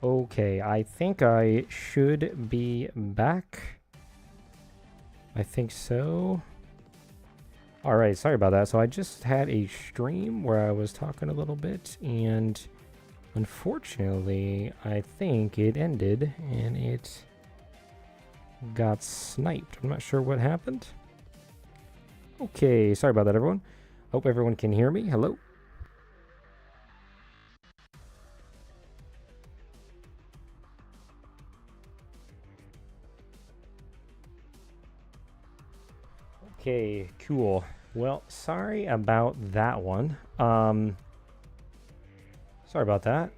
Okay, I think I should be back. I think so. Alright, sorry about that. So I just had a stream where I was talking a little bit, and unfortunately, I think it ended and it got sniped. I'm not sure what happened. Okay, sorry about that, everyone. Hope everyone can hear me. Hello? Okay, cool. Well, sorry about that one. Sorry about that.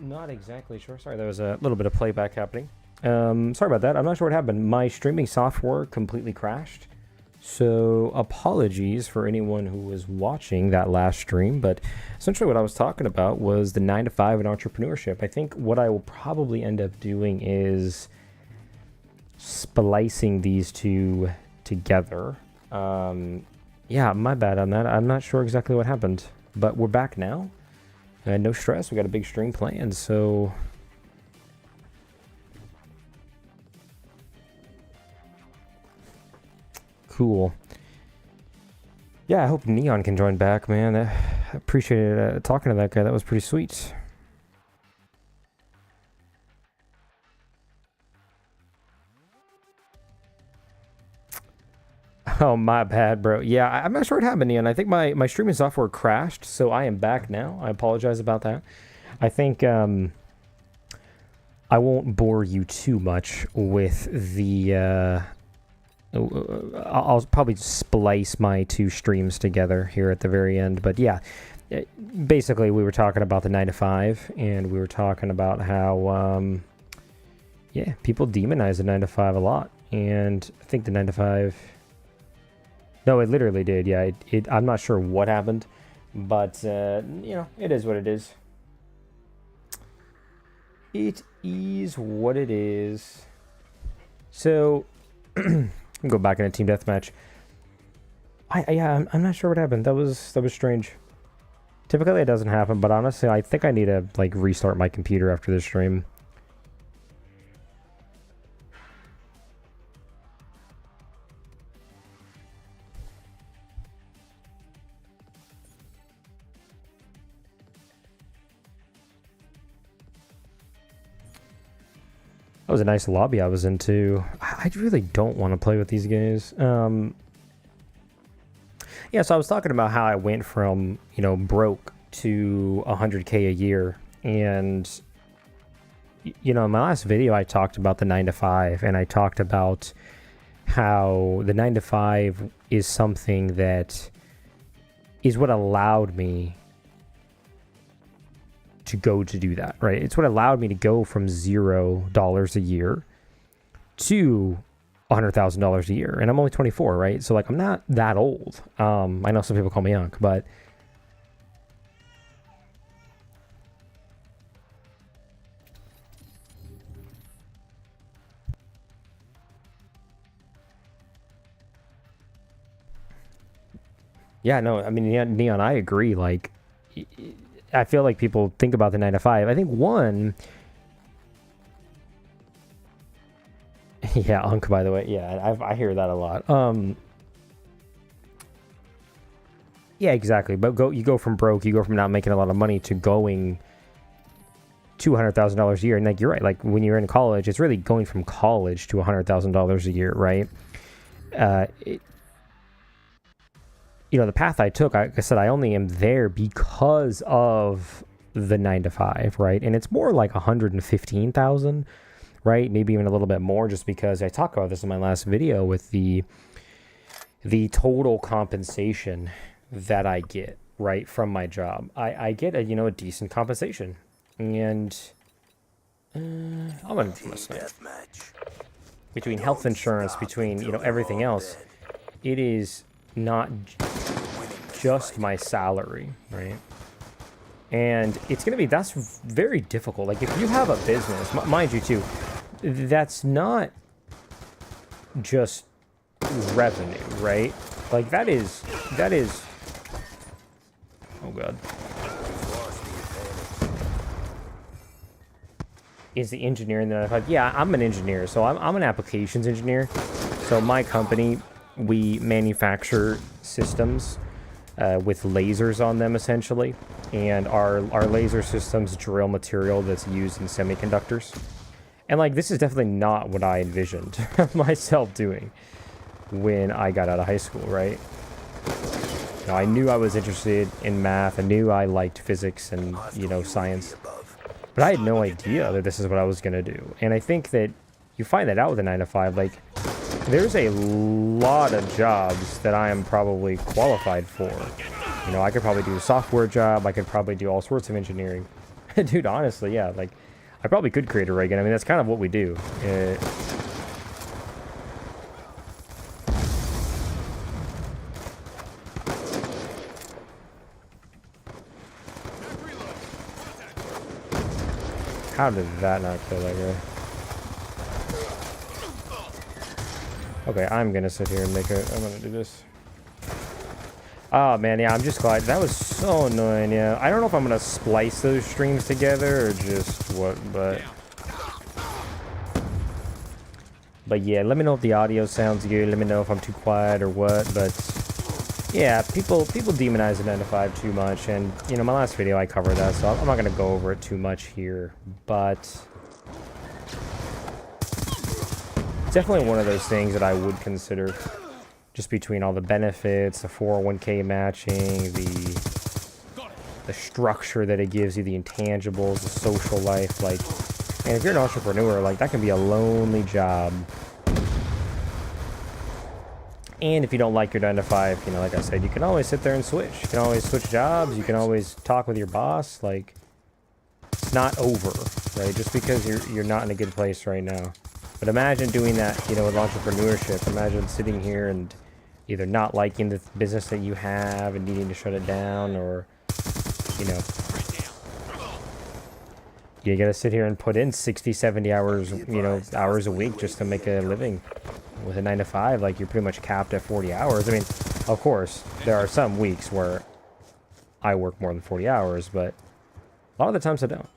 Not exactly sure. Sorry, there was a little bit of playback happening. Sorry about that. I'm not sure what happened. My streaming software completely crashed. So apologies for anyone who was watching that last stream, but essentially what I was talking about was the 9 to 5 in entrepreneurship. I think what I will probably end up doing is splicing these two together. Yeah, my bad on that. I'm not sure exactly what happened, but we're back now. And no stress, we got a big stream planned, so cool. Yeah, I hope Neon can join back, man. I appreciated talking to that guy. That was pretty sweet. Oh, my bad, bro. Yeah, I'm not sure what happened, Neon. I think my streaming software crashed, so I am back now. I apologize about that. I think I won't bore you too much with the... I'll probably splice my two streams together here at the very end. But yeah, basically we were talking about the 9 to 5, and we were talking about how, yeah, people demonize the 9 to 5 a lot. And I think the 9 to 5... No, it literally did. Yeah, I'm not sure what happened, but, you know, it is what it is. It is what it is. So, go back in a team deathmatch. I'm not sure what happened. That was strange. Typically it doesn't happen, but honestly, I think I need to like restart my computer after this stream. That was a nice lobby I was into. I really don't want to play with these guys. Yeah, so I was talking about how I went from, you know, broke to 100K a year. And, you know, in my last video, I talked about the 9 to 5, and I talked about how the 9 to 5 is something that is what allowed me to go to do that, right? It's what allowed me to go from $0 a year to $100,000 a year, and I'm only 24, right? So like, I'm not that old. I know some people call me young, but yeah, no, I mean, Neon, I agree. Like, I feel like people think about the 9 to 5. I think one, yeah, Unk, by the way, yeah, I hear that a lot. Yeah, exactly. But you go from broke, you go from not making a lot of money to going $200,000 a year. And like, you're right. Like, when you're in college, it's really going from college to $100,000 a year, right? You know, the path I took, like I said, I only am there because of the 9 to 5, right? And it's more like 115,000, right? Maybe even a little bit more, just because I talked about this in my last video with the total compensation that I get, right, from my job. I get a, you know, a decent compensation, and I'm gonna between health insurance, between, you know, everything else, it is not just my salary, right? And it's gonna be, that's very difficult. Like, if you have a business, mind you too, that's not just revenue, right? Like, that is oh god. is the engineering that I've, yeah, I'm an engineer, so I'm an applications engineer. So my company, we manufacture systems with lasers on them, essentially, and our laser systems drill material that's used in semiconductors. And like, this is definitely not what I envisioned myself doing when I got out of high school, right? You know, I knew I was interested in math. I knew I liked physics and, you know, science. But I had no idea that this is what I was going to do. And I think that you find that out with a 9-to-5. Like, there's a lot of jobs that I am probably qualified for. You know, I could probably do a software job. I could probably do all sorts of engineering. Dude, honestly, yeah, like, I probably could create a rig. And I mean, that's kind of what we do. How did that not kill that guy? Okay, I'm gonna sit here and make a... I'm gonna do this. Oh, man, yeah, I'm just glad. That was so annoying, yeah. I don't know if I'm gonna splice those streams together or just what, but... But yeah, let me know if the audio sounds good. Let me know if I'm too quiet or what, but... Yeah, people demonize the 9-to-5 too much, and, you know, my last video I covered that, so I'm not going to go over it too much here, but... It's definitely one of those things that I would consider, just between all the benefits, the 401k matching, the structure that it gives you, the intangibles, the social life, like... And if you're an entrepreneur, like, that can be a lonely job. And if you don't like your 9-to-5, you know, like I said, you can always sit there and switch. You can always switch jobs. You can always talk with your boss. Like, it's not over, right? Just because you're not in a good place right now. But imagine doing that, you know, with entrepreneurship. Imagine sitting here and either not liking the business that you have and needing to shut it down, or, you know, you gotta sit here and put in 60, 70 hours, you know, hours a week just to make a living. With a 9-to-5, like, you're pretty much capped at 40 hours. I mean, of course, there are some weeks where I work more than 40 hours, but a lot of the times I don't.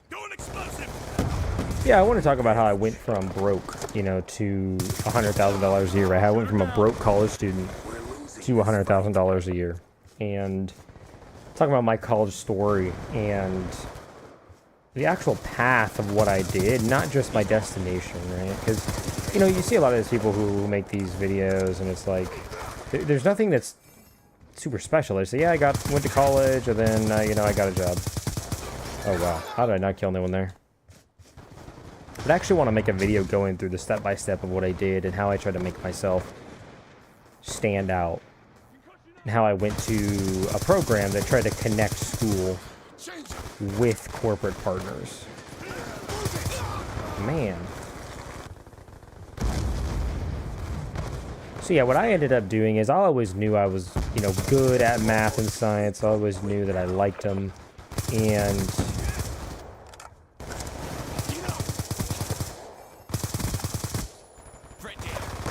Yeah, I want to talk about how I went from broke, you know, to $100,000 a year, right? How I went from a broke college student to $100,000 a year. And talking about my college story and the actual path of what I did, not just my destination, right? Because, you know, you see a lot of these people who make these videos, and it's like, there's nothing that's super special. They say, yeah, went to college, and then, you know, I got a job. Oh, wow. How did I not kill anyone there? But I actually want to make a video going through the step-by-step of what I did and how I tried to make myself stand out. And how I went to a program that tried to connect school with corporate partners. Man. So yeah, what I ended up doing is I always knew I was, you know, good at math and science. I always knew that I liked them. And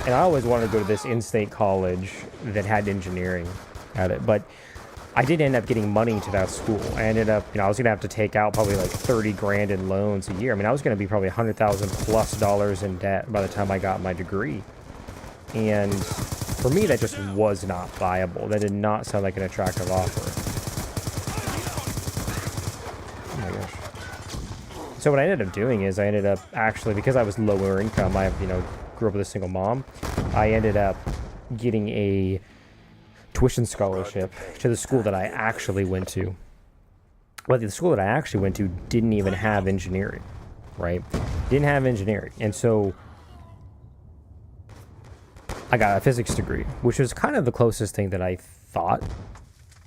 I always wanted to go to this in-state college that had engineering at it. But I did end up getting money to that school. I ended up, you know, I was going to have to take out probably like 30 grand in loans a year. I mean, I was going to be probably $100,000+ in debt by the time I got my degree. And for me, that just was not viable. That did not sound like an attractive offer. Oh my gosh. So what I ended up doing is I ended up actually, because I was lower income, I, you know, grew up with a single mom, I ended up getting a tuition scholarship to the school that I actually went to. Well, the school that I actually went to didn't even have engineering, right? Didn't have engineering. And so I got a physics degree, which was kind of the closest thing that I thought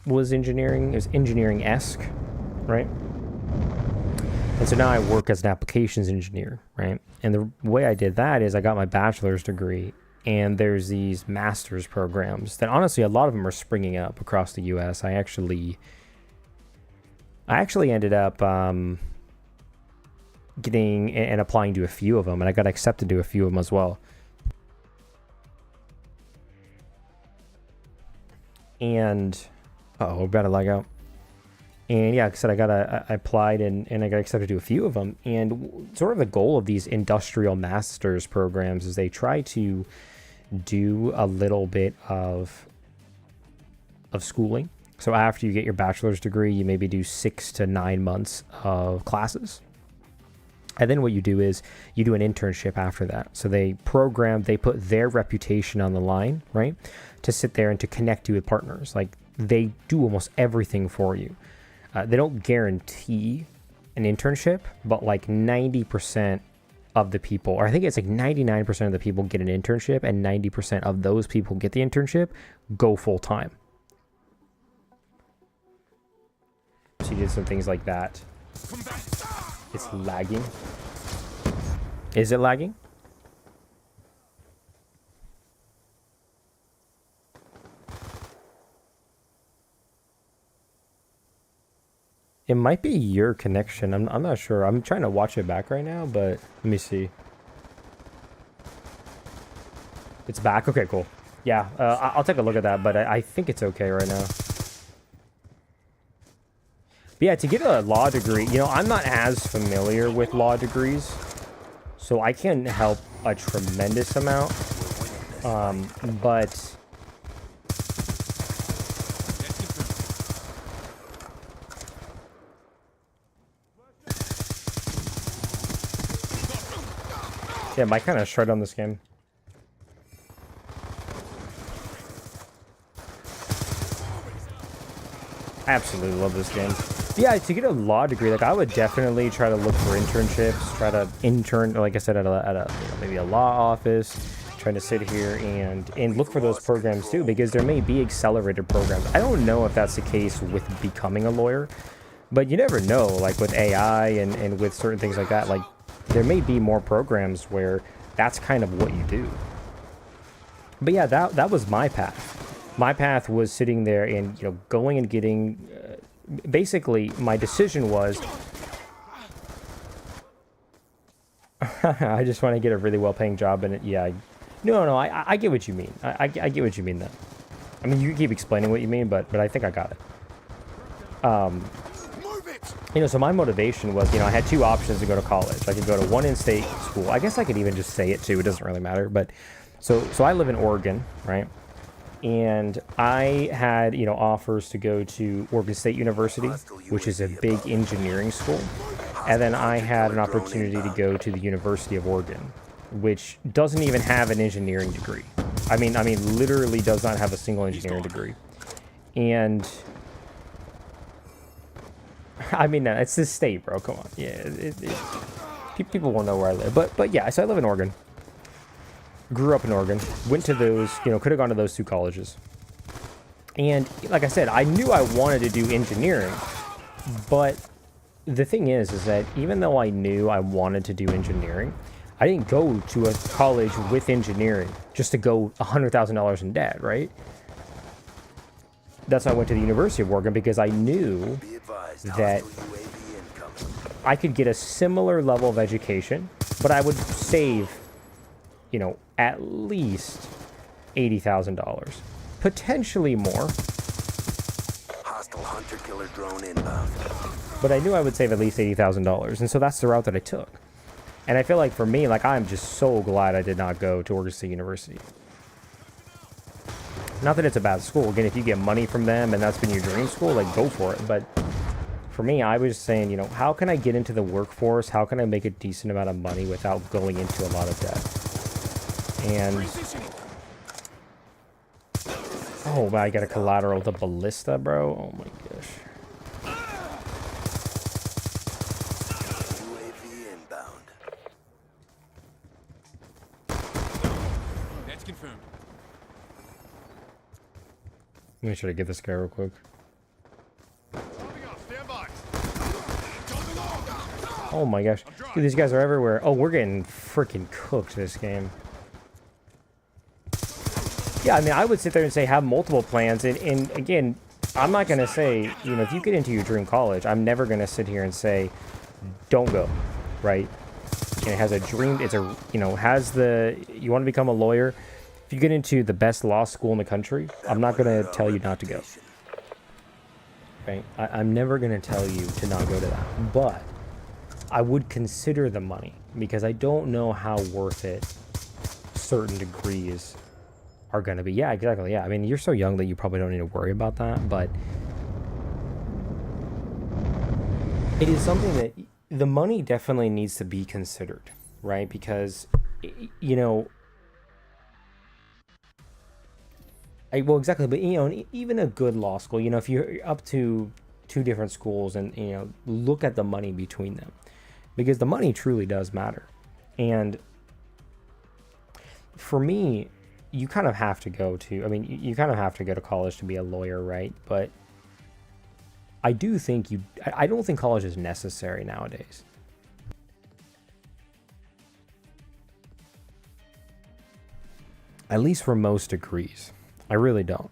was engineering. It was engineering-esque, right? And so now I work as an applications engineer, right? And the way I did that is I got my bachelor's degree, and there's these master's programs that honestly, a lot of them are springing up across the U.S. I actually ended up getting and applying to a few of them, and I got accepted to a few of them as well. And, uh-oh, we're about to lag out. And yeah, like I said, I applied and I got accepted to a few of them. And sort of the goal of these industrial master's programs is they try to do a little bit of schooling. So after you get your bachelor's degree, you maybe do 6 to 9 months of classes. And then what you do is you do an internship after that. So they put their reputation on the line, right? To sit there and to connect you with partners. Like they do almost everything for you. They don't guarantee an internship, but like 90% of the people, or I think it's like 99% of the people get an internship, and 90% of those people get the internship go full time. So you did some things like that. It's lagging. Is it lagging? It might be your connection. I'm not sure. I'm trying to watch it back right now, but let me see. It's back? Okay, cool. Yeah, I'll take a look at that, but I think it's okay right now. But yeah, to get a law degree, you know, I'm not as familiar with law degrees, so I can't help a tremendous amount. But yeah, I kind of shred on this game. Absolutely love this game. Yeah, to get a law degree, like I would definitely try to look for internships, try to intern, like I said, at a you know, maybe a law office, trying to sit here and look for those programs too, because there may be accelerated programs. I don't know if that's the case with becoming a lawyer, but you never know, like with AI and with certain things like that, like there may be more programs where that's kind of what you do. But yeah, that was my path. My path was sitting there and, you know, going and getting, basically my decision was, I just want to get a really well-paying job in it. Yeah, no, I get what you mean. I get what you mean then. I mean, you can keep explaining what you mean, but I think I got it. You know, so my motivation was, you know, I had two options to go to college. I could go to one in-state school. I guess I could even just say it too. It doesn't really matter. But so I live in Oregon, right? And I had, you know, offers to go to Oregon State University, which is a big engineering school. And then I had an opportunity to go to the University of Oregon, which doesn't even have an engineering degree. I mean, literally does not have a single engineering degree. And I mean, it's this state, bro. Come on. Yeah, people won't know where I live. But yeah, so I live in Oregon. Grew up in Oregon. Went to those, you know, could have gone to those two colleges. And like I said, I knew I wanted to do engineering. But the thing is that even though I knew I wanted to do engineering, I didn't go to a college with engineering just to go $100,000 in debt, right? That's why I went to the University of Oregon, because I knew that I could get a similar level of education, but I would save, you know, at least $80,000, potentially more. Hostile hunter-killer drone inbound. But I knew I would save at least $80,000, and so that's the route that I took. And I feel like for me, like I'm just so glad I did not go to Oregon State University. Not that it's a bad school. Again, if you get money from them and that's been your dream school, like go for it. But for me, I was saying, you know, how can I get into the workforce? How can I make a decent amount of money without going into a lot of debt? And oh man, I got a collateral with a ballista, bro. Oh my gosh. UAV inbound. That's confirmed. Let me try to get this guy real quick. Oh my gosh. Dude, these guys are everywhere. Oh, we're getting freaking cooked this game. Yeah, I mean, I would sit there and say have multiple plans. And again, I'm not going to say, you know, if you get into your dream college, I'm never going to sit here and say, don't go, right? And it has a dream. It's a, you know, has the, you want to become a lawyer. If you get into the best law school in the country, I'm not going to tell you not to go. right? I'm never going to tell you to not go to that, but I would consider the money because I don't know how worth it certain degrees are going to be. Yeah, exactly. Yeah, I mean, you're so young that you probably don't need to worry about that, but it is something that the money definitely needs to be considered, right? Because, you know, well, exactly, but, you know, even a good law school, you know, if you're up to 2 different schools and, you know, look at the money between them, because the money truly does matter. And for me, you kind of have to go to, I mean, you kind of have to go to college to be a lawyer, right? But I do think I don't think college is necessary nowadays. At least for most degrees. I really don't.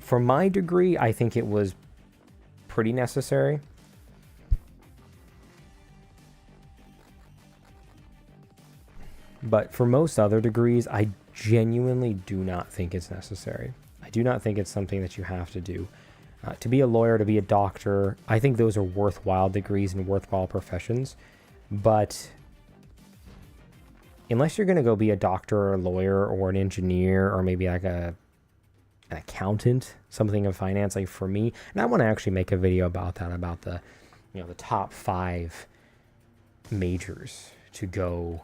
For my degree, I think it was pretty necessary. But for most other degrees, I genuinely do not think it's necessary. I do not think it's something that you have to do. To be a lawyer, to be a doctor, I think those are worthwhile degrees and worthwhile professions. But unless you're going to go be a doctor or a lawyer or an engineer or maybe like an accountant, something in finance, like for me, and I want to actually make a video about that, about the, you know, the top 5 majors to go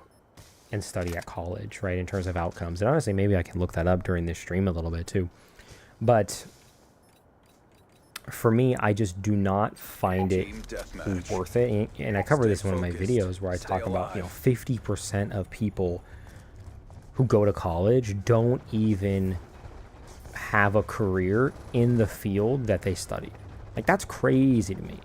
and study at college, right, in terms of outcomes. And honestly, maybe I can look that up during this stream a little bit too. But for me, I just do not find it worth it. And I cover this in one of my videos where I talk about, you know, 50% of people who go to college don't even have a career in the field that they studied. Like, that's crazy to me.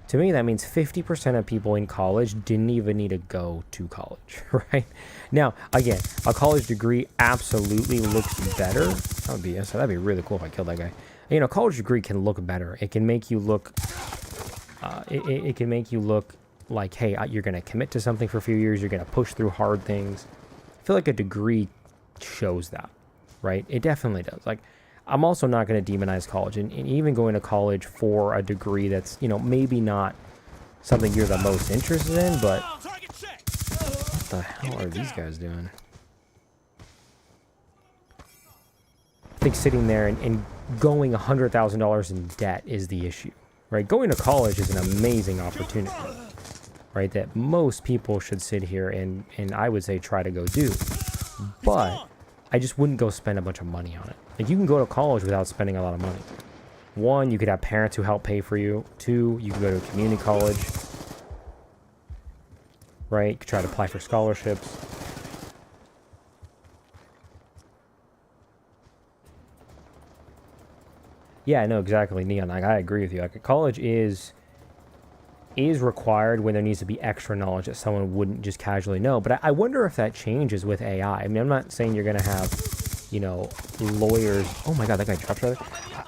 To me, that means 50% of people in college didn't even need to go to college, right? Now, again, a college degree absolutely looks better. That'd be really cool if I killed that guy. You know, a college degree can look better. It can make you look, it can make you look like, hey, you're going to commit to something for a few years. You're going to push through hard things. I feel like a degree shows that, right? It definitely does. Like, I'm also not going to demonize college, and even going to college for a degree that's, you know, maybe not something you're the most interested in, but what the hell are these guys doing? I think sitting there and going $100,000 in debt is the issue, right? Going to college is an amazing opportunity, right? That most people should sit here and I would say try to go do, but I just wouldn't go spend a bunch of money on it. Like, you can go to college without spending a lot of money. 1, you could have parents who help pay for you. 2, you can go to a community college, right? You could try to apply for scholarships. Yeah, no, exactly, Neon. Like, I agree with you. Like, college is required when there needs to be extra knowledge that someone wouldn't just casually know. But I wonder if that changes with AI. I mean, I'm not saying you're going to have, you know, lawyers. Oh my God, that guy dropped right.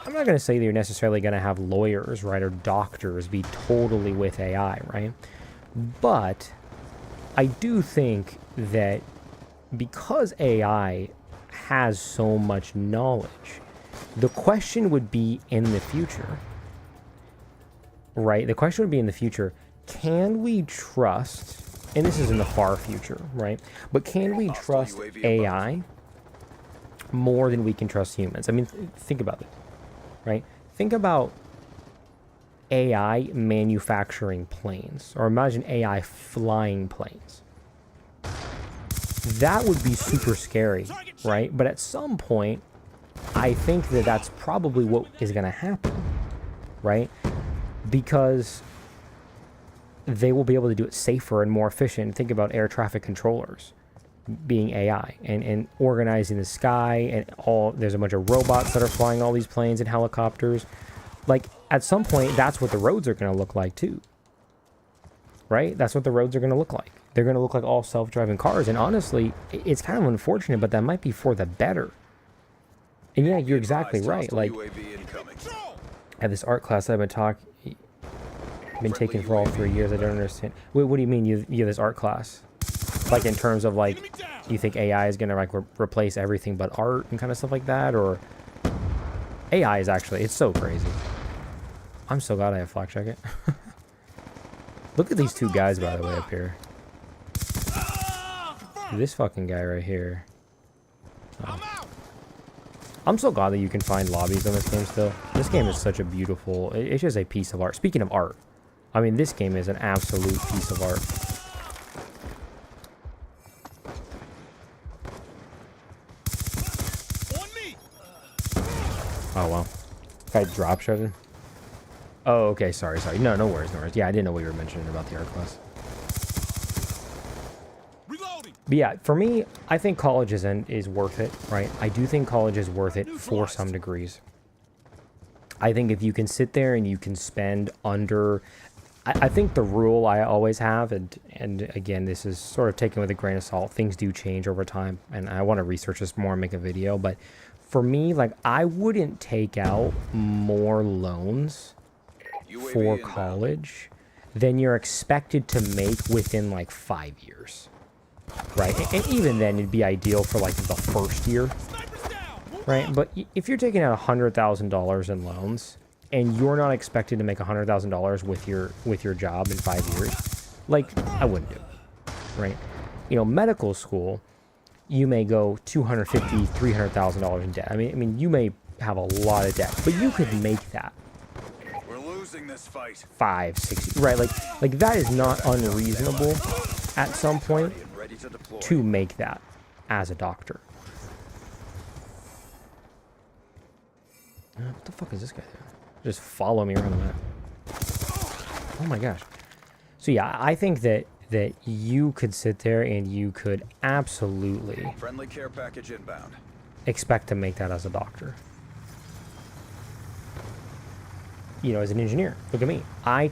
I'm not going to say that you're necessarily going to have lawyers, right, or doctors be totally with AI, right? But I do think that because AI has so much knowledge, the question would be in the future, right? The question would be in the future, can we trust, and this is in the far future, right? But can we trust AI more than we can trust humans? I mean, think about it, right? Think about AI manufacturing planes, or imagine AI flying planes. That would be super scary, right? But at some point, I think that that's probably what is going to happen, right? Because they will be able to do it safer and more efficient. Think about air traffic controllers being AI and organizing the sky, and there's a bunch of robots that are flying all these planes and helicopters. Like, at some point, that's what the roads are going to look like too, right? That's what the roads are going to look like. They're going to look like all self-driving cars. And honestly, it's kind of unfortunate, but that might be for the better. And yeah, you're exactly right. Like, at this art class I've been taking for all 3 years, I don't understand. Wait, what do you mean you have this art class? Like, in terms of, like, you think AI is going to, like, replace everything but art and kind of stuff like that? Or AI is actually, it's so crazy. I'm so glad I have flak jacket. Look at these two guys, by the way, up here. This fucking guy right here. Oh. I'm so glad that you can find lobbies in this game still. This game is such a beautiful... It's just a piece of art. Speaking of art, I mean, this game is an absolute piece of art. Oh, wow. Guy drop shotted. Oh, okay. Sorry. No, no worries, no worries. Yeah, I didn't know what you were mentioning about the art class. But yeah, for me, I think college is worth it, right? I do think college is worth it for some degrees. I think if you can sit there and you can spend under... I think the rule I always have, and again, this is sort of taken with a grain of salt. Things do change over time, and I want to research this more and make a video. But for me, like, I wouldn't take out more loans for college than you're expected to make within like 5 years. Right, and even then it'd be ideal for like the first year, right? But if you're taking out $100,000 in loans and you're not expected to make $100,000 with your job in 5 years, like, I wouldn't do it, right? You know, medical school, you may go $250,000, $300,000 in debt. I mean, you may have a lot of debt, but you could make that. We're losing this fight. 5, 6, right? Like that is not unreasonable at some point to make that as a doctor. What the fuck is this guy doing? Just follow me around the map. Oh my gosh. So yeah, I think that you could sit there and you could absolutely Friendly care package inbound. expect to make that as a doctor. You know, as an engineer. Look at me. I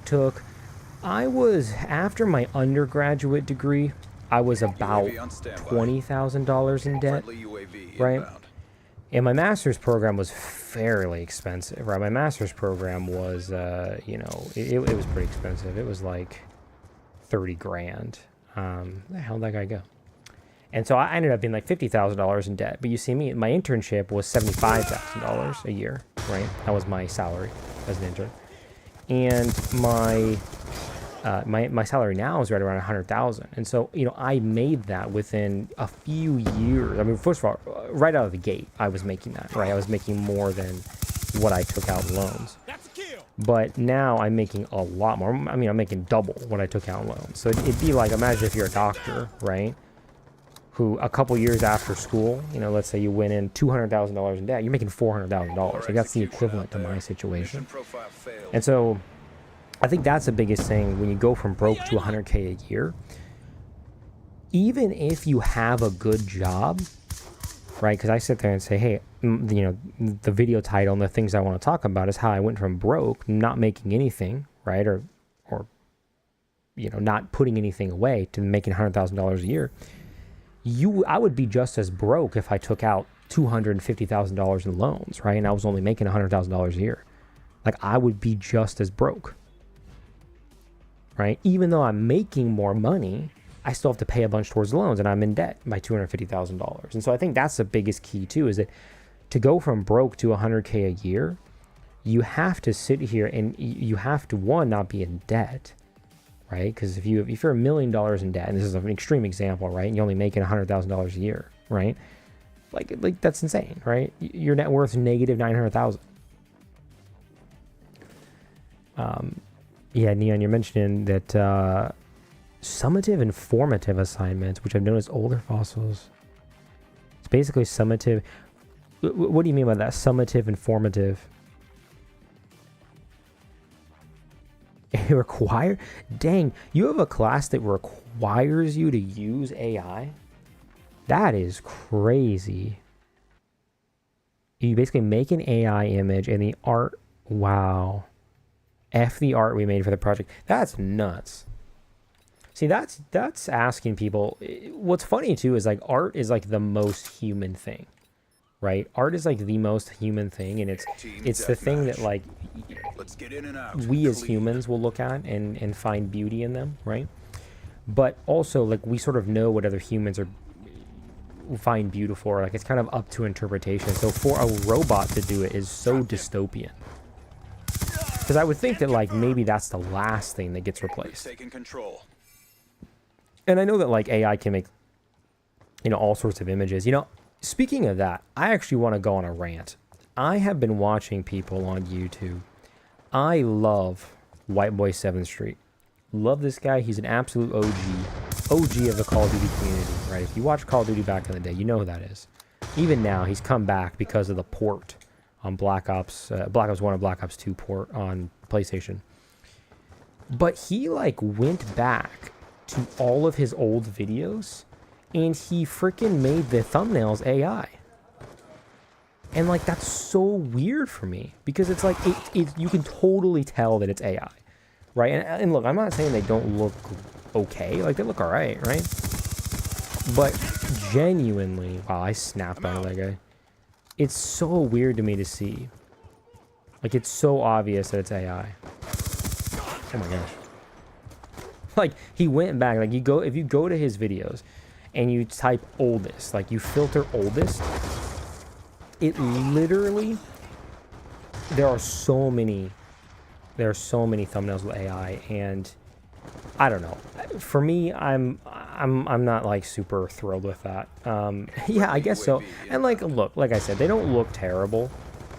was, after my undergraduate degree, I was about $20,000 in debt, right? And my master's program was fairly expensive, right? My master's program was, you know, it was pretty expensive. It was like 30 grand. Where the hell did that guy go? And so I ended up being like $50,000 in debt. But you see me, my internship was $75,000 a year, right? That was my salary as an intern. And my salary now is right around 100,000. And so, you know, I made that within a few years. I mean, first of all, right out of the gate, I was making that, right? I was making more than what I took out in loans. But now I'm making a lot more. I mean, I'm making double what I took out in loans. So it'd be like, imagine if you're a doctor, right? Who a couple years after school, you know, let's say you went in $200,000 in debt, you're making $400,000. Like, that's the equivalent to my situation. And so I think that's the biggest thing when you go from broke to 100K a year. Even if you have a good job, right? Because I sit there and say, hey, you know, the video title and the things I want to talk about is how I went from broke, not making anything, right? Or you know, not putting anything away to making $100,000 a year. I would be just as broke if I took out $250,000 in loans, right? And I was only making $100,000 a year. Like, I would be just as broke, right? Even though I'm making more money, I still have to pay a bunch towards the loans, and I'm in debt by $250,000. And so I think that's the biggest key too, is that to go from broke to 100K a year, you have to sit here and you have to, one, not be in debt, right? Because if you're $1 million in debt, and this is an extreme example, right? And you're only making $100,000 a year, right? Like that's insane, right? Your net worth is negative 900,000. Yeah, Neon, you're mentioning that summative and formative assignments, which I've known as older fossils. It's basically summative. What do you mean by that? Summative and formative. Dang, you have a class that requires you to use AI? That is crazy. You basically make an AI image and the art, wow. F the art we made for the project. That's nuts. See, that's asking people. What's funny too is, like, art is like the most human thing, right? Art is like the most human thing, and it's the thing that, like, Let's get in and out. we as humans will look at and find beauty in them, right? But also, like, we sort of know what other humans find beautiful, or like it's kind of up to interpretation. So for a robot to do it is so dystopian. Because I would think that, like, maybe that's the last thing that gets replaced. Taking control. And I know that, like, AI can make, you know, all sorts of images. You know, speaking of that, I actually want to go on a rant. I have been watching people on YouTube. I love White Boy 7th Street. Love this guy. He's an absolute OG of the Call of Duty community, right? If you watch Call of Duty back in the day, you know who that is. Even now, he's come back because of the port on Black Ops 1 and Black Ops 2 port on PlayStation. But he, like, went back to all of his old videos, and he freaking made the thumbnails AI. And, like, that's so weird for me, because it's like, you can totally tell that it's AI, right? And look, I'm not saying they don't look okay, like, they look alright, right? But genuinely, wow, I snapped on that guy. It's so weird to me to see. Like, it's so obvious that it's AI. Oh my gosh. Like, he went back, like, if you go to his videos and you type oldest, like, you filter oldest, it literally, there are so many thumbnails with AI, and I don't know. For me, I'm not, like, super thrilled with that. Yeah, I guess so. And, like, look, like I said, they don't look terrible,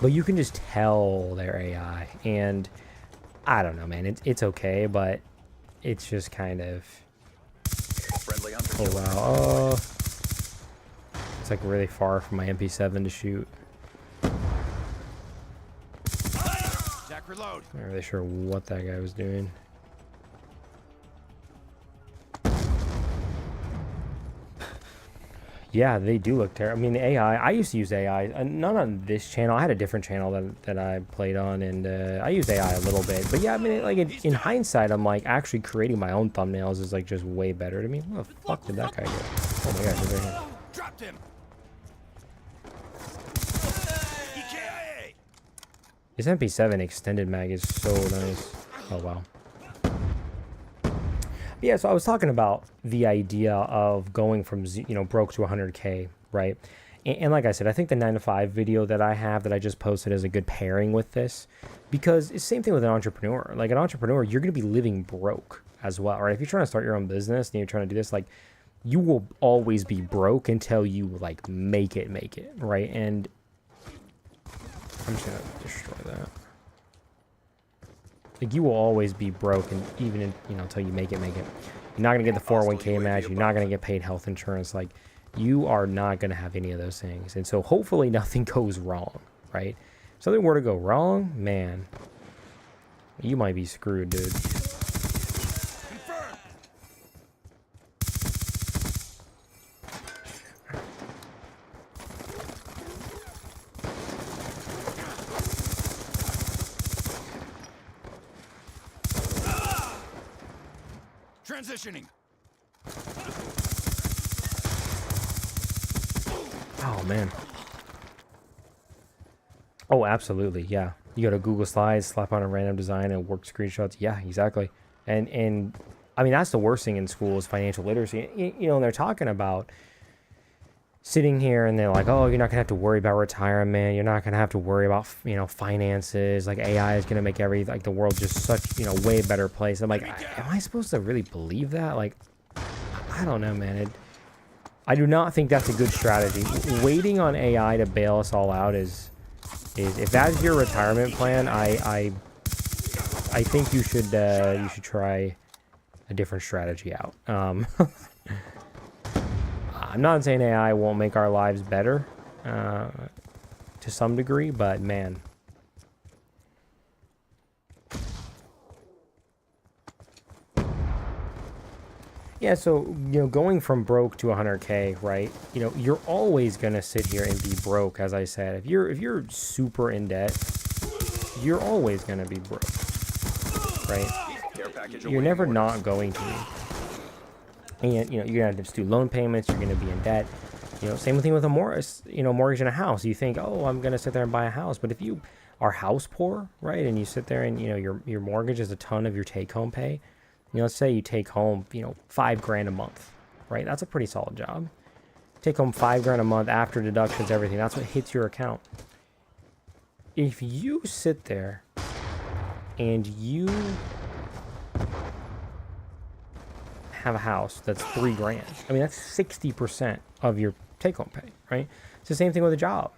but you can just tell they're AI. And I don't know, man. It's okay, but it's just kind of. Oh wow. Oh, it's like really far from my MP7 to shoot. Reload. I'm not really sure what that guy was doing. Yeah, they do look terrible. I mean, the AI, I used to use AI, not on this channel. I had a different channel that I played on, and I used AI a little bit. But yeah, I mean, like, in hindsight, I'm like, actually creating my own thumbnails is, like, just way better to me. What the fuck did that guy get? Oh my gosh, he's right here. Dropped him. This MP7 extended mag is so nice. Oh, wow. Yeah, so I was talking about the idea of going from, you know, broke to 100K, right? And like I said, I think the 9 to 5 video that I have that I just posted is a good pairing with this, because it's the same thing with an entrepreneur. Like, an entrepreneur, you're going to be living broke as well, right? If you're trying to start your own business and you're trying to do this, like, you will always be broke until you, like, make it, right? And I'm just going to destroy that. Like, you will always be broke, and even in, you know, until you make it. You're not going to get the 401k match. You're not going to get paid health insurance. Like, you are not going to have any of those things. And so hopefully nothing goes wrong, right? If something were to go wrong, man, you might be screwed, dude. Transitioning. Oh, man. Oh, absolutely, yeah. You go to Google Slides, slap on a random design, and work screenshots. Yeah, exactly. And I mean, that's the worst thing in school is financial literacy. You know, and they're talking about sitting here and they're like, oh, you're not going to have to worry about retirement. You're not going to have to worry about, you know, finances. Like, AI is going to make like, the world just such, you know, way better place. I'm like, am I supposed to really believe that? Like, I don't know, man. I do not think that's a good strategy. Waiting on AI to bail us all out is if that's your retirement plan, I think you should try a different strategy out. I'm not saying AI won't make our lives better to some degree, but man. Yeah, so, you know, going from broke to 100K, right? You know, you're always going to sit here and be broke, as I said. If you're super in debt, you're always going to be broke, right? You're never not going to be. And, you know, you're going to have to do loan payments. You're going to be in debt. You know, same thing with a mortgage in a house. You think, oh, I'm going to sit there and buy a house. But if you are house poor, right, and you sit there and, you know, your mortgage is a ton of your take-home pay. You know, let's say you take home, you know, $5,000 a month, right? That's a pretty solid job. Take home $5,000 a month after deductions, everything. That's what hits your account. If you sit there and you have a house that's $3 grand. I mean, that's 60% of your take-home pay, right? It's the same thing with a job.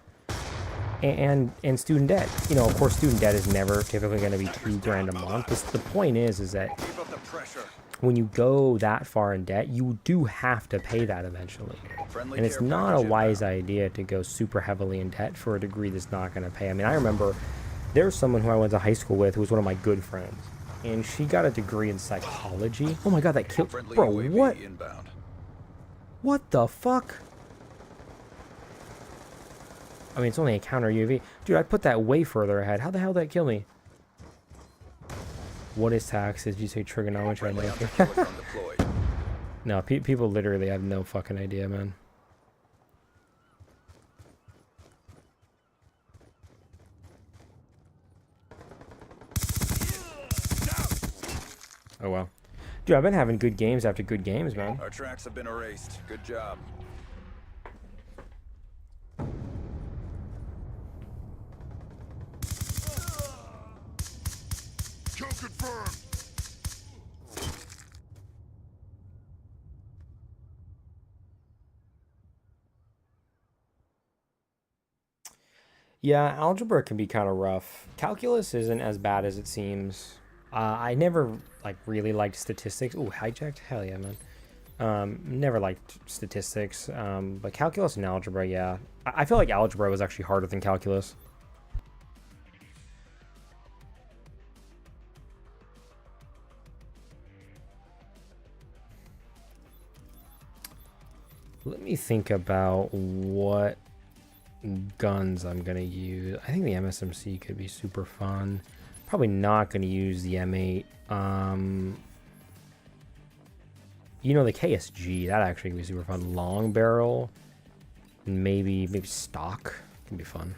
And student debt. You know, of course, student debt is never typically going to be $2 grand a month. The point is that when you go that far in debt, you do have to pay that eventually. And it's not a wise idea to go super heavily in debt for a degree that's not going to pay. I mean, I remember there's someone who I went to high school with who was one of my good friends, and she got a degree in psychology. Oh my god, that killed... Bro, what? What the fuck? I mean, it's only a counter UAV. Dude, I put that way further ahead. How the hell did that kill me? What is taxes? You say trigonometry. No, people literally have no fucking idea, man. Oh, well. Dude, I've been having good games after good games, man. Our tracks have been erased. Good job. Kill confirmed. Yeah, algebra can be kind of rough. Calculus isn't as bad as it seems. I never really liked statistics. Ooh, hijacked? Hell yeah, man. Never liked statistics. But calculus and algebra, yeah. I feel like algebra was actually harder than calculus. Let me think about what guns I'm gonna use. I think the MSMC could be super fun. Probably not gonna use the M8. You know, the KSG, that actually could be super fun. Long barrel, and maybe stock can be fun.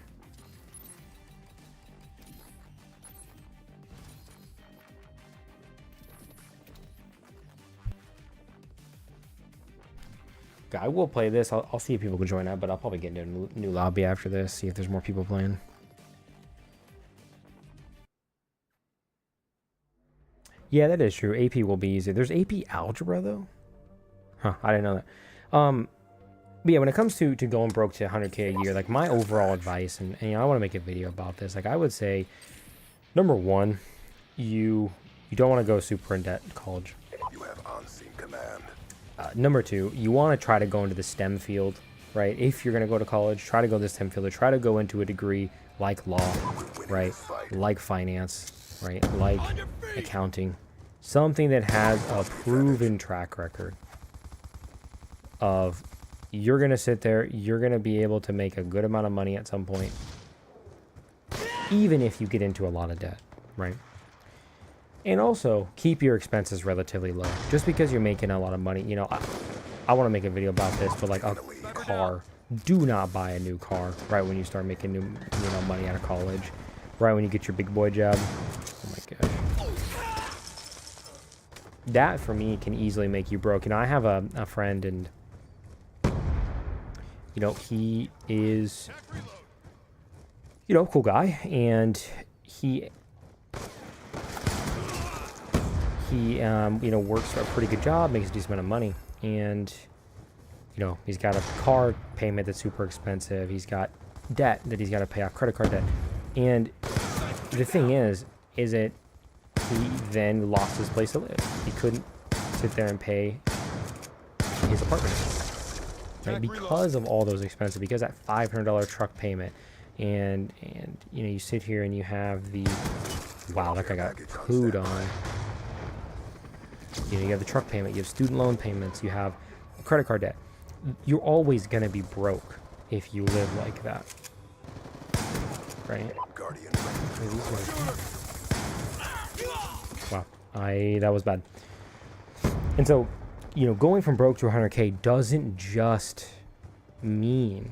I will play this. I'll see if people can join up, but I'll probably get into a new lobby after this, see if there's more people playing. Yeah, that is true. AP will be easy. There's AP algebra, though? Huh, I didn't know that. But yeah, when it comes to going broke to 100K a year, like, my overall advice, and you know, I want to make a video about this. Like, I would say, number one, you don't want to go super in debt in college. You have on-scene command. Number two, you want to try to go into the STEM field, right? If you're going to go to college, try to go to the STEM field, or try to go into a degree like law, right? Like finance, right? Like accounting. Something that has a proven track record of you're going to sit there, you're going to be able to make a good amount of money at some point, even if you get into a lot of debt, right? And also, keep your expenses relatively low. Just because you're making a lot of money, you know, I want to make a video about this, but like a car, do not buy a new car right when you start making new, money out of college, right when you get your big boy job. Oh my gosh. That, for me, can easily make you broke. You know, I have a friend, and, you know, he is, you know, a cool guy, and he you know, works for a pretty good job, makes a decent amount of money, and, you know, he's got a car payment that's super expensive. He's got debt that he's got to pay off, credit card debt. And the thing is that he then lost his place to live. He couldn't sit there and pay his apartment, right? Because of all those expenses, because that $500 truck payment, and you know, you sit here and you have the, wow, that guy got pooed on. You know, you have the truck payment, you have student loan payments, you have credit card debt. You're always going to be broke if you live like that, right? Wow, that was bad. And so, you know, going from broke to 100K doesn't just mean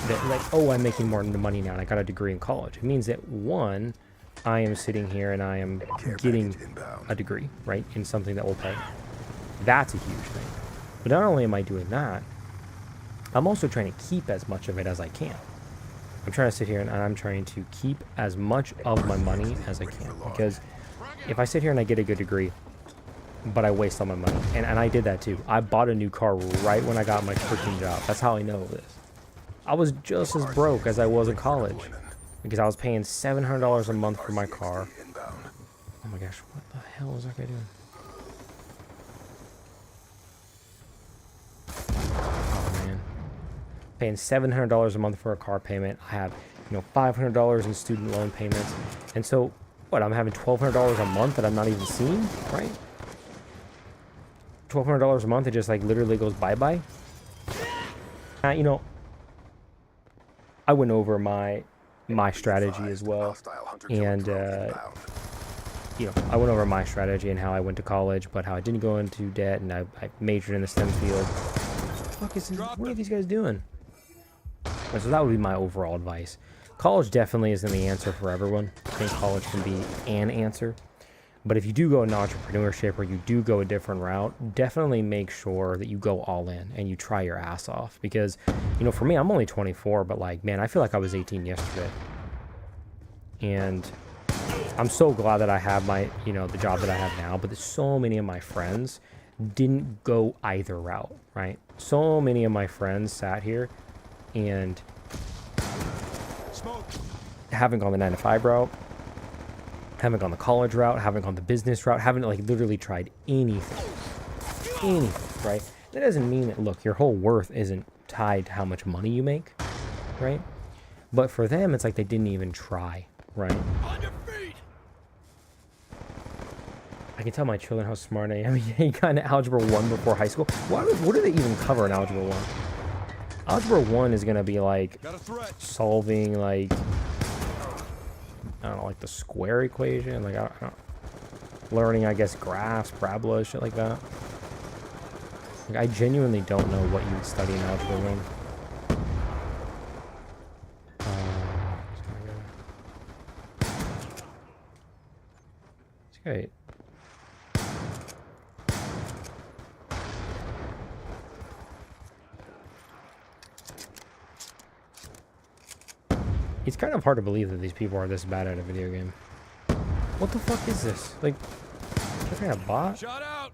that, like, oh, I'm making more money now and I got a degree in college. It means that, one, I am sitting here and I am getting a degree, right, in something that will pay. That's a huge thing. But not only am I doing that, I'm also trying to keep as much of it as I can. I'm trying to sit here and I'm trying to keep as much of my money as I can, because if I sit here and I get a good degree, but I waste all my money, and I did that too. I bought a new car right when I got my freaking job. That's how I know this. I was just as broke as I was in college, because I was paying $700 a month for my car. Oh my gosh, what the hell is that guy doing? Oh man. Paying $700 a month for a car payment. I have, $500 in student loan payments. And so, what, I'm having $1,200 a month that I'm not even seeing, right? $1,200 a month, it just like literally goes bye-bye. I went over my strategy as well, and I went over my strategy and how I went to college, but how I didn't go into debt, and I majored in the STEM field. What the fuck what are these guys doing? And so that would be my overall advice. College definitely isn't the answer for everyone. I think college can be an answer. But if you do go into entrepreneurship, or you do go a different route, definitely make sure that you go all in and you try your ass off. Because, for me, I'm only 24, but like, man, I feel like I was 18 yesterday. And I'm so glad that I have my, the job that I have now. But so many of my friends didn't go either route, right? So many of my friends sat here and haven't gone the 9-to-5 route, haven't gone the college route, haven't gone the business route, haven't like literally tried anything, right? That doesn't mean that, look, your whole worth isn't tied to how much money you make, right? But for them, it's like they didn't even try, right? On your feet. I can tell my children how smart I am. He got into Algebra 1 before high school. What do they even cover in Algebra 1? Algebra 1 is going to be like solving like, I don't know, like the square equation, like I don't learning, I guess, graphs, parabolas, shit like that. Like, I genuinely don't know what you would study in Algebra 1. It's great. It's kind of hard to believe that these people are this bad at a video game. What the fuck is this? Like, is that a bot? Shot out.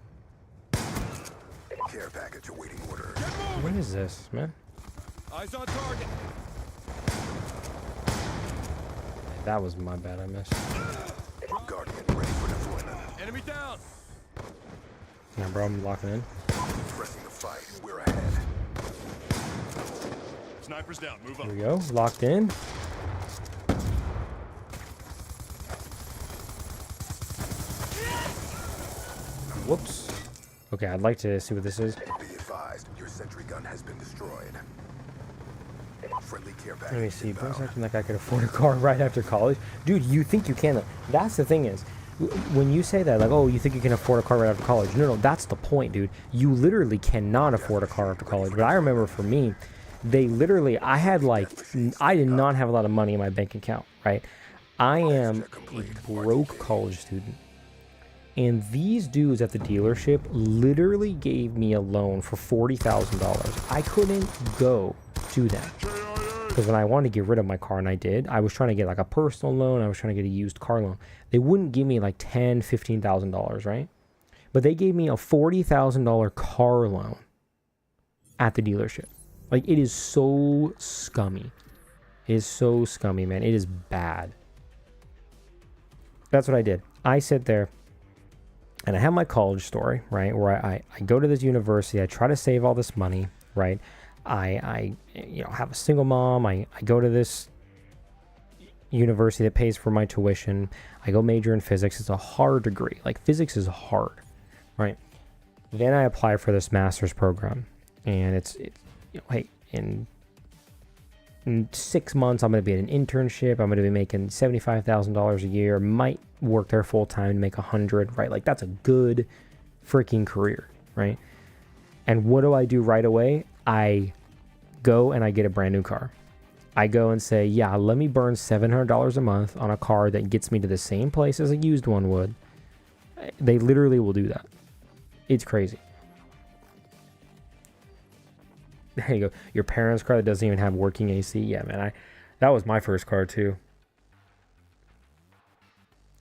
Care package awaiting order. What is this, man? Eyes on target. That was my bad, I missed. Guardian ready for deployment. Enemy down. Yeah, bro, I'm locking in. Pressing the fight. We're ahead. Snipers down. Move up. Here we go. Locked in. Whoops. Okay, I'd like to see what this is. Be advised, your sentry gun has been destroyed. Friendly care package. Let me see. Bro's inbound. acting like I could afford a car right after college. Dude, you think you can. That's the thing is, when you say that, like, oh, you think you can afford a car right after college. No, that's the point, dude. You literally cannot afford a car after college. But I remember for me, they literally, I did not have a lot of money in my bank account, right? I am a broke college student. And these dudes at the dealership literally gave me a loan for $40,000. I couldn't go to them. Because when I wanted to get rid of my car, and I did, I was trying to get like a personal loan. I was trying to get a used car loan. They wouldn't give me like $10,000, $15,000, right? But they gave me a $40,000 car loan at the dealership. Like, it is so scummy. It is so scummy, man. It is bad. That's what I did. I sit there. And I have my college story, right, where I go to this university, I try to save all this money, right? I have a single mom, I go to this university that pays for my tuition, I go major in physics. It's a hard degree. Like, physics is hard, right? Then I apply for this master's program, and it's hey, in 6 months, I'm going to be at an internship. I'm going to be making $75,000 a year. Might work there full time and make $100,000, right? Like, that's a good freaking career, right? And what do I do right away? I go and I get a brand new car. I go and say, yeah, let me burn $700 a month on a car that gets me to the same place as a used one would. They literally will do that. It's crazy. There you go. Your parents' car that doesn't even have working AC. Yeah, man. That was my first car too.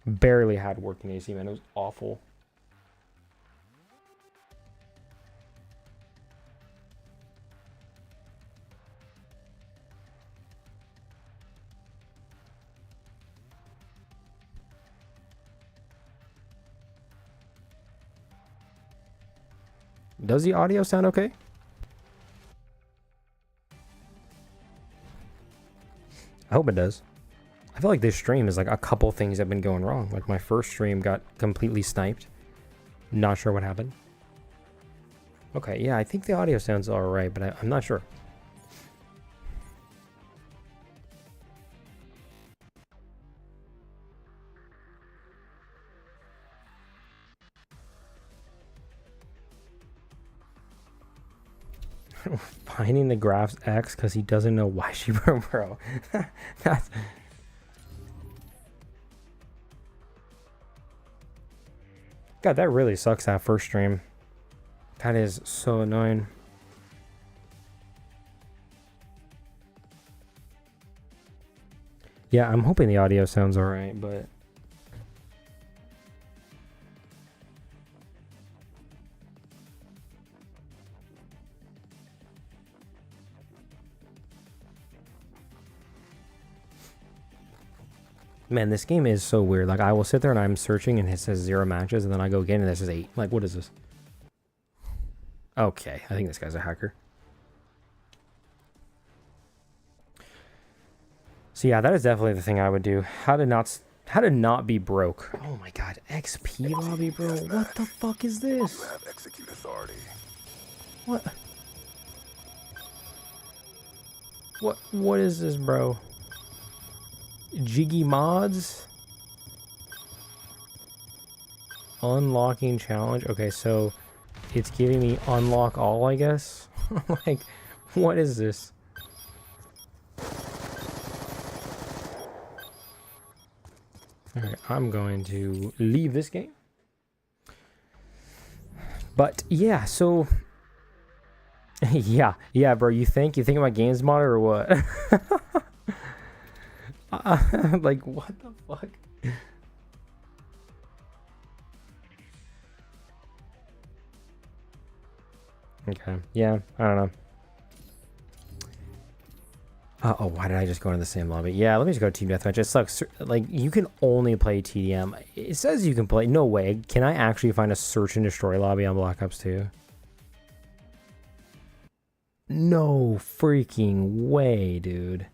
Barely had working AC, man. It was awful. Does the audio sound okay? I hope it does. I feel like this stream is like a couple things have been going wrong. Like my first stream got completely sniped. Not sure what happened. Okay, yeah, I think the audio sounds alright, but I'm not sure. Finding the graphs X because he doesn't know why she broke, bro. That's... God, that really sucks, that first stream. That is so annoying. Yeah, I'm hoping the audio sounds alright, but... Man, this game is so weird. Like, I will sit there and I'm searching and it says 0 matches, and then I go again and this is 8. Like, what is this? Okay, I think this guy's a hacker. So yeah, that is definitely the thing I would do. How to not be broke. Oh my god, XP lobby, bro. What the fuck is this? You have execute authority. What? What is this, bro? Jiggy mods? Unlocking challenge. Okay, so it's giving me unlock all, I guess. Like, what is this? Alright, I'm going to leave this game. But yeah, so yeah, bro, you think about games modder or what? Like, what the fuck? Okay, yeah, I don't know. Oh, why did I just go into the same lobby? Yeah, let me just go to Team Deathmatch. It sucks. Like, you can only play TDM. It says you can play. No way. Can I actually find a search and destroy lobby on Black Ops 2? No freaking way, dude.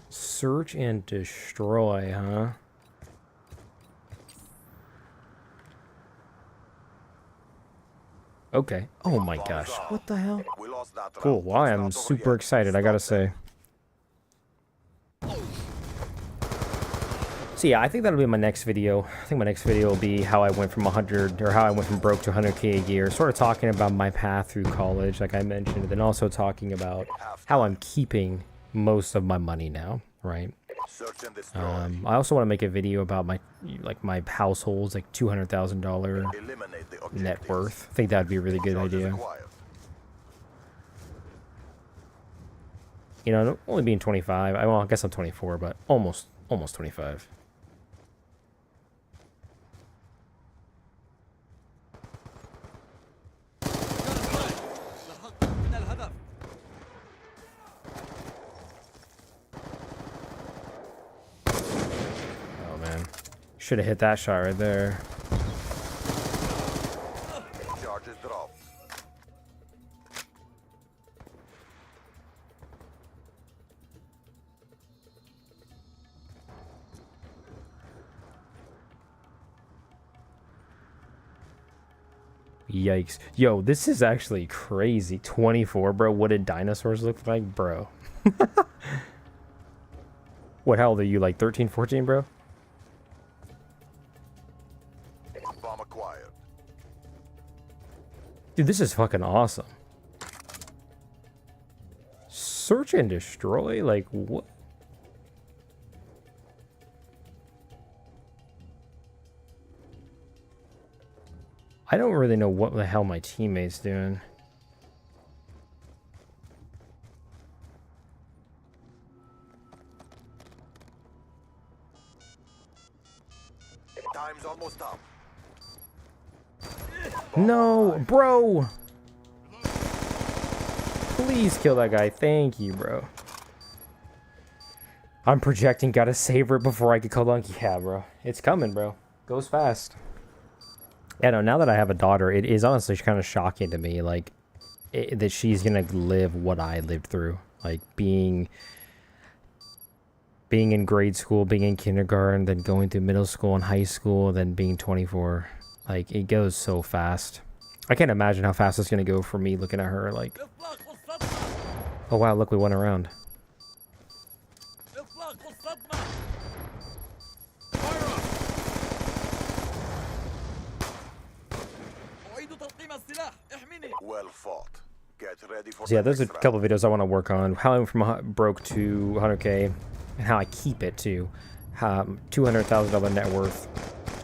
Search and destroy, huh? Okay. Oh my gosh. What the hell? Cool. Well, I am super excited, I gotta say. So yeah, I think that'll be my next video. I think my next video will be how I went from 100, or how I went from broke to 100k a year. Sort of talking about my path through college, like I mentioned, and then also talking about how I'm keeping most of my money now, right? I also want to make a video about my household's like $200,000 net worth. I think that'd be a really good idea. You know, only being 25. Well, I guess I'm 24, but almost 25. Should have hit that shot right there. Charges dropped. Yikes. Yo, this is actually crazy. 24, bro. What did dinosaurs look like, bro? What, how old are you? Like 13, 14, bro? Bomb acquired. Dude, this is fucking awesome. Search and destroy? Like, what? I don't really know what the hell my teammate's doing. Ring's almost up. No, bro. Please kill that guy. Thank you, bro. I'm projecting. Gotta savor it before I get called on. Yeah, bro. It's coming, bro. Goes fast. Yeah, no, now that I have a daughter, it is honestly kind of shocking to me, like, that she's gonna live what I lived through. Like, being in grade school, being in kindergarten, then going through middle school and high school, then being 24. Like, it goes so fast. I can't imagine how fast it's gonna go for me looking at her, like... Oh, wow, look, we went around. Well fought. Get ready for So yeah, the there's a next couple round. videos I want to work on. How I went from broke to 100K, and how I keep it to $200,000 net worth,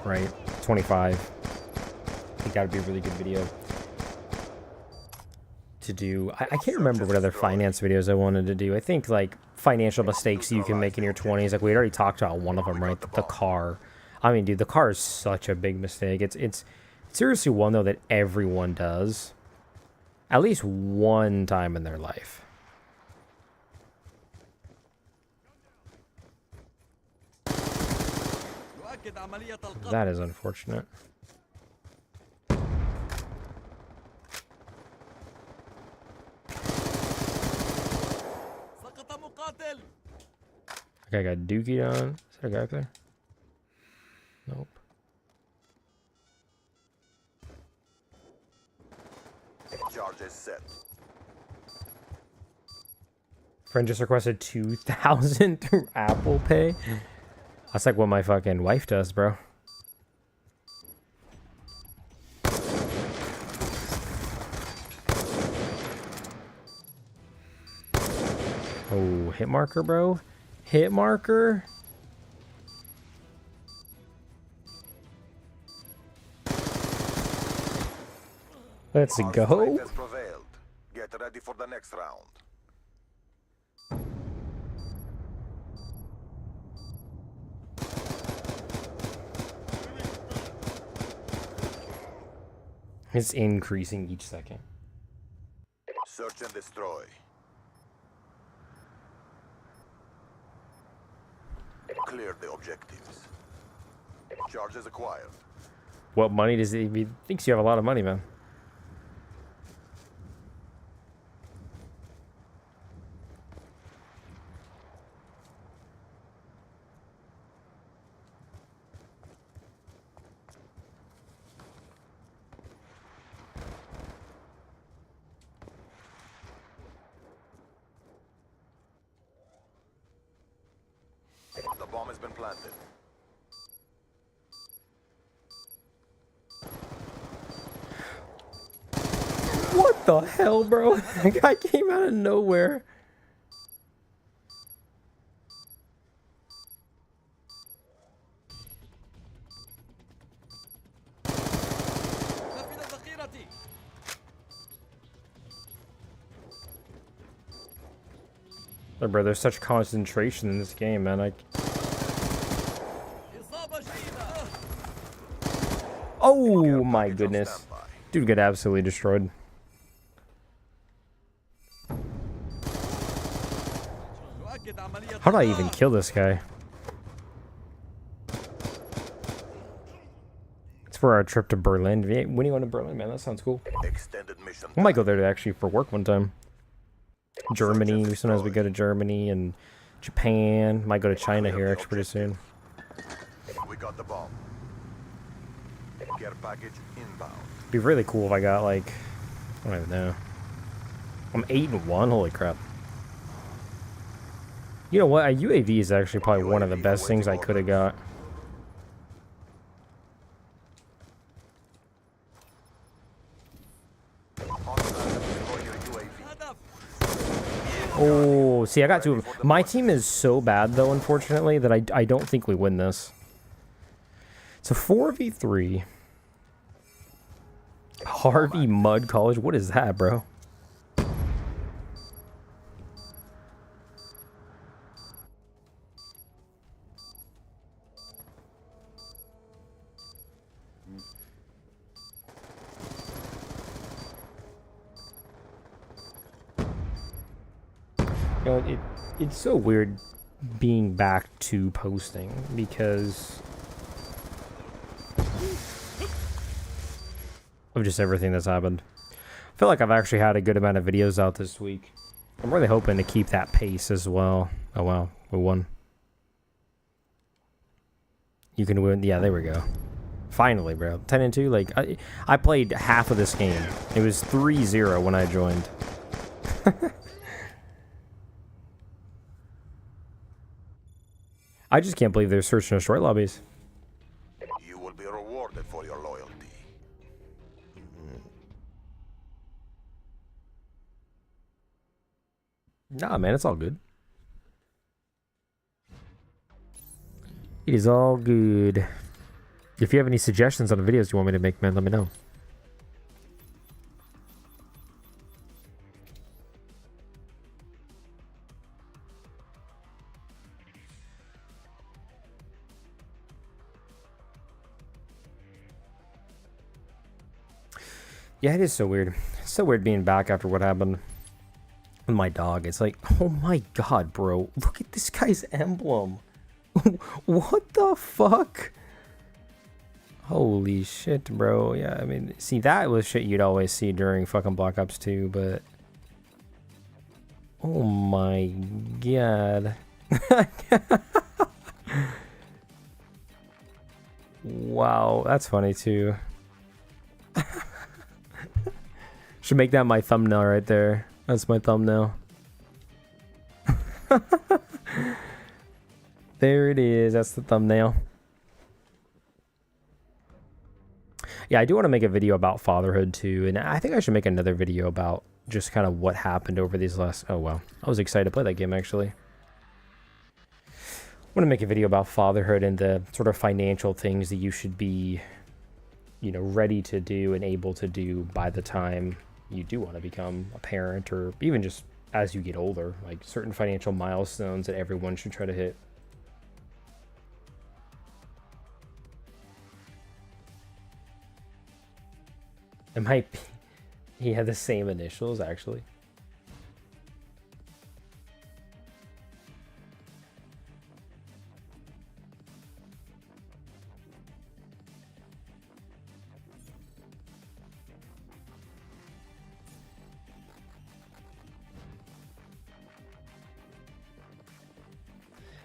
right? 25. I think that would be a really good video to do. I can't remember what other finance videos I wanted to do. I think like financial mistakes you can make in your 20s. Like we already talked about one of them, right? The car. I mean, dude, the car is such a big mistake. It's seriously one though that everyone does at least one time in their life. That is unfortunate. Okay, I got Dookie on. Is that a guy up there? Nope. Charges set. Friend just requested 2,000 through Apple Pay. That's like what my fucking wife does, bro. Oh, hit marker, bro. Hit marker. Let's Our go. strength has prevailed. Get ready for the next round. It's increasing each second. Search and destroy. Clear the objectives. Charges acquired. What money does he? He thinks you have a lot of money, man. The bomb has been planted. What the hell, bro? That guy came out of nowhere. Look, bro, there's such concentration in this game, man. Oh my goodness. Dude got absolutely destroyed. How did I even kill this guy? It's for our trip to Berlin. When are you going to Berlin, man? That sounds cool. Extended mission. We might go there actually for work one time. Germany. Sometimes we go to Germany and Japan. Might go to China here actually pretty soon. We got the bomb. Care package inbound. It'd be really cool if I got like, I don't even know. I'm 8-1. Holy crap. You know what? A UAV is actually probably one of the best things I could have got. Oh, see, I got two of them. My team is so bad, though, unfortunately, that I don't think we win this. It's a 4v3. Harvey Mudd College? What is that, bro? You know, it's so weird being back to posting because of just everything that's happened. I feel like I've actually had a good amount of videos out this week. I'm really hoping to keep that pace as well. Oh wow, we won. You can win. Yeah, there we go. Finally, bro. 10-2. Like, I played half of this game. It was 3-0 when I joined. I just can't believe there's search and destroy lobbies. You will be rewarded for your loyalty. Nah, man, it's all good. It is all good. If you have any suggestions on the videos you want me to make, man, let me know. Yeah, it is so weird. It's so weird being back after what happened with my dog. It's like, oh my god, bro. Look at this guy's emblem. What the fuck? Holy shit, bro. Yeah, I mean, see, that was shit you'd always see during fucking Black Ops 2, but... Oh my god. Wow, that's funny too. Should make that my thumbnail right there. That's my thumbnail. There it is. That's the thumbnail. Yeah, I do want to make a video about fatherhood too, and I think I should make another video about just kind of what happened over these last... Oh, wow. I was excited to play that game, actually. I want to make a video about fatherhood and the sort of financial things that you should be, you know, ready to do and able to do by the time you do want to become a parent, or even just as you get older, like certain financial milestones that everyone should try to hit. It might be... He had the same initials, actually.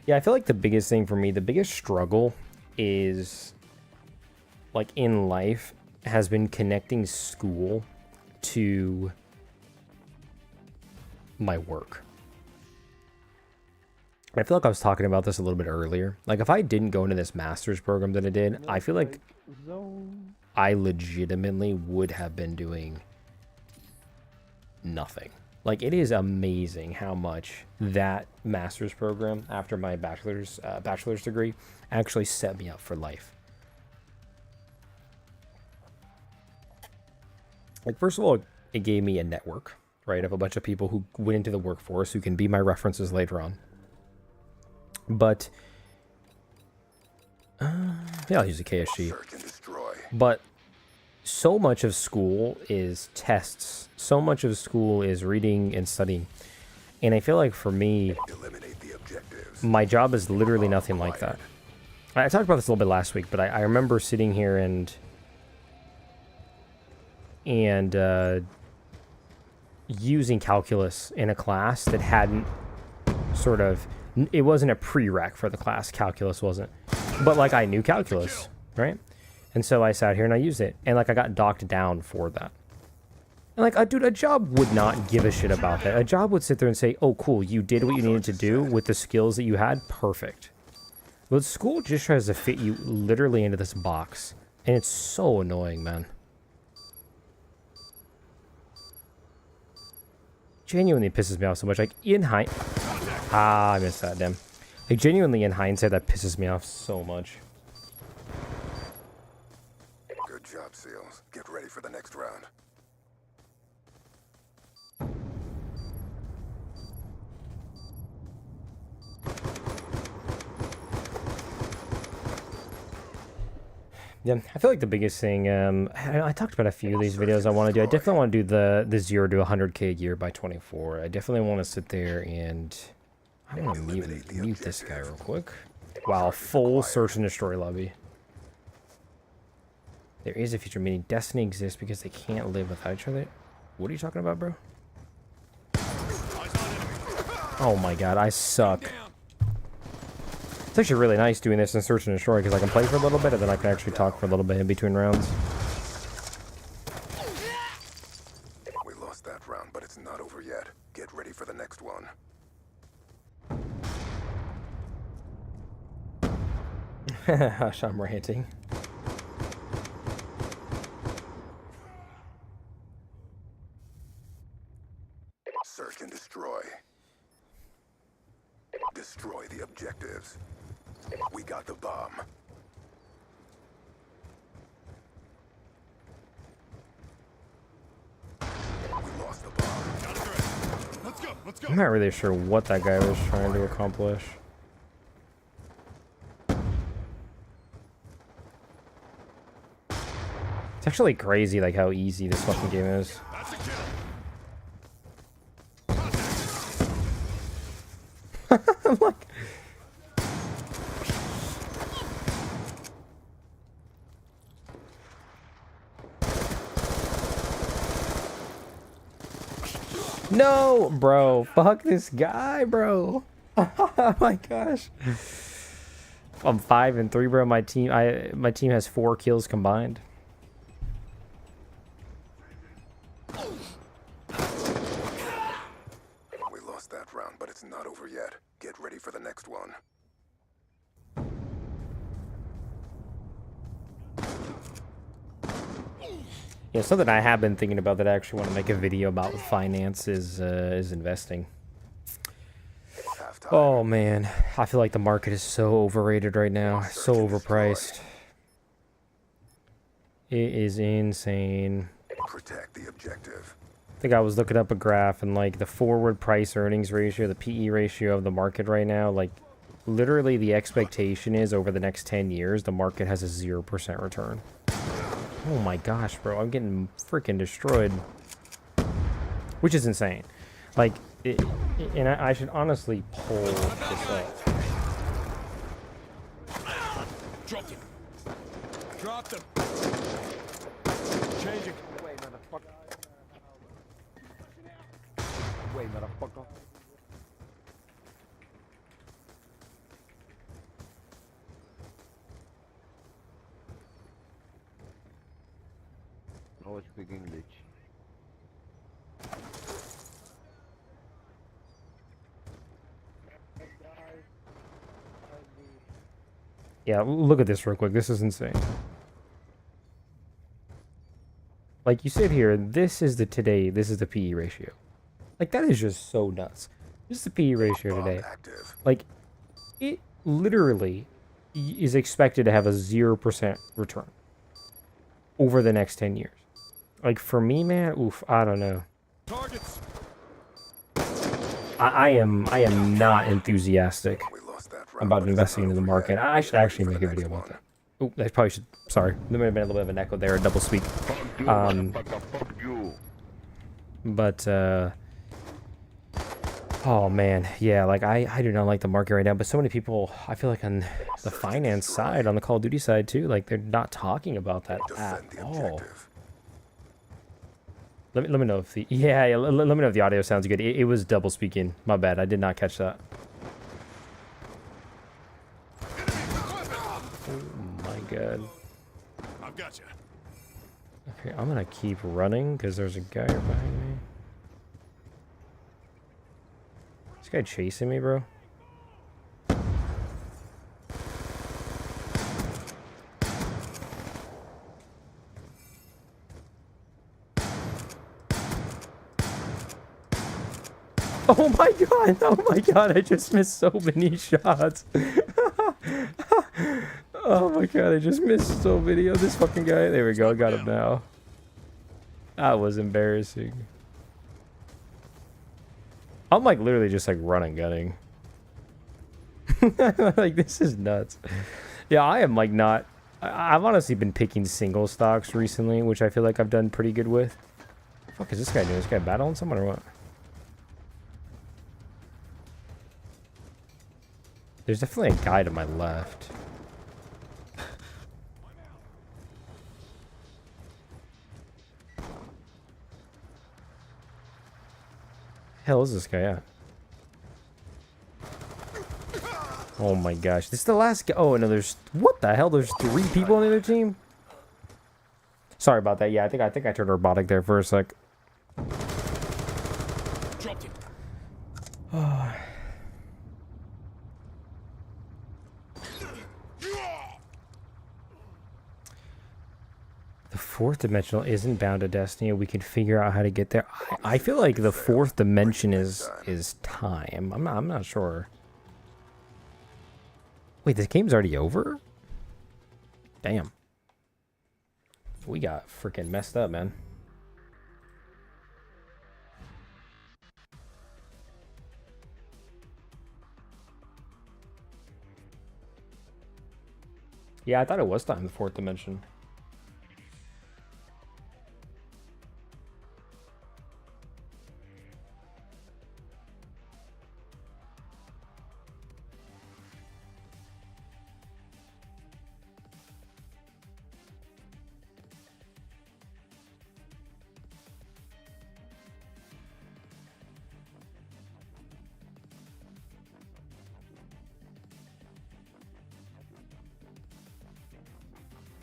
Yeah, I feel like the biggest thing for me, the biggest struggle is, like, in life, has been connecting school to my work. I feel like I was talking about this a little bit earlier. Like, if I didn't go into this master's program that I did, I feel like I legitimately would have been doing nothing. Like, it is amazing how much that master's program after my bachelor's degree actually set me up for life. Like, first of all, it gave me a network, right, of a bunch of people who went into the workforce who can be my references later on. But, yeah, I'll use a KSG. But so much of school is tests. So much of school is reading and studying. And I feel like for me, my job is literally nothing like that. I talked about this a little bit last week, but I remember sitting here and using calculus in a class that hadn't sort of... It wasn't a prereq for the class. Calculus wasn't. But, like, I knew calculus, right? And so I sat here and I used it. And, like, I got docked down for that. And, like, dude, a job would not give a shit about that. A job would sit there and say, oh, cool, you did what you needed to do with the skills that you had. Perfect. But school just tries to fit you literally into this box. And it's so annoying, man. Genuinely pisses me off so much. Like, in I missed that, damn. Like, genuinely, in hindsight, that pisses me off so much. Good job, SEALs. Get ready for the next round. Yeah, I feel like the biggest thing, I talked about a few of these videos I want to do. I definitely want to do the 0 to 100k a year by 24. I definitely want to sit there and I want to mute this guy real quick. Wow, full search and destroy lobby. There is a future, meaning destiny exists because they can't live without each other. What are you talking about, bro? Oh my god, I suck. It's actually really nice doing this in search and destroy because I can play for a little bit and then I can actually talk for a little bit in between rounds. We lost that round, but it's not over yet. Get ready for the next one. Hush, I'm ranting. Search and destroy. Destroy the objectives. We got the bomb. We lost the bomb. Let's go. I'm not really sure what that guy was trying to accomplish. It's actually crazy, like, how easy this fucking game is. That's a kill. I'm like... No, bro. Fuck this guy, bro. Oh my gosh. I'm 5-3, bro. My team has 4 kills combined. We lost that round, but it's not over yet. Get ready for the next one. Yeah, something I have been thinking about that I actually want to make a video about with finance is investing. Halftime. Oh man, I feel like the market is so overrated right now, so overpriced. It is insane. Protect the objective. I think I was looking up a graph and like the forward price earnings ratio, the PE ratio of the market right now, like literally the expectation is over the next 10 years, the market has a 0% return. Oh my gosh, bro, I'm getting freaking destroyed. Which is insane. Like, and I should honestly pull this up. Dropped him. Dropped him. Changing. Wait, motherfucker. Wait, motherfucker. No speak English. Yeah, look at this real quick. This is insane. Like, you sit here, this is the PE ratio. Like, that is just so nuts. This is the PE ratio Bomb today. active. Like, it literally is expected to have a 0% return over the next 10 years. Like, for me, man, oof, I don't know. Targets. I am not enthusiastic We lost that round, about but it's investing not into the over market. yet. I should Get ready actually for make the a video next about one. that. Oh, I probably should. Sorry, there may have been a little bit of an echo there, a double speak. Fuck you, Um, motherfucker, fuck you. But oh man, yeah, like I do not like the market right now. But so many people, I feel like on the finance side, on the Call of Duty side too, like they're not talking about that at Defend the all. objective. Let me know if the let me know if the audio sounds good. It was double speaking. My bad. I did not catch that. Oh my god. I've got you. Okay, I'm gonna keep running because there's a guy behind me. This guy chasing me, bro. Oh my god, oh my god, I just missed so many shots. Oh my god, I just missed so many of this fucking guy. There we go, I got him now. That was embarrassing. I'm like literally just like running, gunning. Like, this is nuts. Yeah, I am like not, I've honestly been picking single stocks recently, which I feel like I've done pretty good with. What the fuck is this guy doing? Is this guy battling someone or what? There's definitely a guy to my left. Hell is this guy at? Oh my gosh, this is the last guy. Oh no, there's what the hell? There's 3 people on the other team. Sorry about that. Yeah, I think I turned robotic there for a sec. Dropped him. The 4th dimensional isn't bound to destiny. We can figure out how to get there. I feel like the 4th dimension is time. I'm not sure. Wait, this game's already over? Damn. We got freaking messed up, man. Yeah, I thought it was time, the 4th dimension.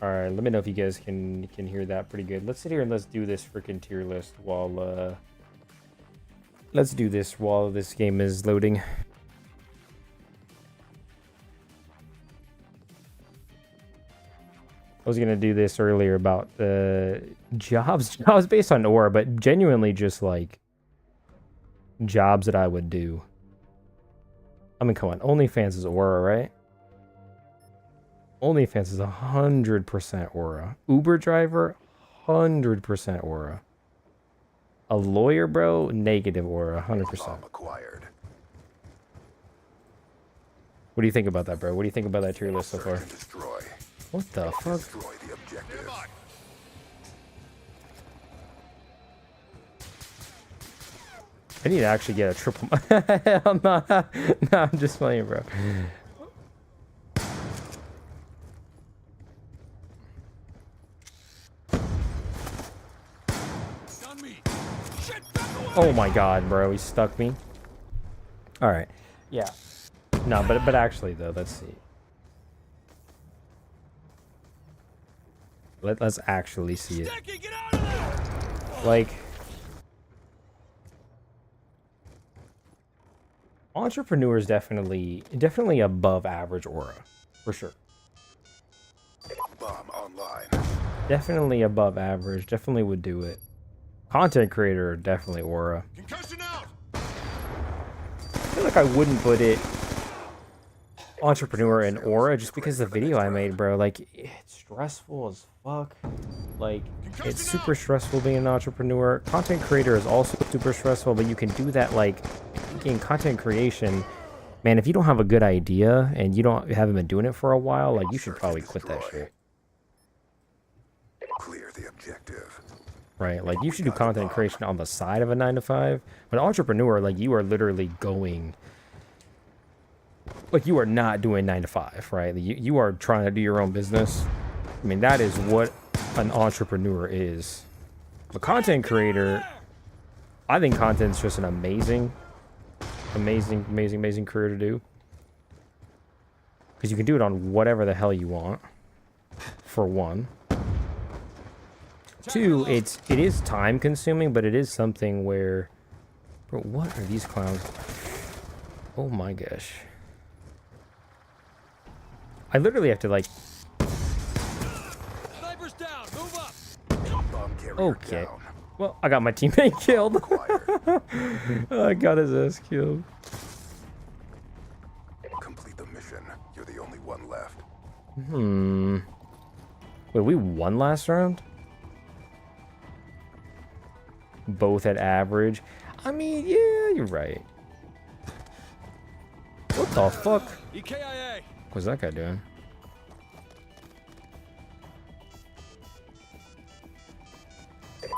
All right, let me know if you guys can hear that pretty good. Let's sit here and let's do this freaking tier list while let's do this while this game is loading. I was gonna do this earlier about the jobs based on aura, but genuinely just like jobs that I would do. I mean, come on, OnlyFans is aura, right? OnlyFans is 100% aura. Uber driver, 100% aura. A lawyer, bro, negative aura, 100%. Bomb acquired. What do you think about that, bro? What do you think about that tier list so Search far? and destroy. What the fuck? Destroy the objective. I need to actually get a triple. I'm not. No, I'm just playing, bro. On me. Shit, back away. Oh my god, bro, he stuck me. All right, yeah. No, but actually though, let's see. Let's actually see it. Sticky, get out of there. Like, entrepreneur is definitely above average aura, for sure. Bomb online. Definitely above average. Definitely would do it. Content creator, definitely aura. Concussion out. I feel like I wouldn't put it entrepreneur and aura just because the video I made, bro. Like, it's stressful as fuck. Like, it's super stressful being an entrepreneur. Content creator is also super stressful, but you can do that, like, in content creation. Man, if you don't have a good idea and you haven't been doing it for a while, like, you should probably quit that shit. Clear the objective. Right? Like, you should do content creation on the side of a 9-to-5. But entrepreneur, like, you are literally going... Like, you are not doing 9-to-5, right? You are trying to do your own business. I mean, that is what an entrepreneur is. A content creator, I think content's just an amazing career to do. Because you can do it on whatever the hell you want, for one. Two, it is time consuming, but it is something where... Bro, what are these clowns? Oh my gosh. I literally have to, like... Sniper's down. Move up. Bomb carrier Okay. down. Well, I got my teammate killed. Acquired. I got his ass killed. Complete the mission. You're the only one left. Wait, we won last round? Both at average. I mean, yeah, you're right. What the fuck? EKIA. What's that guy doing?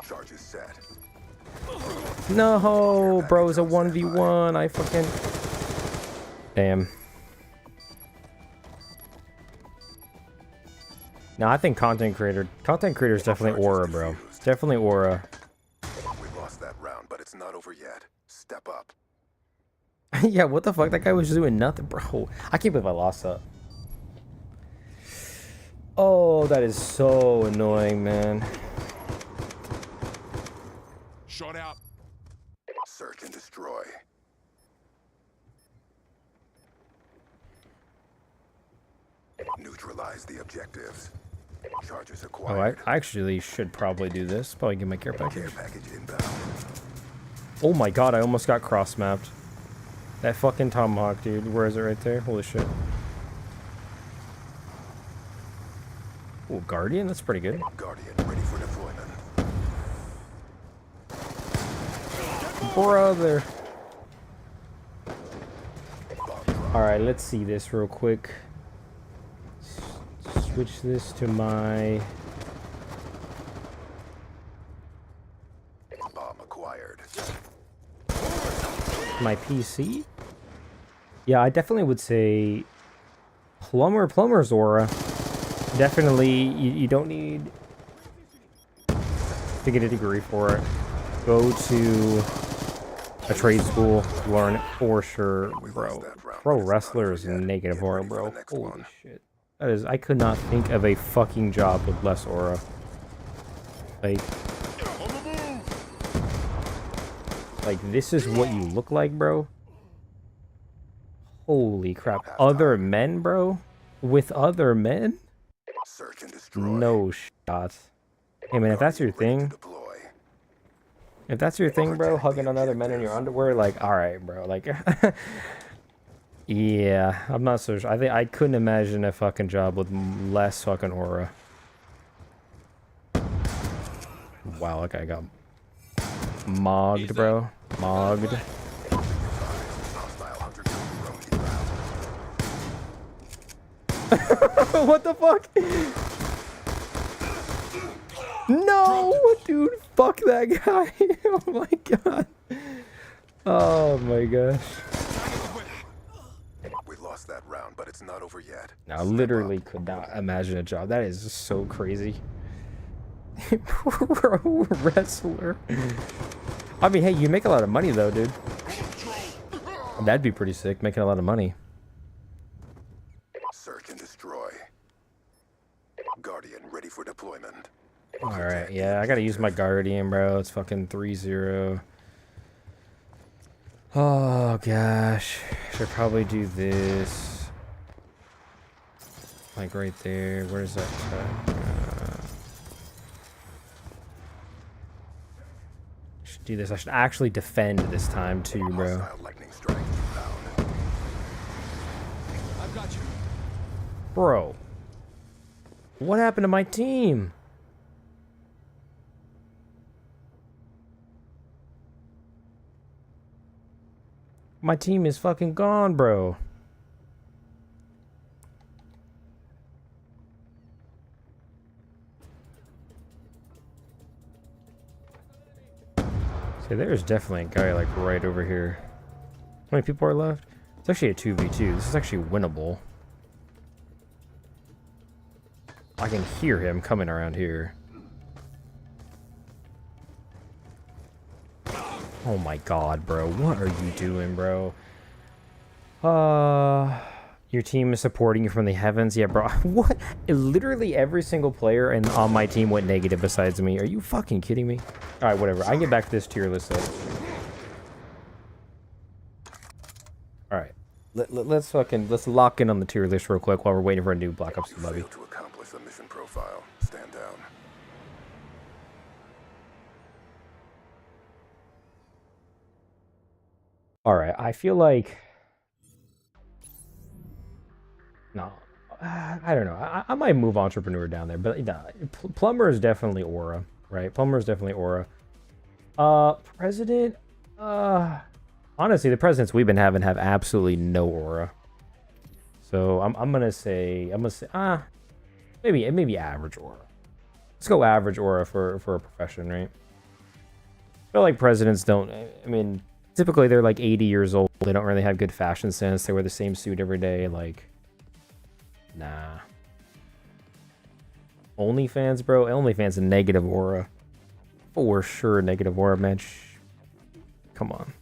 Charges set. No, bro, it's a 1v1. I fucking... Damn. No, I think content creator is definitely aura, bro. Definitely aura. We lost that round, but it's not over yet. Step up. Yeah, what the fuck? That guy was just doing nothing, bro. I can't believe I lost that. Oh, that is so annoying, man. Shot out. Search and destroy. Neutralize the objectives. Charges Oh, acquired. I actually should probably do this. Probably get my care Care package. package inbound. Oh my god, I almost got cross-mapped. That fucking tomahawk, dude. Where is it right there? Holy shit. Oh, Guardian? That's pretty good. Guardian ready for deployment. Brother. Alright, let's see this real quick. Switch this to my... Bomb acquired. my PC? Yeah, I definitely would say Plumber's aura. Definitely, you don't need to get a degree for it. Go to a trade school, learn it for sure, bro. Pro wrestler is negative aura, bro. Holy shit. That is, I could not think of a fucking job with less aura. Like this is what you look like, bro. Holy crap. Other men, bro? With other men? Search and destroy. No shot. Hey man, if that's your thing, if that's your thing, bro, hugging on other men in your underwear, like, alright, bro, like, yeah, I'm not so sure. I think I couldn't imagine a fucking job with less fucking aura. Wow, that guy got mogged, bro. Mogged. What the fuck? No, dude, fuck that guy. Oh my god. Oh my gosh. We lost that round, but it's not over yet. I literally could not imagine a job. That is just so crazy. Pro wrestler. I mean, hey, you make a lot of money though, dude. That'd be pretty sick, making a lot of money. Search and destroy. Guardian ready for deployment. Alright, yeah, I gotta use my Guardian, bro. It's fucking 3-0. Oh, gosh. Should probably do this. Like right there. Where's that? Should do this. I should actually defend this time too, bro. Lightning strike inbound. I've got you. Bro. What happened to my team? My team is fucking gone, bro. See, there's definitely a guy like right over here. How many people are left? It's actually a 2v2. This is actually winnable. I can hear him coming around here. Oh my god, bro. What are you doing, bro? Your team is supporting you from the heavens? Yeah, bro. What? Literally every single player on my team went negative besides me. Are you fucking kidding me? Alright, whatever. I can get back to this tier list though. Alright. Let's lock in on the tier list real quick while we're waiting for a new Black Ops 2 lobby. Failed to accomplish the mission profile. Stand down. Alright, I feel like... No. I don't know. I might move Entrepreneur down there, but no, Plumber is definitely aura, right? Plumber is definitely aura. President? Honestly, the presidents we've been having have absolutely no aura. So I'm gonna say maybe average aura. Let's go average aura for a profession, right? feel like presidents don't. I mean, typically they're like 80 years old. They don't really have good fashion sense. They wear the same suit every day. Like, nah. OnlyFans, bro. OnlyFans a negative aura. For sure, negative aura, man. Come on.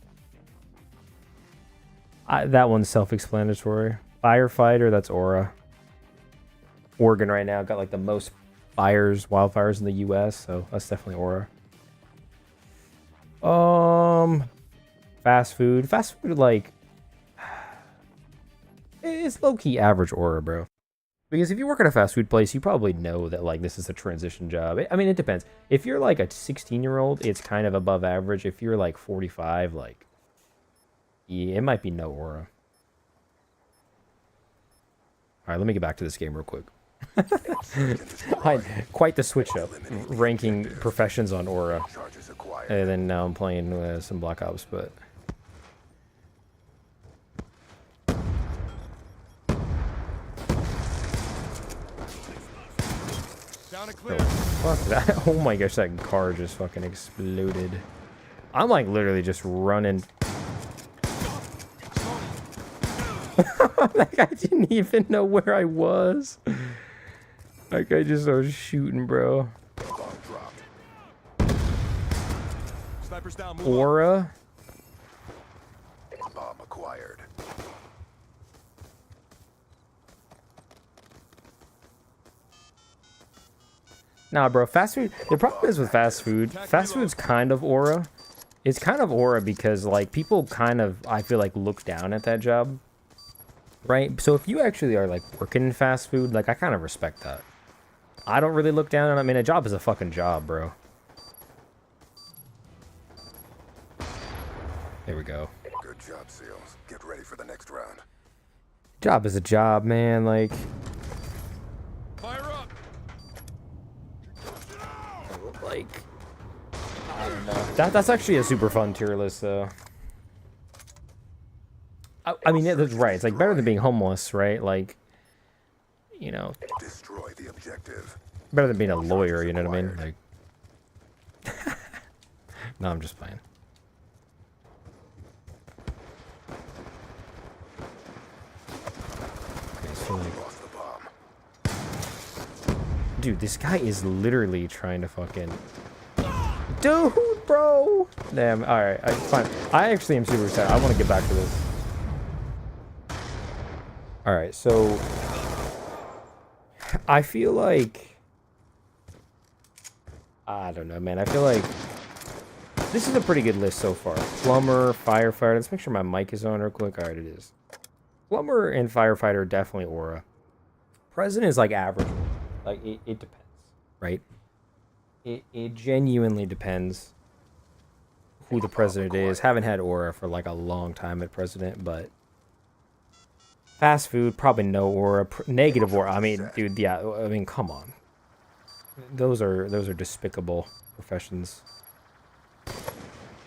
That one's self-explanatory. Firefighter, that's aura. Oregon right now got like the most wildfires in the U.S., so that's definitely aura. Fast food. Fast food, like, it's low-key average aura, bro. Because if you work at a fast food place, you probably know that, like, this is a transition job. I mean, it depends. If you're, like, a 16-year-old, it's kind of above average. If you're, like, 45, like, yeah, it might be no aura. All right, let me get back to this game real quick. Quite the switch up, ranking professions on aura. And then now I'm playing some Black Ops, but... Down and clear. Fuck that. Oh my gosh, that car just fucking exploded. I'm like literally just running. Like I didn't even know where I was. Like I just was shooting, bro. Snipers down. Move Aura. Bomb acquired. Nah, bro, fast food. The problem is with fast food's kind of aura. It's kind of aura because, like, people kind of, I feel like, look down at that job. Right? So if you actually are, like, working in fast food, like, I kind of respect that. I don't really look down on it. I mean, a job is a fucking job, bro. There we go. Good job, SEALs. Get ready for the next round. Job is a job, man. Like, Fire up. like, I don't know. That's actually a super fun tier list, though. I mean, yeah, that's right. It's like better than being homeless, right? Like, you know, Destroy the objective. better than being a lawyer. You know what I mean? Like, no, I'm just playing. Okay, so like, Lost the bomb. dude, this guy is literally trying to fucking. Dude, bro. Damn. All right, fine. I actually am super excited. I want to get back to this. All right, so I feel like I don't know, man. I feel like this is a pretty good list so far. Plumber, firefighter. Let's make sure my mic is on real quick. All right, it is. Plumber and firefighter definitely aura. President is like average. Like it depends, right? It genuinely depends who the president is. Haven't had aura for like a long time at president, but fast food probably no aura. Negative aura. I mean, dude, yeah. I mean, come on. Those are despicable professions.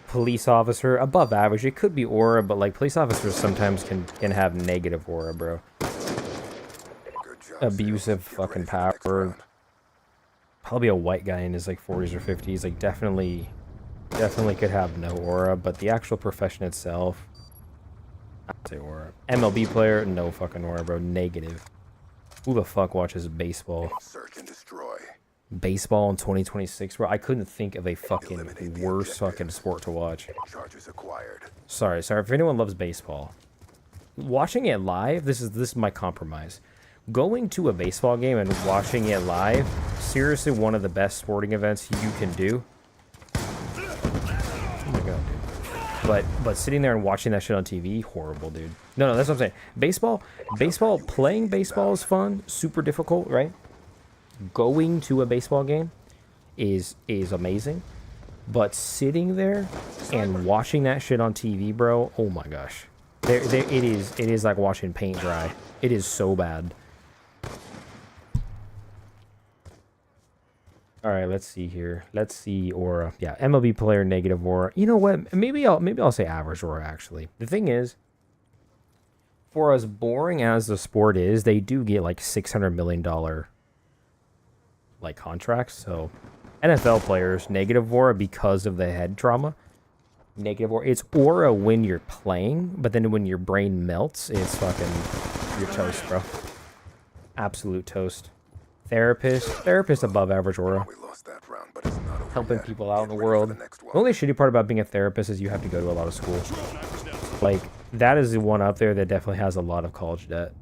Police officer, above average. It could be aura, but like police officers sometimes can have negative aura, bro. Good job, Abusive SEALs. Get fucking ready for the next power. round. Probably a white guy in his like 40s or 50s. Like definitely could have no aura, but the actual profession itself, I'd say aura. MLB player, no fucking aura, bro. Negative. Who the fuck watches baseball? Search and destroy. Baseball in 2026, bro. I couldn't think of a fucking Eliminate the worse objective. fucking sport to watch. Charges acquired. Sorry. If anyone loves baseball, watching it live, this is my compromise. Going to a baseball game and watching it live, seriously, one of the best sporting events you can do. Oh my god, dude. But sitting there and watching that shit on TV, horrible, dude. No, that's what I'm saying. Playing baseball is fun, super difficult, right? Going to a baseball game is amazing. But sitting there and watching that shit on TV, bro, oh my gosh. It is like watching paint dry. It is so bad. All right, let's see here. Let's see aura. Yeah, MLB player negative aura. You know what? Maybe I'll say average aura actually. The thing is, for as boring as the sport is, they do get like $600 million like contracts. So NFL players, negative aura because of the head trauma. Negative aura. It's aura when you're playing, but then when your brain melts, it's fucking... You're toast, bro. Absolute toast. Therapist above average aura. We lost that round, but it's not over Helping yet. people out in the Get ready for world. the next one. The only shitty part about being a therapist is you have to go to a lot of school. Like, that is the one up there that definitely has a lot of college debt.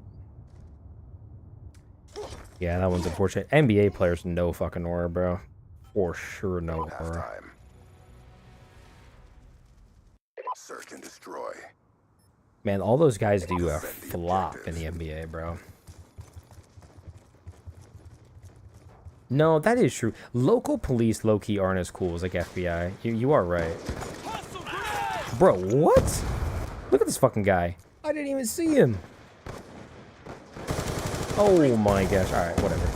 Yeah, that one's unfortunate. NBA players, no fucking aura, bro. For sure, no aura. Halftime. Search and destroy. Man, all those guys do a flop in the NBA, bro. No, that is true. Local police low-key aren't as cool as like FBI. You are right. Bro, what? Look at this fucking guy. I didn't even see him. Oh my gosh. Alright, whatever.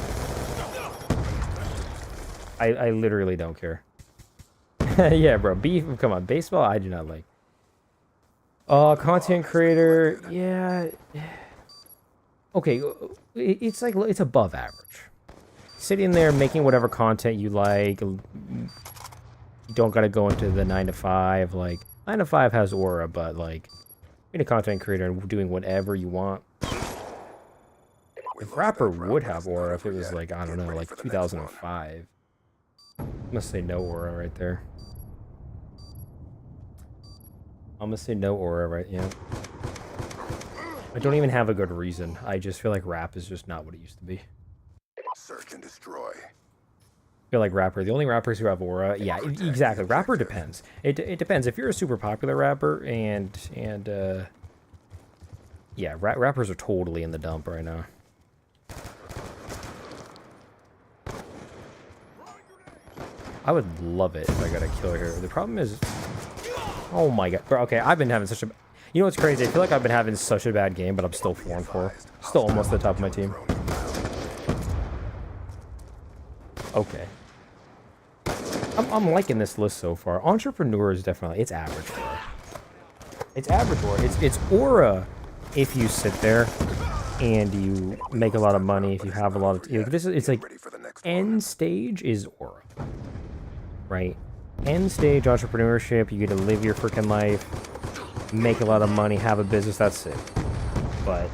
I literally don't care. Yeah, bro. Beef. Come on. Baseball, I do not like. Content creator. Yeah. Okay. It's like, it's above average. Sitting there making whatever content you like. You don't gotta go into the 9 to 5. Like, 9 to 5 has aura, but like, being a content creator and doing whatever you want. If rapper would have aura if it was like, I don't know, like 2005. I'm gonna say no aura right there. I'm gonna say no aura right, yeah. I don't even have a good reason. I just feel like rap is just not what it used to be. Search and destroy. I feel like the only rappers who have aura, yeah, exactly. Rapper depends. It depends. If you're a super popular rapper and yeah, rappers are totally in the dump right now. I would love it if I got a kill here. The problem is, oh my god, bro. Okay, I've been having such a, you know what's crazy? I feel like I've been having such a bad game, but I'm still 4-4. Still almost at the top of my team. Okay. I'm liking this list so far. Entrepreneur is definitely, it's average aura. It's average aura. It's aura if you sit there and you make a lot of money, if you have a lot of, like, this is, it's like end stage is aura. Right? End stage entrepreneurship, you get to live your freaking life, make a lot of money, have a business, that's it. But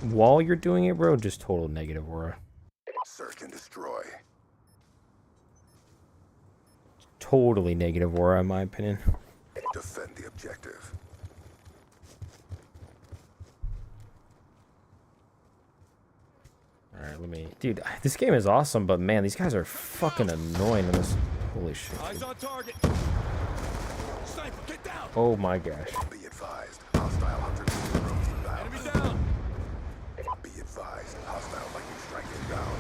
while you're doing it, bro, just total negative aura. Search and destroy. Totally negative aura, in my opinion. Defend the objective. Alright, let me... Dude, this game is awesome, but man, these guys are fucking annoying in this. Holy shit. Eyes on target. Sniper, get down. Oh my gosh. Be advised. Hostile hunters approach inbound. Enemy down. Be advised. Hostile lightning strike inbound.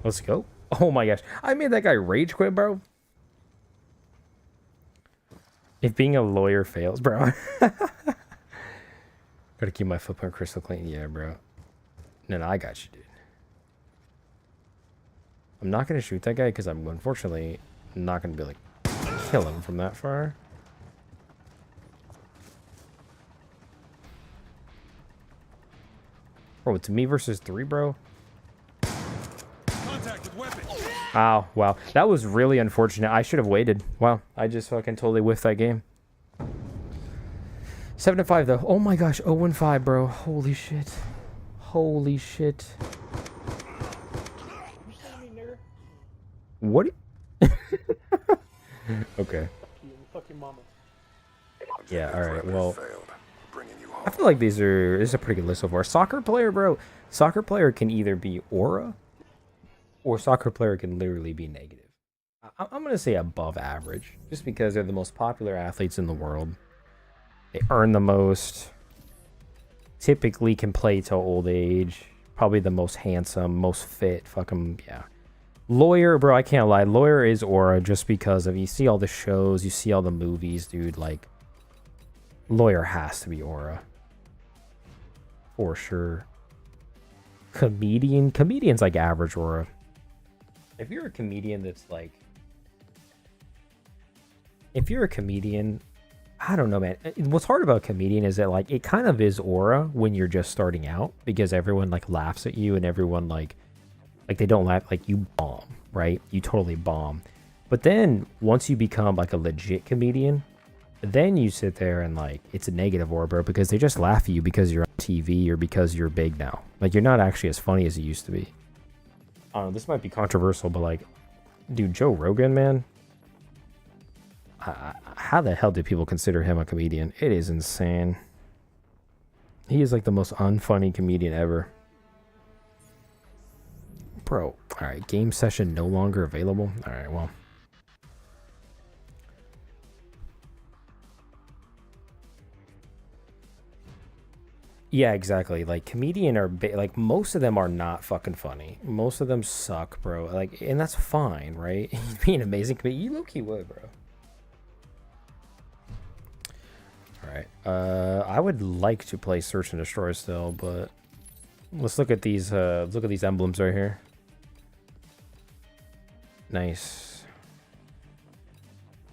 Let's go. Oh my gosh. I made that guy rage quit, bro. If being a lawyer fails, bro. Gotta keep my footprint crystal clean. Yeah, bro. No, I got you, dude. I'm not gonna shoot that guy because I'm unfortunately not gonna be like kill him from that far. Bro, it's me versus 3, bro. Contact with weapon. Oh, wow. That was really unfortunate. I should have waited. Wow. I just fucking totally whiffed that game. 7-5, though. Oh my gosh. 0-5, bro. Holy shit. Holy shit. What? Okay. Yeah, alright. Well, I feel like this is a pretty good list so far. Soccer player, bro. Soccer player can either be aura or soccer player can literally be negative. I'm going to say above average just because they're the most popular athletes in the world. They earn the most. Typically can play till old age. Probably the most handsome, most fit. Fucking, yeah. Lawyer, bro, I can't lie. Lawyer is aura just because of, you see all the shows, you see all the movies, dude. Like, lawyer has to be aura. For sure. Comedian's like average aura. If you're a comedian that's like... If you're a comedian... I don't know, man. What's hard about a comedian is that, like, it kind of is aura when you're just starting out because everyone, like, laughs at you and everyone, like Like, they don't laugh. Like, you bomb, right? You totally bomb. But then, once you become, like, a legit comedian, then you sit there and, like, it's a negative aura, bro, because they just laugh at you because you're on TV or because you're big now. Like, you're not actually as funny as you used to be. I don't know, this might be controversial, but, like, dude, Joe Rogan, man, how the hell do people consider him a comedian? It is insane. He is, like, the most unfunny comedian ever. Bro, alright, game session no longer available? Alright, well. Yeah, exactly. Like, comedian are like, most of them are not fucking funny. Most of them suck, bro. Like, and that's fine, right? You'd be an amazing comedian. You low-key would, bro. Alright. I would like to play Search and Destroy still, but let's look at these emblems right here. Nice.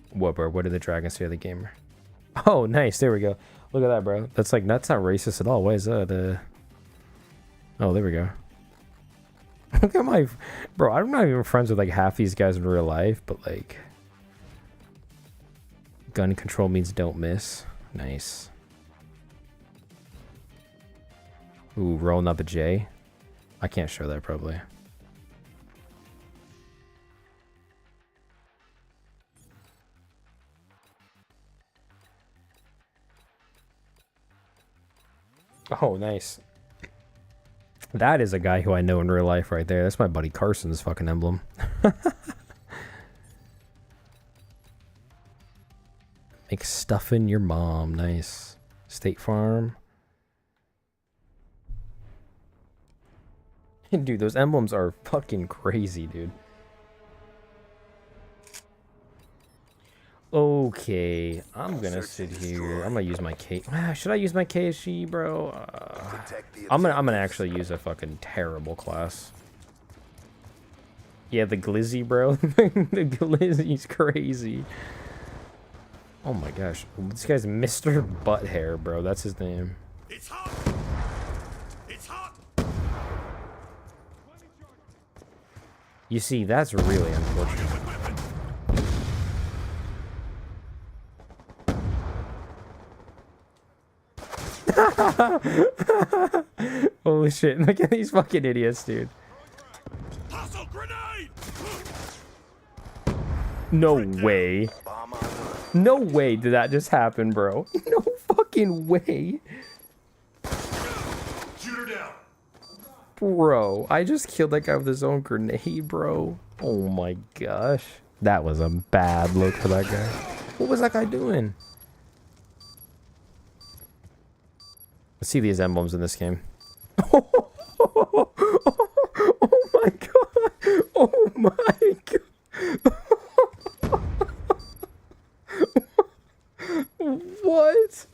What, bro? What did the dragon say to the gamer? Oh, nice. There we go. Look at that, bro. That's like, that's not racist at all. Why is that? Oh, there we go. Look at my... Bro, I'm not even friends with, like, half these guys in real life, but, like... Gun control means don't miss. Nice. Ooh, rolling up a J. I can't show that, probably. Oh, nice. That is a guy who I know in real life right there. That's my buddy Carson's fucking emblem. Make stuffing your mom. Nice. State Farm. Dude, those emblems are fucking crazy, dude. Okay, I'm gonna sit here. I'm gonna use my K. Should I use my KSG, bro? I'm gonna actually use a fucking terrible class. Yeah, the Glizzy, bro. The Glizzy's crazy. Oh my gosh, this guy's Mr. Butthair, bro. That's his name. It's hot. It's hot. You see, that's really unfortunate. Holy shit, look at these fucking idiots, dude. Hostile grenade. No way. No way did that just happen, bro. No fucking way. Shoot her down. Bro, I just killed that guy with his own grenade, bro. Oh my gosh. That was a bad look for that guy. What was that guy doing? Let's see these emblems in this game. Oh my god. Oh my god. What?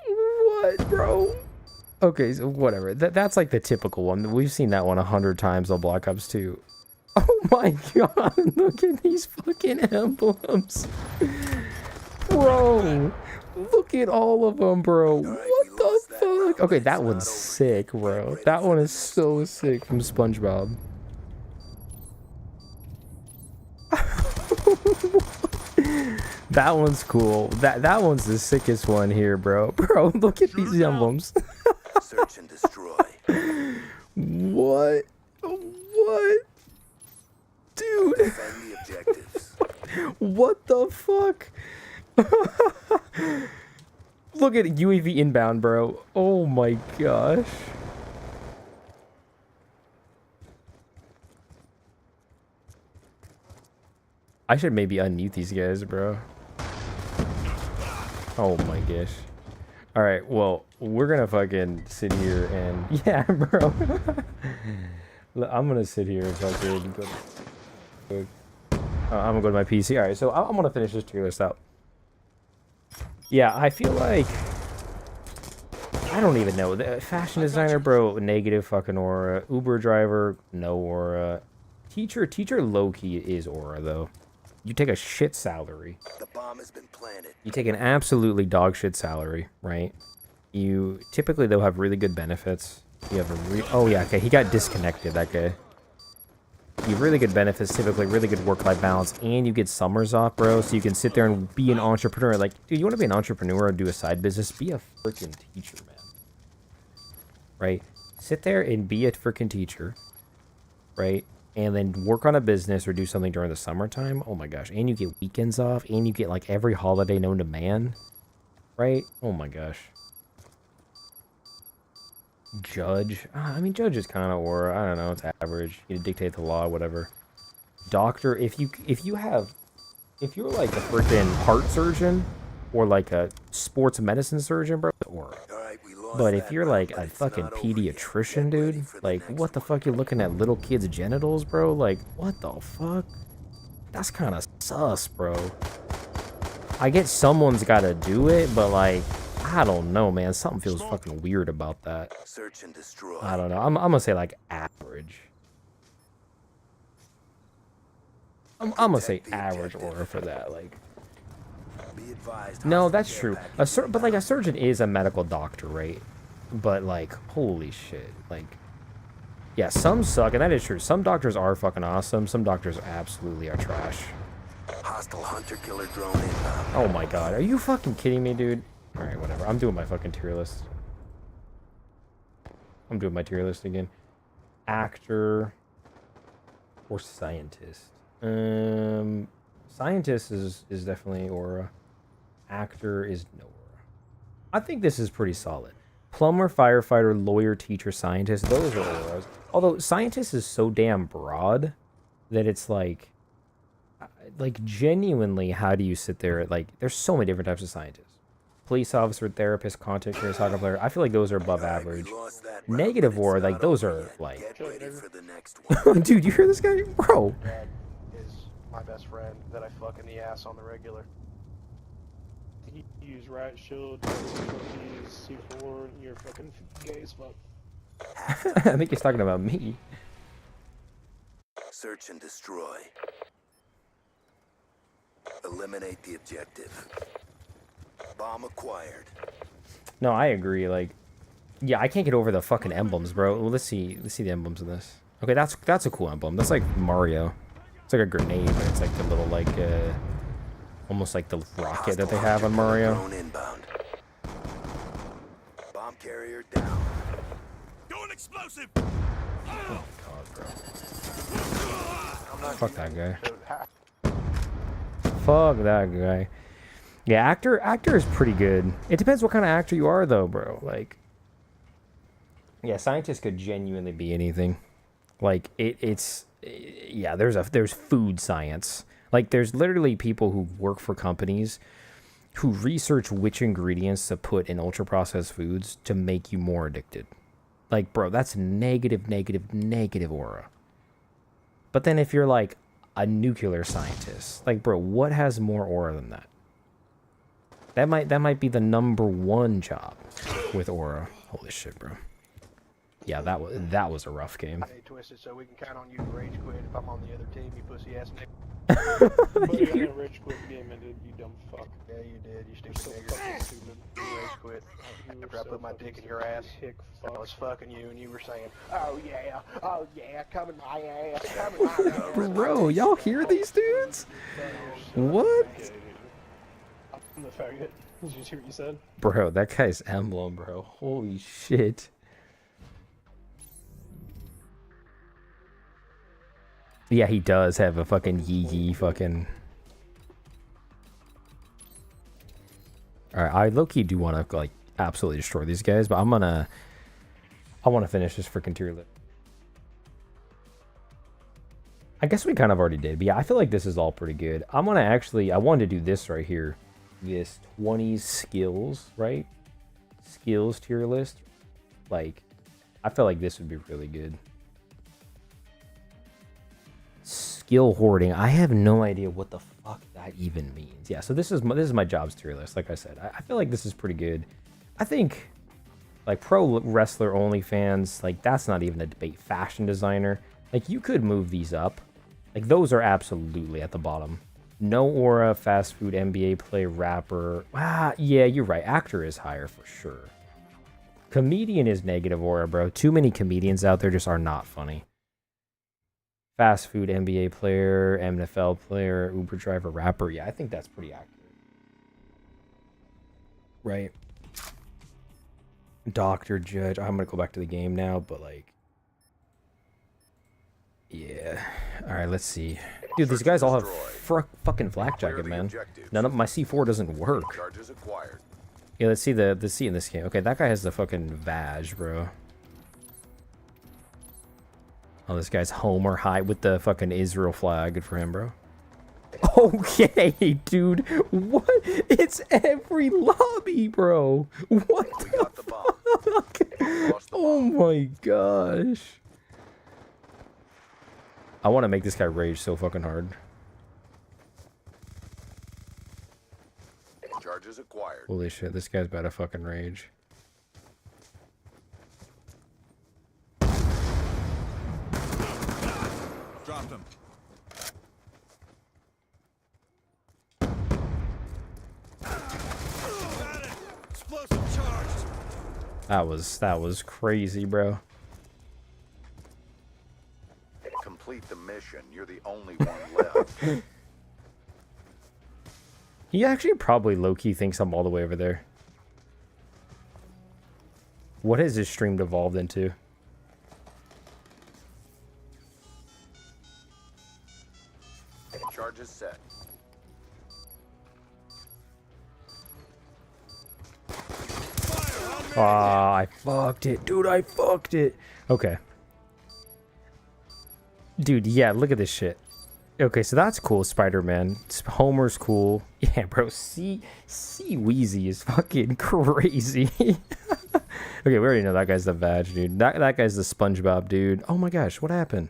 What, bro? Okay, so whatever. That's like the typical one. We've seen that one 100 times on Black Ops 2. Oh my god, look at these fucking emblems. Bro, look at all of them, bro. What the fuck? Okay, that one's sick, bro. That one is so sick from SpongeBob. That one's cool. That one's the sickest one here, bro. Bro, look at these emblems. Search and destroy. What? What? Dude. Defend the objectives. What the fuck? Look at UAV inbound, bro. Oh my gosh. I should maybe unmute these guys, bro. Oh my gosh. Alright, well, we're gonna fucking sit here and... Yeah, bro. I'm gonna sit here and fucking go... I'm gonna go to my PC. Alright, so I'm gonna finish this tier list out. Yeah, I feel like... I don't even know. The fashion designer, bro, negative fucking aura. Uber driver, no aura. Teacher low-key is aura, though. You take a shit salary. The bomb has been planted. You take an absolutely dog shit salary, right? You typically they'll have really good benefits. You have a oh yeah, okay, he got disconnected, that guy. You have really good benefits, typically really good work-life balance, and you get summers off, bro. So you can sit there and be an entrepreneur. Like, dude, you want to be an entrepreneur or do a side business? Be a freaking teacher, man. Right? Sit there and be a freaking teacher, right? And then work on a business or do something during the summertime. Oh my gosh. And you get weekends off, and you get like every holiday known to man, right? Oh my gosh. Judge. I mean, judge is kind of aura. I don't know. It's average. You dictate the law, whatever. Doctor. If you're like a freaking heart surgeon or like a sports medicine surgeon, bro, it's aura. But if you're like a fucking pediatrician, dude, like what the fuck? You're looking at little kids' genitals, bro? Like what the fuck? That's kind of sus, bro. I get someone's got to do it, but like. I don't know, man. Something feels fucking weird about that. Search and destroy. I don't know. I'm gonna say like average. I'm gonna say average aura for that. Like, no, that's true. But like a surgeon is a medical doctor, right? But like, holy shit, like, yeah, some suck, and that is true. Some doctors are fucking awesome. Some doctors absolutely are trash. Hostile hunter-killer drone inbound. Oh my god, are you fucking kidding me, dude? Alright, whatever. I'm doing my fucking tier list. I'm doing my tier list again. Actor or scientist? Scientist is definitely aura. Actor is no aura. I think this is pretty solid. Plumber, firefighter, lawyer, teacher, scientist. Those are auras. Although scientist is so damn broad that it's like genuinely, how do you sit there? Like, there's so many different types of scientists. Police officer, therapist, content creator, soccer player. I feel like those are above average. Negative aura, like those are like. Dude, you hear this guy, bro? Dad is my best friend that I fuck in the ass on the regular. You use Riot Shield, you use C4, and you're fucking gay as fuck. I think he's talking about me. Search and destroy. Eliminate the objective. Bomb acquired. No, I agree. Like, yeah, I can't get over the fucking emblems, bro. Well, let's see the emblems of this. Okay, that's a cool emblem. That's like Mario. It's like a grenade, but it's like the little like almost like the rocket that they have on Mario. Bomb carrier down. Going explosive. Oh god, bro. Fuck that guy. Fuck that guy. Yeah, actor is pretty good. It depends what kind of actor you are, though, bro. Like, yeah, scientist could genuinely be anything. Like, yeah. There's food science. Like, there's literally people who work for companies who research which ingredients to put in ultra processed foods to make you more addicted. Like, bro, that's negative aura. But then if you're like a nuclear scientist, like, bro, what has more aura than that? That might be the #1 job with aura. Holy shit, bro. Yeah, that was a rough game. Hey, Twisted, so we can count on you to rage quit if I'm on the other team, you pussy ass nigga. But you didn't rage quit the game ended, you dumb fuck. Yeah, you did, you You're so stupid fucking nigga. stupid. You rage quit. You were After I so put my fucking dick in your ass, hick I fuck. was fucking you and you were saying, oh yeah, come in my ass, come in my ass. Bro, y'all hear these dudes? What? I'm the faggot. Did you hear what you said? Bro, that guy's emblem, bro. Holy shit. Yeah, he does have a fucking yee fucking... Alright, I low-key do want to, like, absolutely destroy these guys, but I want to finish this freaking tier list. I guess we kind of already did, but yeah, I feel like this is all pretty good. I wanted to do this right here. This 20 skills, right? Skills tier list. Like, I feel like this would be really good. Skill hoarding. I have no idea what the fuck that even means. Yeah, so this is my jobs tier list. Like I said, I feel like this is pretty good. I think, like, pro wrestler OnlyFans, like, that's not even a debate. Fashion designer, like, you could move these up. Like, those are absolutely at the bottom. No aura, fast food, NBA play, rapper. Yeah, you're right. Actor is higher for sure. Comedian is negative aura, bro. Too many comedians out there just are not funny. Fast food NBA player, NFL player, Uber driver, rapper. Yeah, I think that's pretty accurate. Right. Doctor, judge. I'm gonna go back to the game now, but like, yeah. All right, let's see. Dude, these guys all have fucking flak jacket, man. None of my C4 doesn't work. Charges acquired. Yeah, let's see the C in this game. Okay, that guy has the fucking Vag, bro. Oh, this guy's Homer high with the fucking Israel flag. Good for him, bro. Okay, dude. What? It's every lobby, bro. What the fuck? Oh my gosh. I want to make this guy rage so fucking hard. Charges acquired. Holy shit, this guy's about to fucking rage. Dropped him. Got it. Explosive charged. That was crazy, bro. Complete the mission. You're the only one left. He actually probably low-key thinks I'm all the way over there. What has this stream devolved into? Charges set. Ah, I fucked it. Dude, I fucked it. Okay. Dude, yeah, look at this shit. Okay, so that's cool, Spider-Man. Homer's cool. Yeah, bro, C Weezy is fucking crazy. Okay, we already know that guy's the Vag, dude. That guy's the SpongeBob, dude. Oh my gosh, what happened?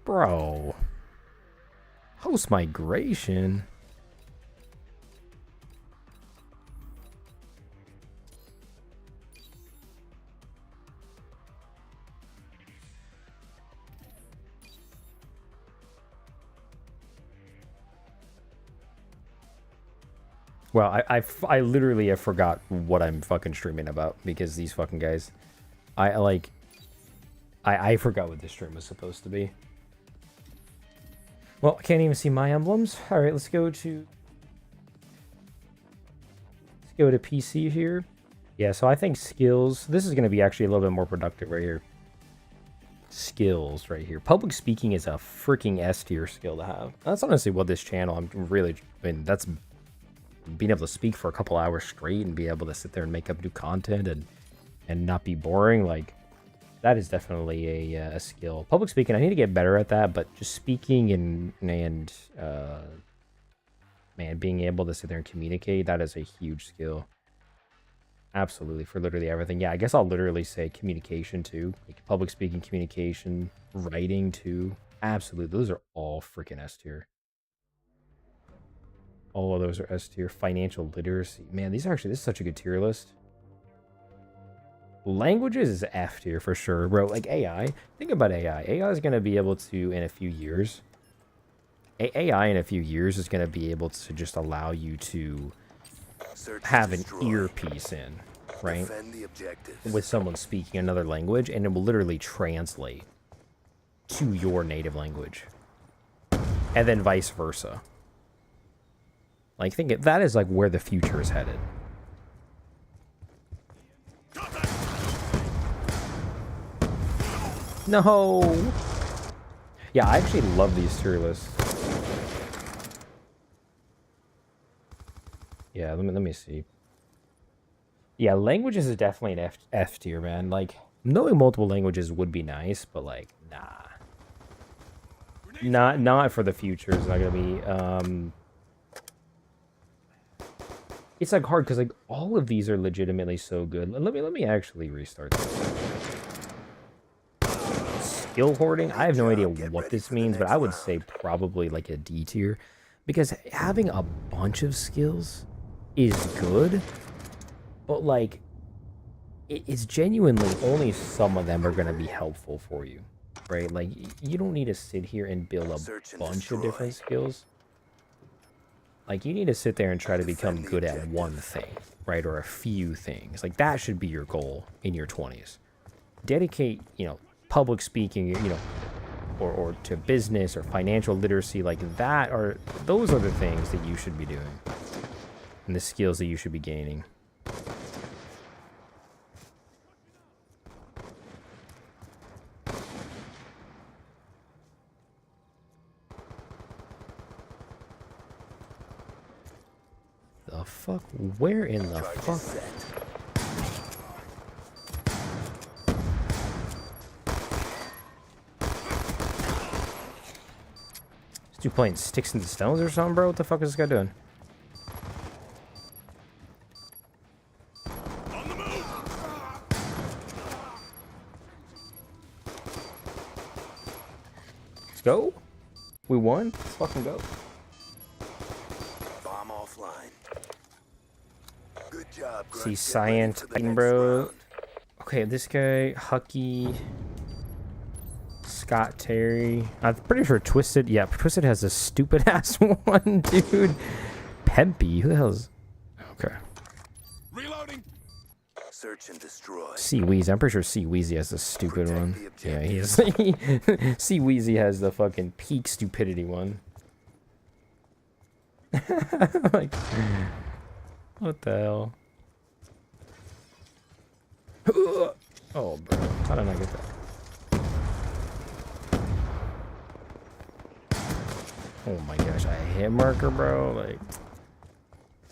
Bro. Host migration? Well, I literally have forgot what I'm fucking streaming about because these fucking guys. I forgot what this stream was supposed to be. Well, I can't even see my emblems. All right, let's go to PC here. Yeah, so I think skills. This is going to be actually a little bit more productive right here. Skills right here. Public speaking is a freaking S tier skill to have. That's honestly what this channel. That's being able to speak for a couple hours straight and be able to sit there and make up new content and not be boring. Like, that is definitely a skill. Public speaking, I need to get better at that, but just speaking and man, being able to sit there and communicate, that is a huge skill. Absolutely, for literally everything. Yeah, I guess I'll literally say communication too. Like public speaking, communication, writing too. Absolutely, those are all freaking S tier. All of those are S tier. Financial literacy. Man, this is such a good tier list. Languages is F tier for sure, bro. Like AI. Think about AI. AI is going to be able to, in a few years, AI in a few years is going to be able to just allow you to have an earpiece in, right? With someone speaking another language, and it will literally translate to your native language. And then vice versa. Like, that is like where the future is headed. No. Yeah, I actually love these tier lists. Yeah, let me see. Yeah, languages is definitely an F tier, man. Like, knowing multiple languages would be nice, but like, nah. Not for the future. It's not gonna be. It's like hard because like all of these are legitimately so good. Let me actually restart this. Skill hoarding. I have no idea what this means, but I would say probably like a D tier, because having a bunch of skills is good, but like it's genuinely only some of them are going to be helpful for you, right? Like you don't need to sit here and build a bunch of different skills. Like you need to sit there and try to become good at one thing, right? Or a few things. Like that should be your goal in your 20s. Dedicate, public speaking, or to business or financial literacy, like that, are those are the things that you should be doing and the skills that you should be gaining. The fuck? Where in the fuck? Is dude playing sticks and stones or something, bro? What the fuck is this guy doing? On the move! Let's go. We won. Let's fucking go. Bomb offline. Good job, Grunt. See, Get ready Scient, for the next bro. round. Okay, this guy, Hucky, Scott Terry. I'm pretty sure Twisted. Yeah, Twisted has a stupid ass one, dude. Pempy. Who the hell's? Okay. Reloading! Search and destroy. C Weezy. I'm pretty sure C Weezy has the stupid Protect one. the Yeah, objective. he's C Weezy has the fucking peak stupidity one. Like, what the hell? Oh, bro. How did I not get that? Oh my gosh, I hit marker, bro. Like,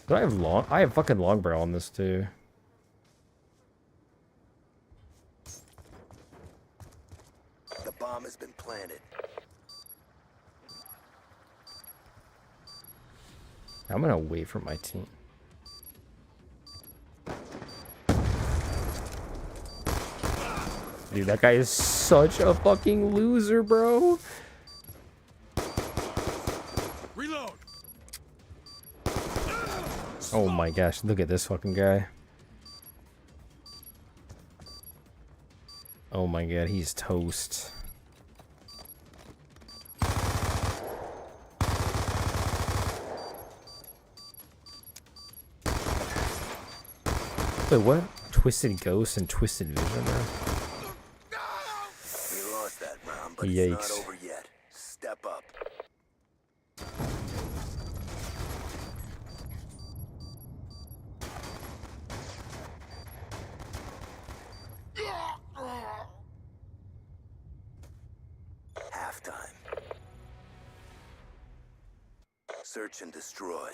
do I have long? I have fucking long barrel on this too. The bomb has been planted. I'm gonna wait for my team. Dude, that guy is such a fucking loser, bro. Reload! Oh my gosh, look at this fucking guy. Oh my god, he's toast. Wait, what? Twisted Ghost and Twisted Vision, bro? We lost that round, but Yikes. it's not over yet. Step up. Halftime. Search and destroy.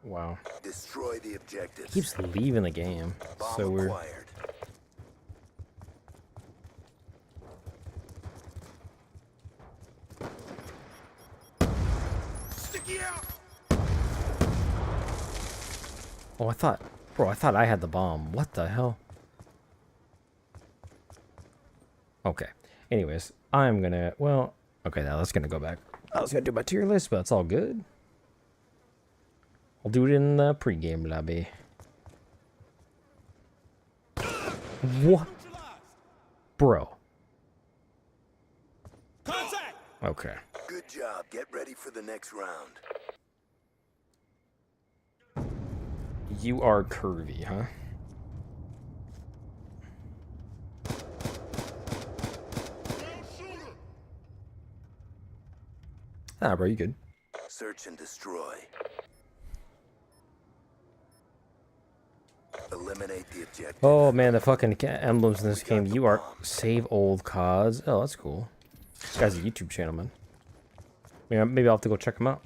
Wow. Destroy the objectives. Keeps leaving the game. Bomb So weird. acquired. Sticky out! Oh, I thought... Bro, I thought I had the bomb. What the hell? Okay. Anyways, I'm gonna... Well, okay, now that's gonna go back. I was gonna do my tier list, but it's all good. I'll do it in the pregame lobby. What? Bro. Contact! Okay. Good job. Get ready for the next round. You are curvy, huh? Ah, bro, you good. Search and destroy. Eliminate the objective. Oh, man, the fucking emblems in this game. You are... Save old CODs. Oh, that's cool. This guy's a YouTube channel, man. Maybe I'll have to go check him out.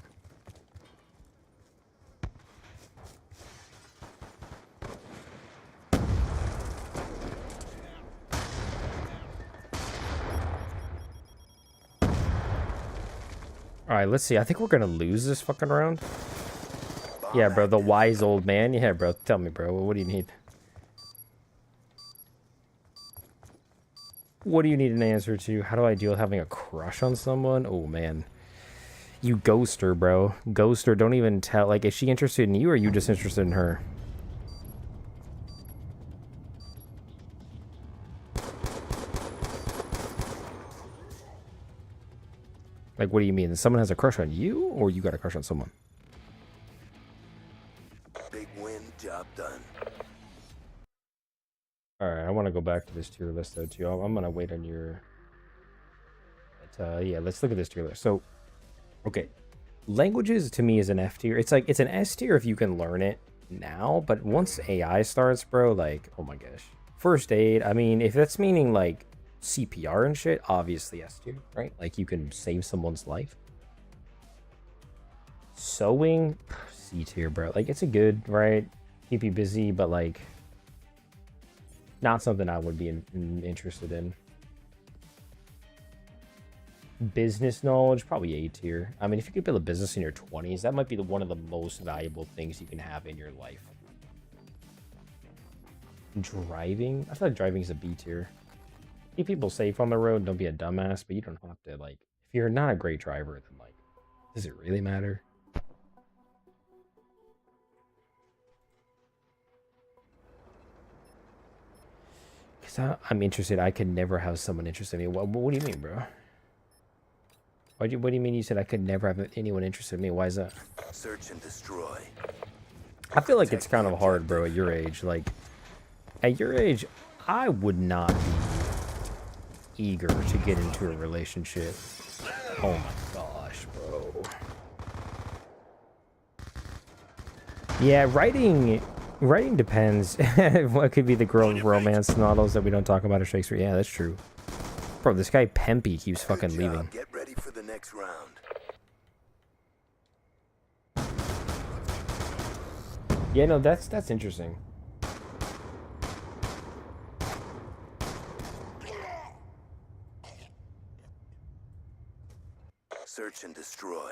Alright, let's see. I think we're gonna lose this fucking round. Yeah, bro, the wise old man. Yeah, bro, tell me, bro. What do you need? What do you need an answer to? How do I deal with having a crush on someone? Oh, man. You ghost her, bro. Ghost her. Don't even tell. Like, is she interested in you or are you just interested in her? Like, what do you mean? Someone has a crush on you or you got a crush on someone? Big win, job done. Alright, I want to go back to this tier list though too. I'm gonna wait on your. But, yeah, let's look at this tier list. So, okay, languages to me is an F tier. It's like it's an S tier if you can learn it now, but once AI starts, bro, like, oh my gosh. First aid, I mean, if that's meaning like CPR and shit, obviously S tier, right? Like you can save someone's life. Sewing, C tier, bro. Like it's a good, right? Keep you busy, but like not something I would be interested in. Business knowledge, probably A tier. I mean, if you could build a business in your 20s, that might be one of the most valuable things you can have in your life. Driving, I feel like driving is a B tier. Keep people safe on the road, don't be a dumbass, but you don't have to, like, if you're not a great driver, then like, does it really matter? Because I'm interested. I could never have someone interested in me. What do you mean, bro? What do you mean you said I could never have anyone interested in me? Why is that? Search and destroy. I feel like it's kind of hard, bro, at your age. Like, at your age, I would not be eager to get into a relationship. Oh my gosh, bro. Yeah, writing depends. What could be the girl romance novels that we don't talk about at Shakespeare? Yeah, that's true. Bro, this guy Pempy keeps fucking leaving. Get ready for the next round. Yeah, no, that's interesting. Search and destroy.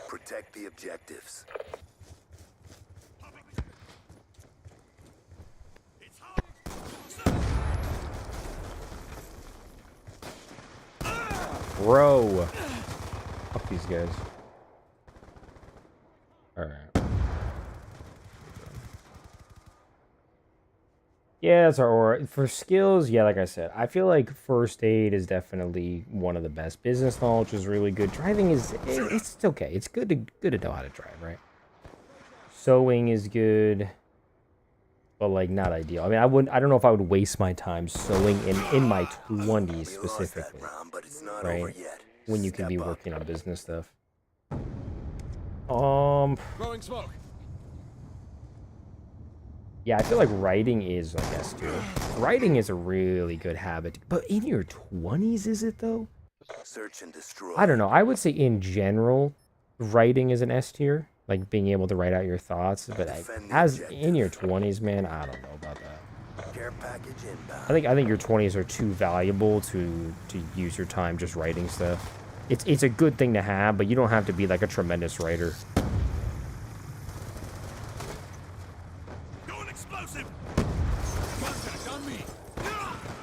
Protect the objectives. Bro. Fuck these guys. Alright. Yeah, that's our aura. For skills, yeah, like I said, I feel like first aid is definitely one of the best. Business knowledge is really good. Driving is, it's okay. It's good to know how to drive, right? Sewing is good, but like not ideal. I mean, I don't know if I would waste my time sewing in my 20s specifically, right? When you can be working on business stuff. Throwing smoke. Yeah, I feel like writing is, I guess, too. Writing is a really good habit. But in your 20s, is it, though? Search and destroy. I don't know. I would say, in general, writing is an S tier. Like, being able to write out your thoughts. But as in your 20s, man, I don't know about that. Care package inbound. I think your 20s are too valuable to use your time just writing stuff. It's a good thing to have, but you don't have to be, like, a tremendous writer.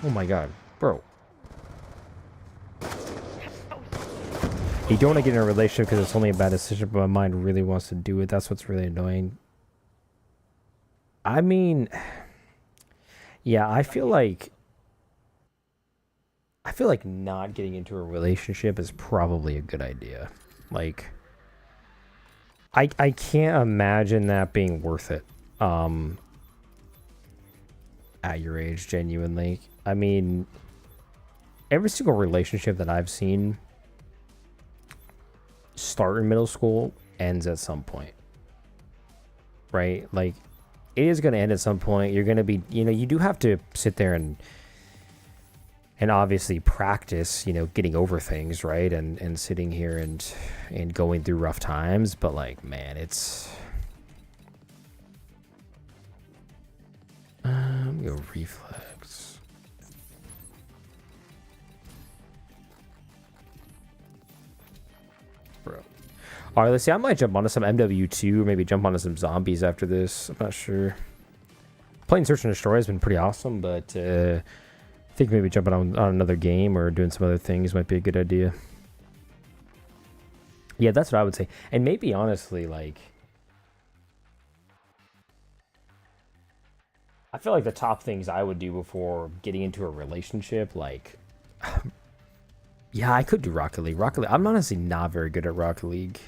Oh my god, bro. You don't want to get in a relationship because it's only a bad decision, but my mind really wants to do it. That's what's really annoying. I mean, yeah, I feel like not getting into a relationship is probably a good idea. Like, I can't imagine that being worth it. At your age, genuinely. I mean, every single relationship that I've seen start in middle school ends at some point, right? Like, it is going to end at some point. You're going to be, you know, you do have to sit there and obviously practice, you know, getting over things, right? And sitting here and going through rough times. But like, man, it's go reflex. Bro. Alright, let's see. I might jump onto some MW2 or maybe jump onto some zombies after this. I'm not sure. Playing Search and Destroy has been pretty awesome, but I think maybe jumping on another game or doing some other things might be a good idea. Yeah, that's what I would say. And maybe honestly, like, I feel like the top things I would do before getting into a relationship, like, yeah, I could do Rocket League. I'm honestly not very good at Rocket League.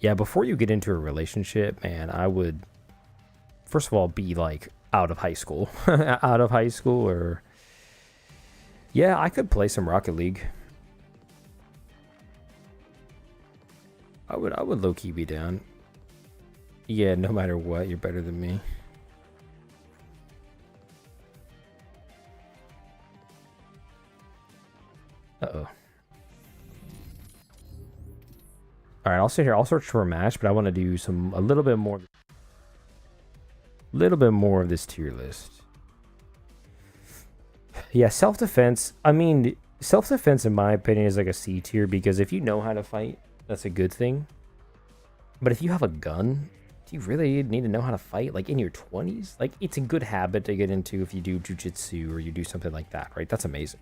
Yeah, before you get into a relationship, man, I would first of all be like out of high school. Out of high school, or yeah, I could play some Rocket League. I would low key be down. Yeah, no matter what, you're better than me. Uh-oh. Alright, I'll sit here. I'll search for a match, but I want to do a little bit more of this tier list. Yeah, self-defense. I mean, self-defense, in my opinion, is like a C tier, because if you know how to fight, that's a good thing. But if you have a gun, do you really need to know how to fight? Like in your 20s? Like, it's a good habit to get into if you do jujitsu or you do something like that, right? That's amazing.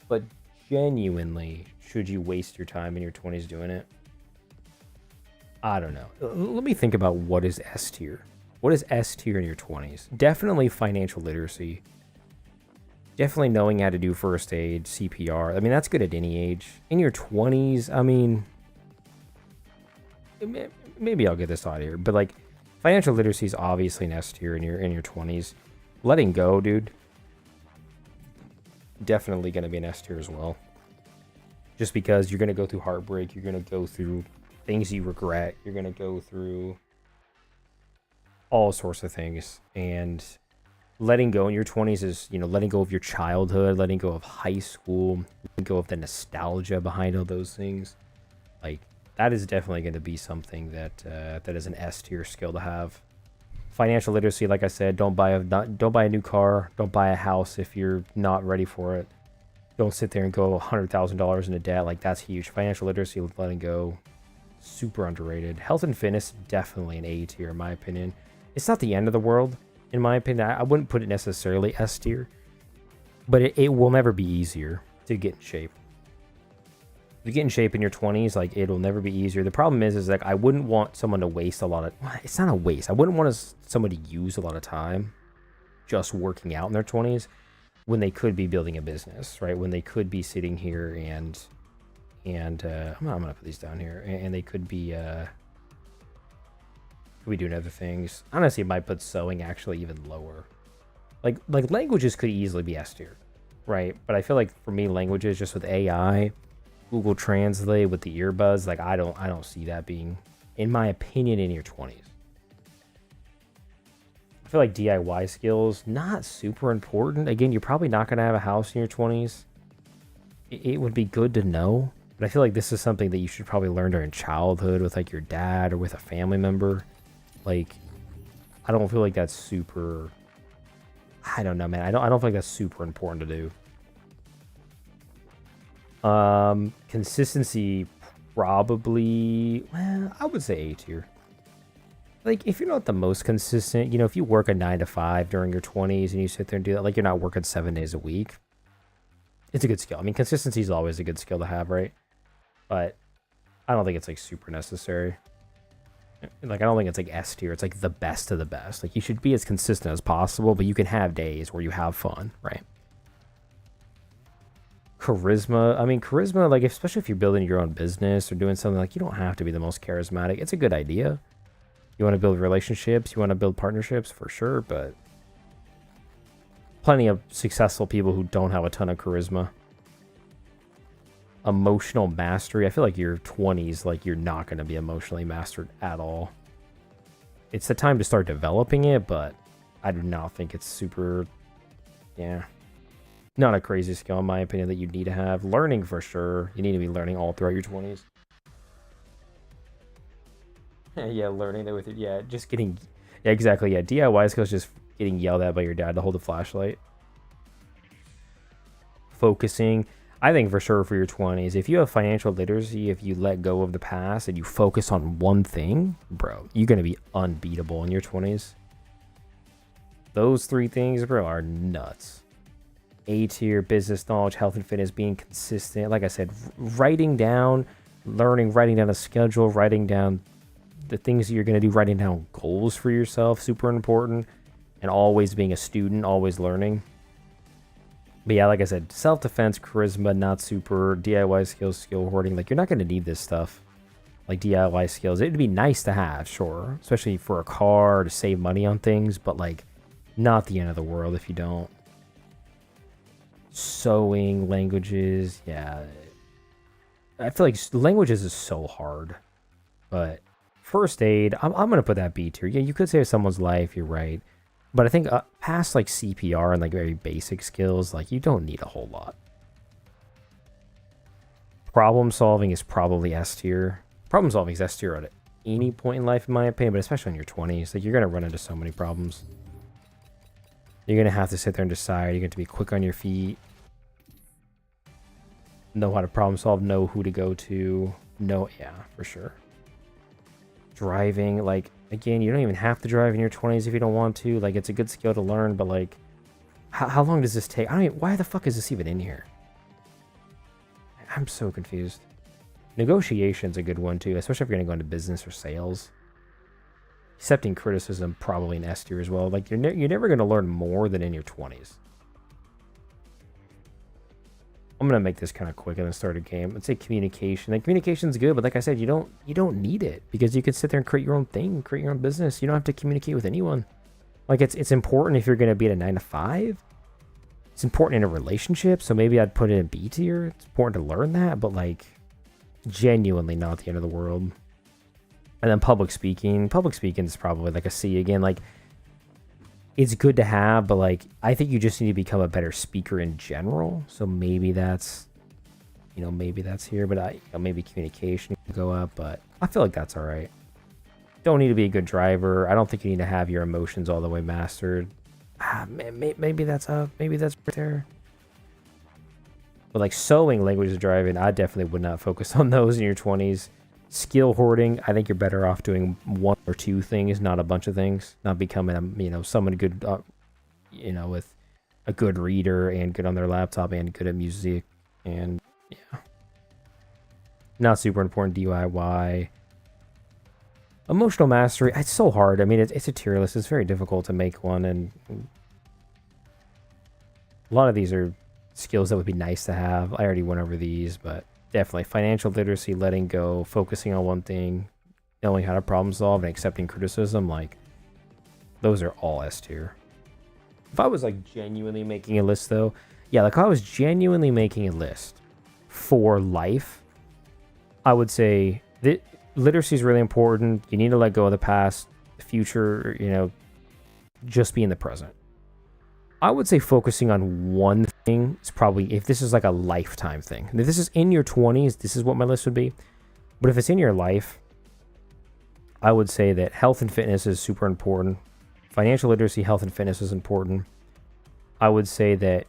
But genuinely, should you waste your time in your 20s doing it? I don't know. Let me think about what is S tier. What is S tier in your 20s? Definitely financial literacy. Definitely knowing how to do first aid, CPR. I mean, that's good at any age. In your 20s, I mean, maybe I'll get this out here, but like, financial literacy is obviously an S tier in your 20s. Letting go, dude. Definitely going to be an S tier as well. Just because you're going to go through heartbreak, you're going to go through things you regret, you're going to go through all sorts of things, and letting go in your 20s is, you know, letting go of your childhood, letting go of high school, letting go of the nostalgia behind all those things. Like, that is definitely going to be something that that is an S tier skill to have. Financial literacy, like I said, don't buy a new car, don't buy a house if you're not ready for it. Don't sit there and go $100,000 into debt. Like, that's huge. Financial literacy, letting go, super underrated. Health and fitness, definitely an A tier in my opinion. It's not the end of the world, in my opinion. I wouldn't put it necessarily S tier, but it will never be easier to get in shape. If you get in shape in your 20s, like, it'll never be easier. The problem is like, I wouldn't want someone to waste a lot of, it's not a waste. I wouldn't want someone to use a lot of time just working out in their 20s when they could be building a business, right? When they could be sitting here and I'm gonna put these down here, and they could be doing other things. Honestly, it might put sewing actually even lower. Like languages could easily be S tier, right? But I feel like for me, languages, just with AI, Google Translate, with the earbuds, like, I don't see that being, in my opinion, in your 20s. I feel like DIY skills, not super important. Again, you're probably not gonna have a house in your 20s. It would be good to know, but I feel like this is something that you should probably learn during childhood with like your dad or with a family member. Like, I don't feel like that's super, I don't know, man. I don't feel like that's super important to do. Consistency, probably, well, I would say A tier. Like, if you're not the most consistent, you know, if you work a 9 to 5 during your 20s and you sit there and do that, like, you're not working 7 days a week, it's a good skill. I mean, consistency is always a good skill to have, right? But I don't think it's like super necessary. Like, I don't think it's like S tier. It's like the best of the best. Like, you should be as consistent as possible, but you can have days where you have fun, right? Charisma. I mean, charisma, like, especially if you're building your own business or doing something, like, you don't have to be the most charismatic. It's a good idea. You want to build relationships, you want to build partnerships, for sure, but plenty of successful people who don't have a ton of charisma. Emotional mastery. I feel like your 20s, like, you're not going to be emotionally mastered at all. It's the time to start developing it, but I do not think it's super, yeah, not a crazy skill in my opinion that you need to have. Learning, for sure. You need to be learning all throughout your 20s. Yeah, learning that with it. Yeah, just getting, yeah, exactly. Yeah, DIY skills, just getting yelled at by your dad to hold a flashlight. Focusing. I think for sure for your 20s, if you have financial literacy, if you let go of the past and you focus on one thing, bro, you're going to be unbeatable in your 20s. Those 3 things, bro, are nuts. A tier, business knowledge, health and fitness, being consistent. Like I said, writing down, learning, writing down a schedule, writing down the things that you're going to do, writing down goals for yourself, super important. And always being a student, always learning. But yeah, like I said, self-defense, charisma, not super. DIY skills, skill hoarding. Like, you're not going to need this stuff. like DIY skills. It'd be nice to have, sure, especially for a car to save money on things, but like not the end of the world if you don't. Sewing, languages, yeah. I feel like languages is so hard, but first aid, I'm gonna put that B tier. Yeah, you could save someone's life, you're right, but I think past like CPR and like very basic skills, like you don't need a whole lot. Problem solving is probably S tier. Problem solving is S tier at any point in life, in my opinion, but especially in your 20s. Like, you're going to run into so many problems. You're going to have to sit there and decide. You're going to be quick on your feet. Know how to problem solve. Know who to go to. Know, yeah, for sure. Driving, like, again, you don't even have to drive in your 20s if you don't want to. Like, it's a good skill to learn, but, like, how long does this take? I don't even, why the fuck is this even in here? I'm so confused. Negotiation's a good one too, especially if you're going to go into business or sales. Accepting criticism, probably an S tier as well. Like, you're never going to learn more than in your 20s. I'm going to make this kind of quick and then start a game. Let's say communication. Like, communication's good, but like I said, you don't need it, because you can sit there and create your own thing, create your own business. You don't have to communicate with anyone. Like, it's important if you're going to be at a 9 to 5. It's important in a relationship, so maybe I'd put it in B tier. It's important to learn that, but like, genuinely not the end of the world. And then public speaking. Public speaking is probably like a C again. Like, it's good to have, but like, I think you just need to become a better speaker in general. So maybe that's, maybe that's here, but maybe communication can go up, but I feel like that's all right. Don't need to be a good driver. I don't think you need to have your emotions all the way mastered. Maybe that's up. Maybe that's right there. But like sewing, languages, driving, I definitely would not focus on those in your 20s. Skill hoarding, I think you're better off doing 1 or 2 things, not a bunch of things. Not becoming someone good, with a good reader and good on their laptop and good at music, and yeah, not super important. DIY. Emotional mastery, it's so hard. I mean, it's a tier list. It's very difficult to make one, and a lot of these are skills that would be nice to have. I already went over these, but definitely financial literacy, letting go, focusing on one thing, knowing how to problem solve, and accepting criticism. Like, those are all S tier. If I was like genuinely making a list, though, yeah, like I was genuinely making a list for life, I would say that literacy is really important. You need to let go of the past, the future, just be in the present. I would say focusing on one thing is probably, if this is like a lifetime thing. And if this is in your 20s, this is what my list would be. But if it's in your life, I would say that health and fitness is super important. Financial literacy, health and fitness is important. I would say that,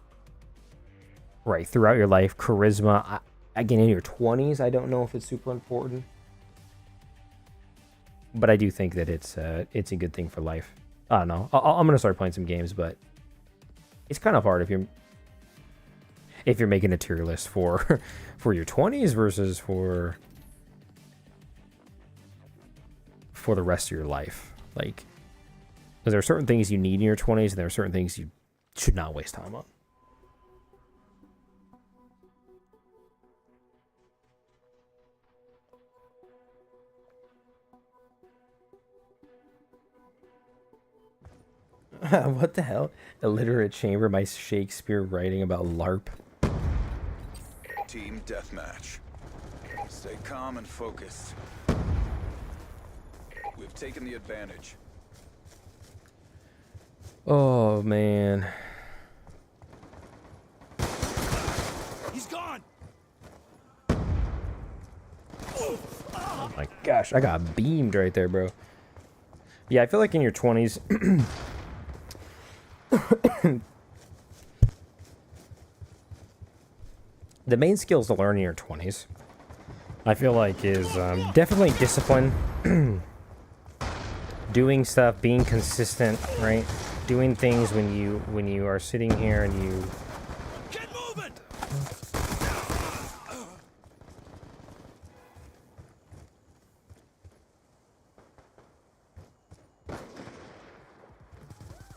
right, throughout your life, charisma, again, in your 20s, I don't know if it's super important. But I do think that it's a good thing for life. I don't know. I'm going to start playing some games, but it's kind of hard if you're making a tier list for your 20s versus for the rest of your life. Like, because there are certain things you need in your 20s, and there are certain things you should not waste time on. What the hell? Illiterate chamber by Shakespeare writing about LARP. Team deathmatch. Stay calm and focused. We've taken the advantage. Oh, man. He's gone. Oh my gosh, I got beamed right there, bro. Yeah, I feel like in your 20s... the main skills to learn in your 20s, I feel like, is definitely discipline. Doing stuff, being consistent, right? Doing things when you are sitting here and you... Get moving.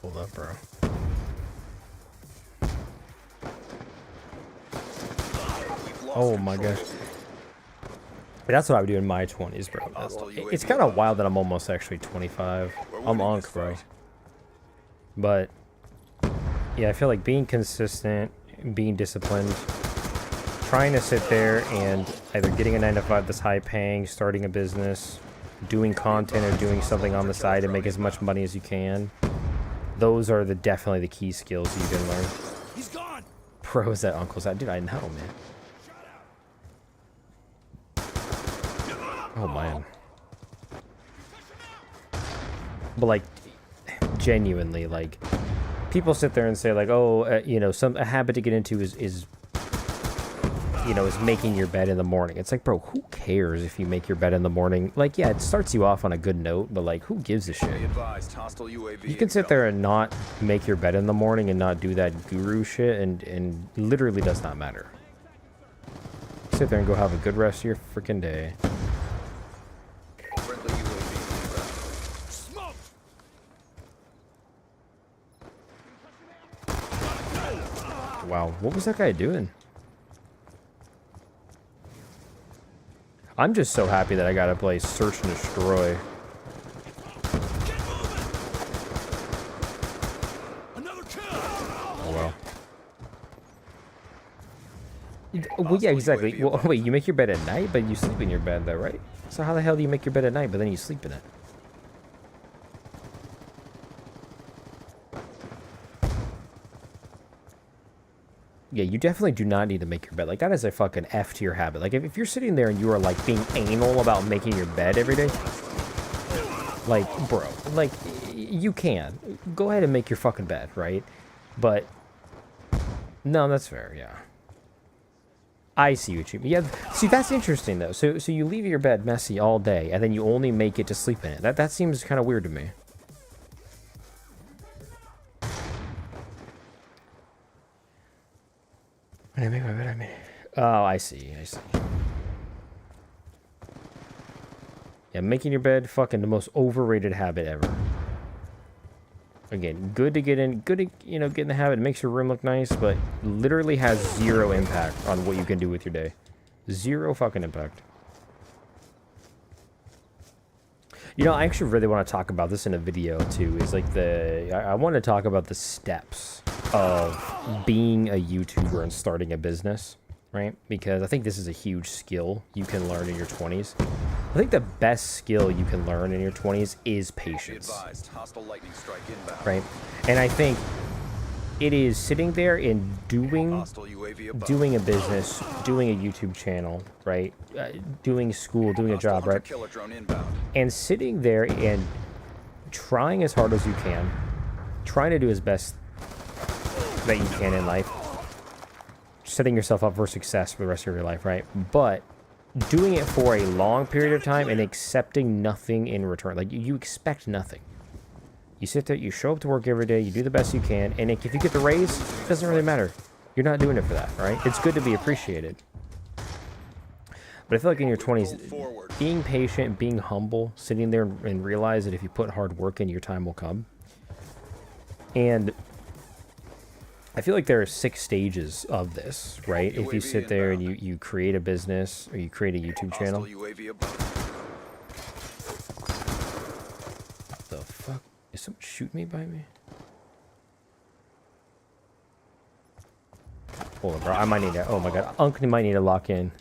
Hold up, bro. Oh my gosh. That's what I would do in my 20s, bro. It's kind of wild that I'm almost actually 25. I'm Ankh, bro. But, yeah, I feel like being consistent, being disciplined, trying to sit there and either getting a 9 to 5 that's high paying, starting a business, doing content or doing something on the side to make as much money as you can. Those are definitely the key skills you can learn. He's gone. Bro, is that Uncle's that? Dude, I know, man. Oh, man. But, like, genuinely, like, people sit there and say, like, oh, you know, a habit to get into is making your bed in the morning. It's like, bro, who cares if you make your bed in the morning? Like, yeah, it starts you off on a good note, but, like, who gives a shit? You can sit there and not make your bed in the morning and not do that guru shit, and literally does not matter. Sit there and go have a good rest of your freaking day. Wow, what was that guy doing? I'm just so happy that I gotta play Search and Destroy. Oh, well. Well, yeah, exactly. Well, wait, you make your bed at night, but you sleep in your bed, though, right? So how the hell do you make your bed at night, but then you sleep in it? Yeah, you definitely do not need to make your bed. Like, that is a fucking F tier habit. Like, if you're sitting there and you are, like, being anal about making your bed every day, like, bro, like, you can. Go ahead and make your fucking bed, right? But, no, that's fair, yeah. I see what you mean. Yeah, see, that's interesting, though. So you leave your bed messy all day, and then you only make it to sleep in it. That seems kind of weird to me. When I make my bed, I mean... Oh, I see. Yeah, making your bed, fucking the most overrated habit ever. Again, good to get in, good to, you know, get in the habit. It makes your room look nice, but literally has zero impact on what you can do with your day. Zero fucking impact. You know, I actually really want to talk about this in a video, too. Is like I want to talk about the steps of being a YouTuber and starting a business, right? Because I think this is a huge skill you can learn in your 20s. I think the best skill you can learn in your 20s is patience, right? And I think it is sitting there and doing a business, doing a YouTube channel, right? Doing school, doing a job, right? And sitting there and trying as hard as you can, trying to do as best that you can in life, setting yourself up for success for the rest of your life, right? But doing it for a long period of time and accepting nothing in return. Like, you expect nothing. You sit there, you show up to work every day, you do the best you can, and if you get the raise, it doesn't really matter. You're not doing it for that, right? It's good to be appreciated. But I feel like in your 20s, being patient, being humble, sitting there and realize that if you put hard work in, your time will come. And I feel like there are 6 stages of this, right? If you sit there and you create a business or you create a YouTube channel. What the fuck? Is someone shooting me by me? Hold on, bro. I might need to... Oh my god. Uncle might need to lock in.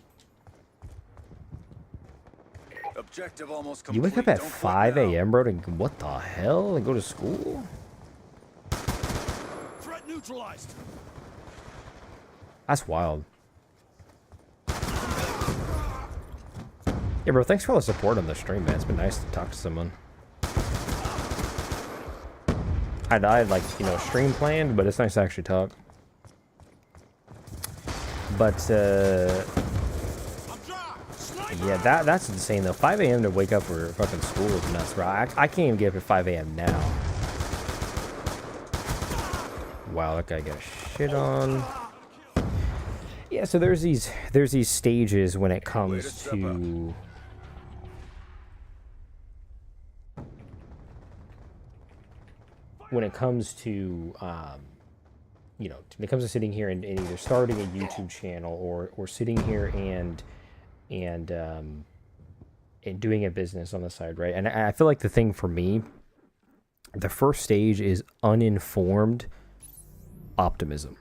Objective almost complete. You wake up at 5 a.m., bro, to... What the hell? And go to school? Threat neutralized. That's wild. Yeah, bro, thanks for all the support on the stream, man. It's been nice to talk to someone. I had like, you know, stream planned, but it's nice to actually talk. But, yeah, that's insane, though. 5 a.m. to wake up for fucking school is nuts, bro. I can't even get up at 5 a.m. now. Wow, that guy got shit on. Yeah, so there's these stages when it comes to... When it comes to, you know, when it comes to sitting here and either starting a YouTube channel or sitting here and and doing a business on the side, right? And I feel like the thing for me, the first stage is uninformed optimism.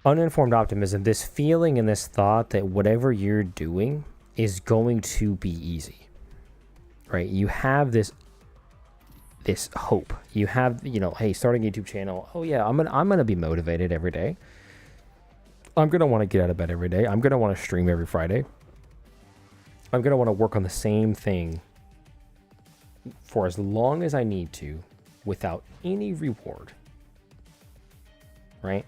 Uninformed optimism, this feeling and this thought that whatever you're doing is going to be easy, right? You have this hope. You have, hey, starting a YouTube channel. Oh yeah, I'm gonna be motivated every day. I'm gonna want to get out of bed every day. I'm gonna want to stream every Friday. I'm gonna want to work on the same thing for as long as I need to, without any reward. Right?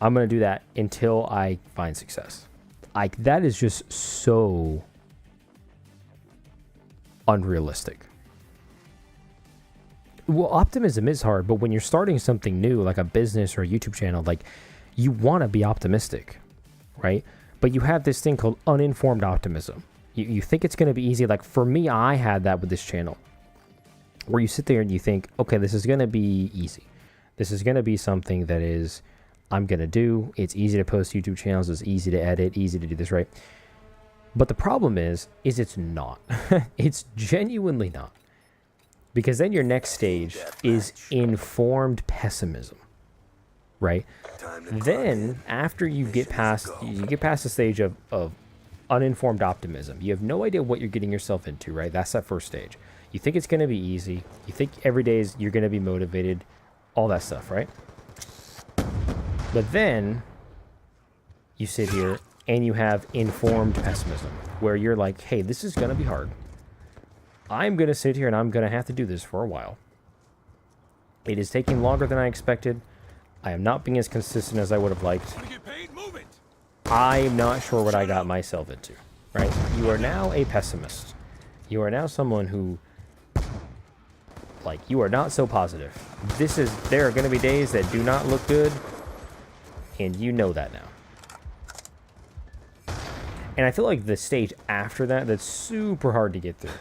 I'm gonna do that until I find success. Like, that is just so unrealistic. Well, optimism is hard, but when you're starting something new, like a business or a YouTube channel, like, you want to be optimistic, right? But you have this thing called uninformed optimism. You think it's going to be easy. Like, for me, I had that with this channel, where you sit there and you think, okay, this is going to be easy. This is going to be something that is, I'm going to do. It's easy to post YouTube channels. It's easy to edit, easy to do this, right? But the problem is it's not. It's genuinely not. Because then your next stage is informed pessimism, right? Then after you get past the stage of uninformed optimism, you have no idea what you're getting yourself into, right? That's that first stage. You think it's going to be easy. You think every day you're going to be motivated, all that stuff, right? But then you sit here and you have informed pessimism, where you're like, hey, this is going to be hard. I'm going to sit here and I'm going to have to do this for a while. It is taking longer than I expected. I am not being as consistent as I would have liked. I'm not sure what I got myself into, right? You are now a pessimist. You are now someone who, like, you are not so positive. There are going to be days that do not look good, and you know that now. And I feel like the stage after that, that's super hard to get through,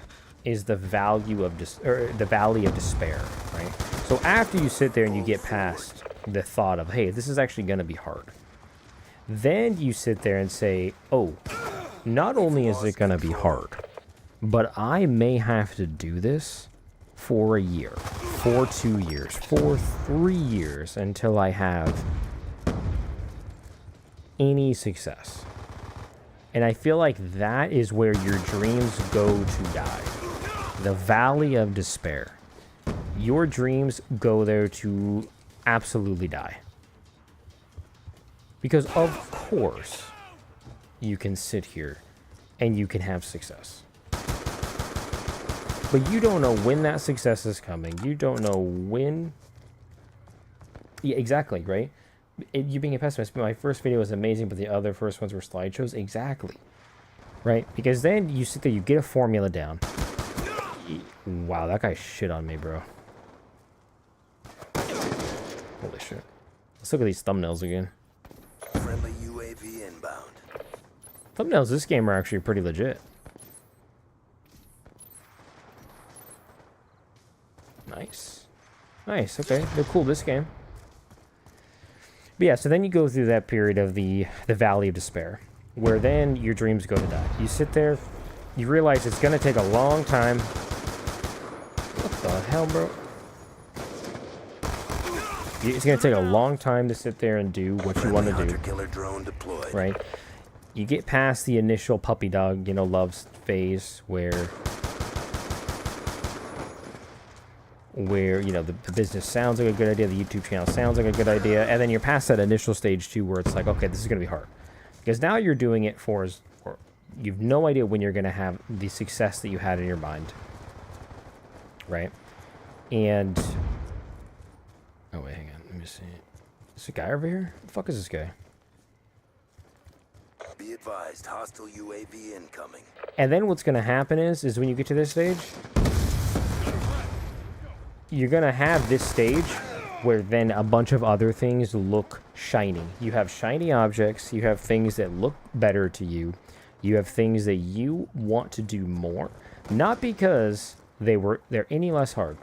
is the valley of despair, right? So after you sit there and you get past the thought of, hey, this is actually going to be hard, then you sit there and say, oh, not only is it going to be hard, but I may have to do this for a year, for 2 years, for 3 years, until I have any success. And I feel like that is where your dreams go to die. The valley of despair. Your dreams go there to absolutely die. Because of course, you can sit here and you can have success. But you don't know when that success is coming. You don't know when. Yeah, exactly, right? You being a pessimist, my first video was amazing, but the other first ones were slideshows. Exactly. Right? Because then you sit there, you get a formula down. Wow, that guy shit on me, bro. Holy shit. Let's look at these thumbnails again. Friendly UAV inbound. Thumbnails this game are actually pretty legit. Nice. Nice, okay. They're cool this game. But yeah, so then you go through that period of the valley of despair, where then your dreams go to die. You sit there, you realize it's going to take a long time. What the hell, bro? It's going to take a long time to sit there and do what you want to do. Killer drone deployed. Right? You get past the initial puppy dog, love phase where the business sounds like a good idea, the YouTube channel sounds like a good idea, and then you're past that initial stage 2 where it's like, okay, this is going to be hard. Because now you're doing it for you've no idea when you're going to have the success that you had in your mind. Right? And... oh, wait, hang on. Let me see. Is this a guy over here? Who the fuck is this guy? Be advised, hostile UAV incoming. And then what's going to happen is when you get to this stage, you're going to have this stage where then a bunch of other things look shiny. You have shiny objects. You have things that look better to you. You have things that you want to do more. Not because they're any less hard,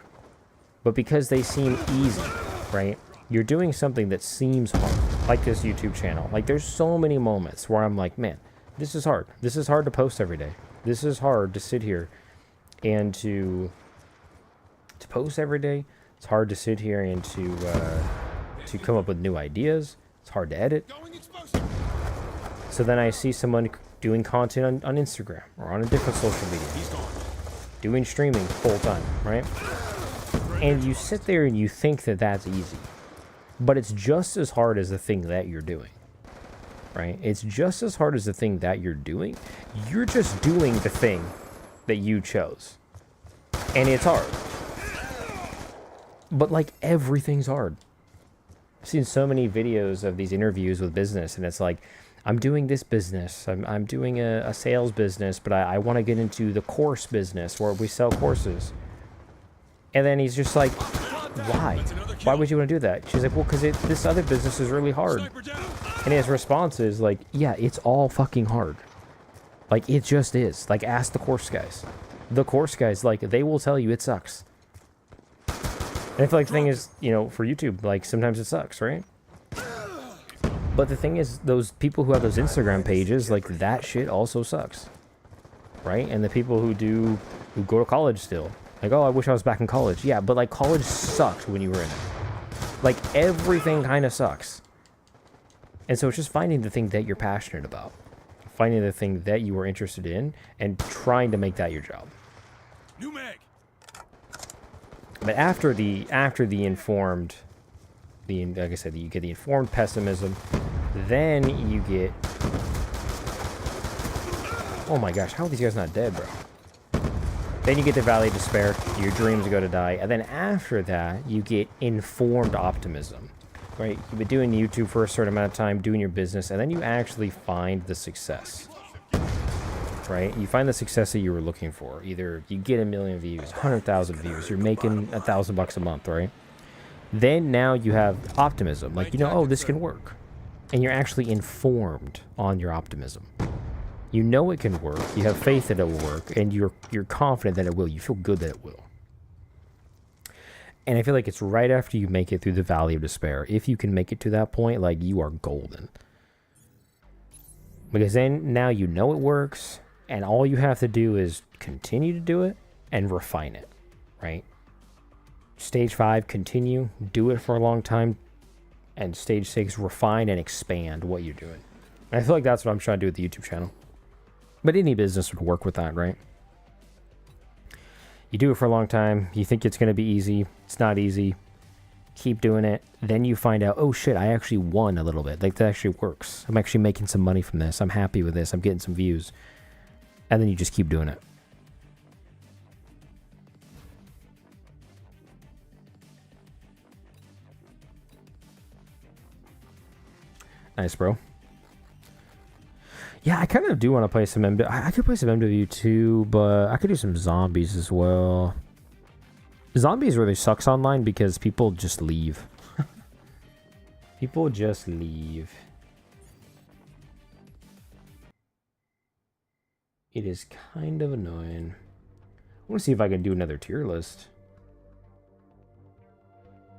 but because they seem easy, right? You're doing something that seems hard, like this YouTube channel. Like, there's so many moments where I'm like, man, This is hard. This is hard to post every day. This is hard to sit here and to post every day. It's hard to sit here and to come up with new ideas. It's hard to edit. Going explosive. So then I see someone doing content on Instagram or on a different social media, He's gone. doing streaming full time, right? And you sit there and you think that that's easy, but it's just as hard as the thing that you're doing, right? It's just as hard as the thing that you're doing. You're just doing the thing that you chose, and it's hard. But like everything's hard. I've seen so many videos of these interviews with business, and it's like, I'm doing this business. I'm doing a sales business, but I want to get into the course business where we sell courses. And then he's just like, why? Why would you want to do that? She's like, well, because this other business is really hard. Sniper down. And his response is like, yeah, it's all fucking hard. Like, it just is. Like, ask the course guys. The course guys, like, they will tell you it sucks. And I feel like the thing is, you know, for YouTube, like, sometimes it sucks, right? But the thing is, those people who have those Instagram pages, like, that shit also sucks. Right? And the people who go to college still. Like, oh, I wish I was back in college. Yeah, but, like, college sucked when you were in it. Like, everything kind of sucks. And so it's just finding the thing that you're passionate about. Finding the thing that you are interested in and trying to make that your job. New mag. But after the informed, like I said, you get the informed pessimism, then you get, oh my gosh, how are these guys not dead, bro? Then you get the valley of despair, your dreams go to die, and then after that, you get informed optimism, right? You've been doing YouTube for a certain amount of time, doing your business, and then you actually find the success, right? You find the success that you were looking for. Either you get 1 million views, 100,000 views, you're making $1,000 a month, right? Then now you have optimism, like, you know, oh, this can work. And you're actually informed on your optimism. You know it can work, you have faith that it will work, and you're confident that it will. You feel good that it will. And I feel like it's right after you make it through the valley of despair. If you can make it to that point, like, you are golden. Because then now you know it works, and all you have to do is continue to do it and refine it, right? Stage 5, continue, do it for a long time, and stage 6, refine and expand what you're doing. And I feel like that's what I'm trying to do with the YouTube channel. But any business would work with that, right? You do it for a long time, you think it's going to be easy, it's not easy, keep doing it, then you find out, oh shit, I actually won a little bit, like that actually works, I'm actually making some money from this, I'm happy with this, I'm getting some views, and then you just keep doing it. Nice, bro. Yeah, I kind of do want to play some MW. I could play some MW2, but I could do some zombies as well. Zombies really sucks online because people just leave. People just leave. It is kind of annoying. I want to see if I can do another tier list.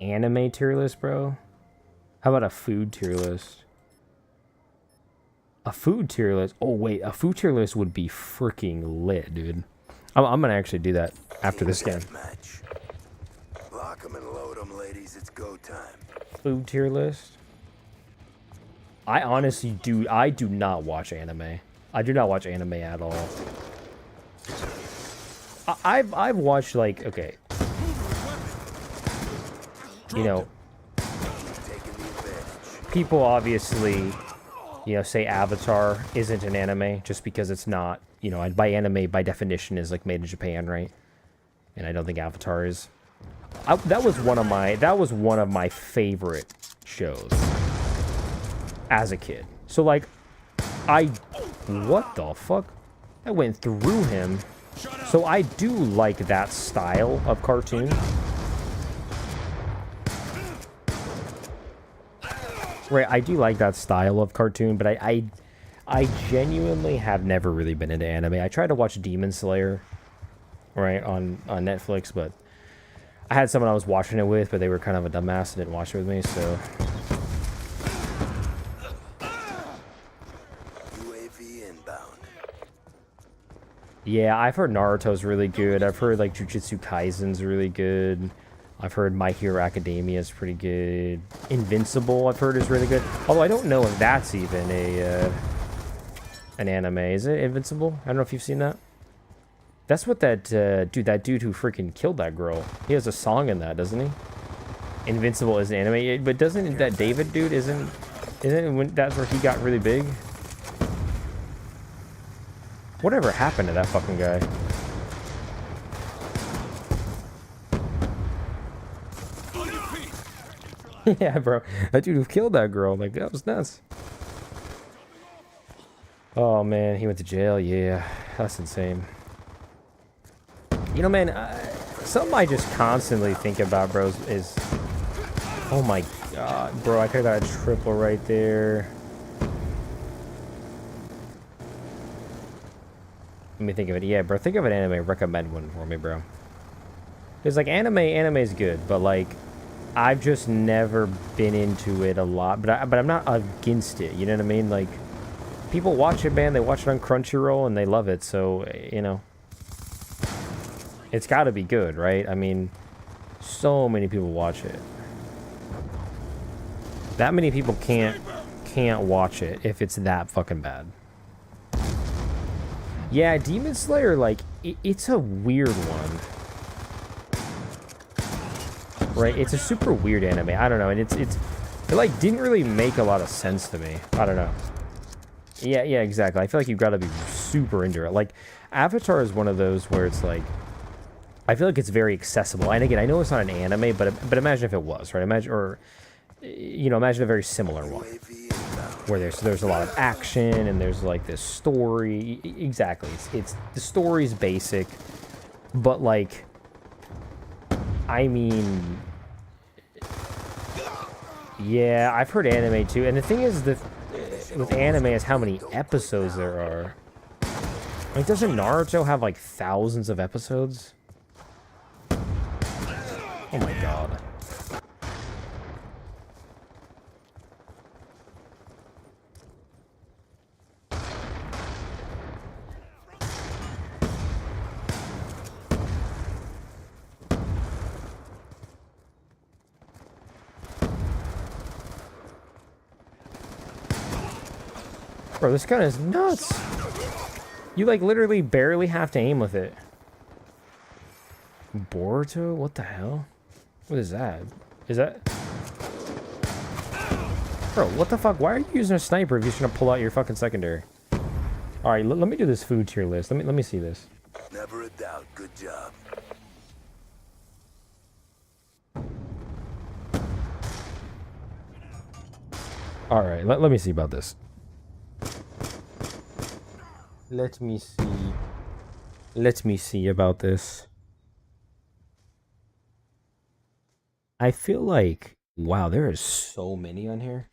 Anime tier list, bro? How about a food tier list? A food tier list? Oh, wait. A food tier list would be freaking lit, dude. I'm going to actually do that after this game. Match. Lock 'em and load 'em, ladies. It's go time. Food tier list? I honestly do. I do not watch anime. I do not watch anime at all. I've watched, like, okay. You know, people obviously, you know, say Avatar isn't an anime just because it's not, you know, by anime by definition is like made in Japan, right? And I don't think Avatar is. That was one of my favorite shows as a kid. So like, what the fuck? I went through him. So I do like that style of cartoon. Right, I do like that style of cartoon, but I genuinely have never really been into anime. I tried to watch Demon Slayer, right, on Netflix, but I had someone I was watching it with, but they were kind of a dumbass and didn't watch it with me, so. UAV inbound. Yeah, I've heard Naruto's really good. I've heard like Jujutsu Kaisen's really good. I've heard My Hero Academia is pretty good. Invincible, I've heard is really good. Although I don't know if that's even a an anime. Is it Invincible? I don't know if you've seen that. That's what that dude who freaking killed that girl. He has a song in that, doesn't he? Invincible is an anime, but doesn't that David dude isn't it when that's where he got really big? Whatever happened to that fucking guy? Yeah, bro. That dude who killed that girl, like, that was nuts. Oh, man, he went to jail. Yeah, that's insane. You know, man, something I just constantly think about, bro, is... Oh, my God, bro, I could have got a triple right there. Let me think of it. Yeah, bro, think of an anime. Recommend one for me, bro. Because, like, anime is good, but, like... I've just never been into it a lot, but I'm not against it. You know what I mean? Like, people watch it, man. They watch it on Crunchyroll and they love it. So, you know, it's got to be good, right? I mean, so many people watch it. That many people can't watch it if it's that fucking bad. Yeah, Demon Slayer, like, it's a weird one. Right, it's a super weird anime. I don't know, and it like didn't really make a lot of sense to me. I don't know. Yeah, exactly. I feel like you've got to be super into it. Like, Avatar is one of those where it's like, I feel like it's very accessible. And again, I know it's not an anime, but imagine if it was, right? Imagine, or you know, imagine a very similar one where there's a lot of action and there's like this story. Exactly, it's the story's basic, but like. I mean, yeah, I've heard anime too, and the thing is that with anime is how many episodes there are. Like, doesn't Naruto have like thousands of episodes? Oh my god. Bro, this gun is nuts. You, like, literally barely have to aim with it. Boruto? What the hell? What is that? Is that... Bro, what the fuck? Why are you using a sniper if you're just gonna pull out your fucking secondary? Alright, let me do this food tier list. Let me see this. Never a doubt. Good job. Alright, let me see about this. Let me see about this. I feel like, wow, there is so many on here.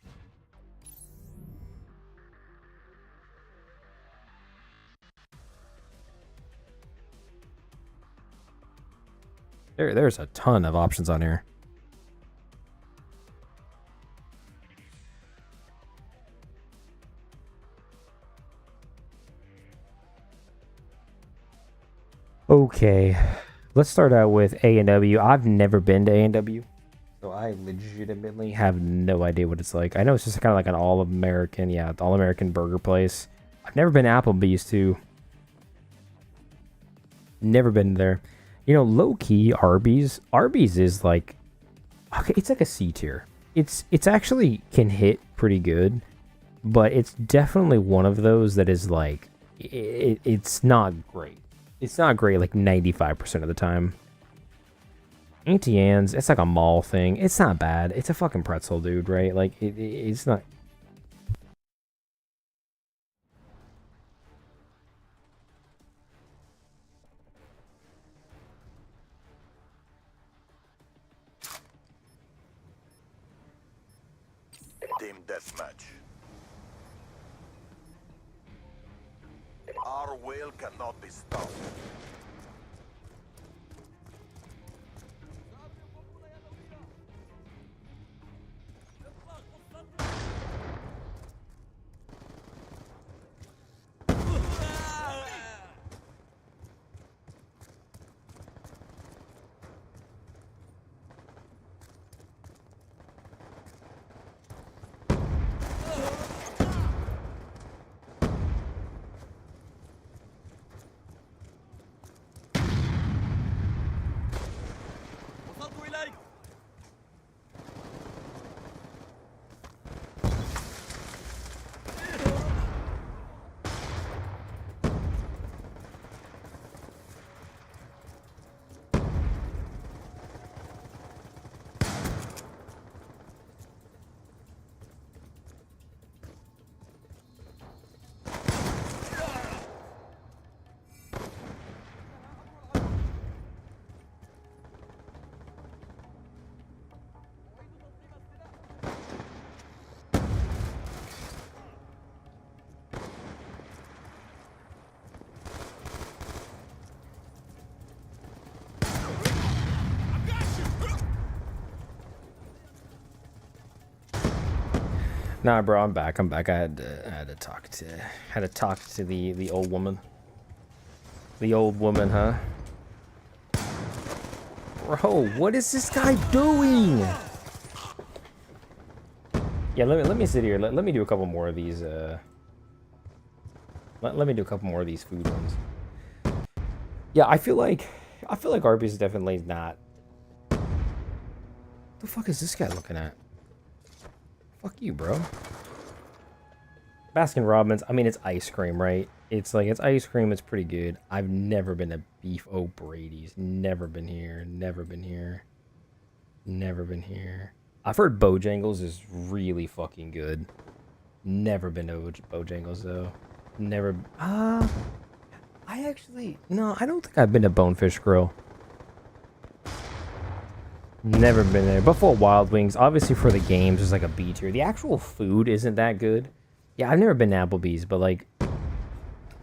There's a ton of options on here. Okay, let's start out with A&W. I've never been to A&W, so I legitimately have no idea what it's like. I know it's just kind of like an all-American, yeah, all-American burger place. I've never been to Applebee's, too. Never been there. You know, low-key, Arby's is like, okay, it's like a C tier. It's actually can hit pretty good, but it's definitely one of those that is like, it's not great. It's not great like 95% of the time. Auntie Anne's, it's like a mall thing. It's not bad. It's a fucking pretzel, dude, right? Like, it's not... Team deathmatch. Our will cannot be stopped. Nah, bro, I'm back. I had to talk to the old woman. The old woman, huh? Bro, what is this guy doing? Yeah, let me sit here. Let me do a couple more of these. Let me do a couple more of these food ones. Yeah, I feel like Arby's is definitely not. The fuck is this guy looking at? Fuck you, bro. Baskin Robbins, I mean, it's ice cream, right? It's ice cream, it's pretty good. I've never been to Beef O'Brady's. Never been here. Never been here. Never been here. I've heard Bojangles is really fucking good. Never been to Bojangles, though. Never. I actually... No, I don't think I've been to Bonefish Grill. Never been there. Buffalo Wild Wings, obviously for the games, is like a B tier. The actual food isn't that good. Yeah, I've never been to Applebee's, but like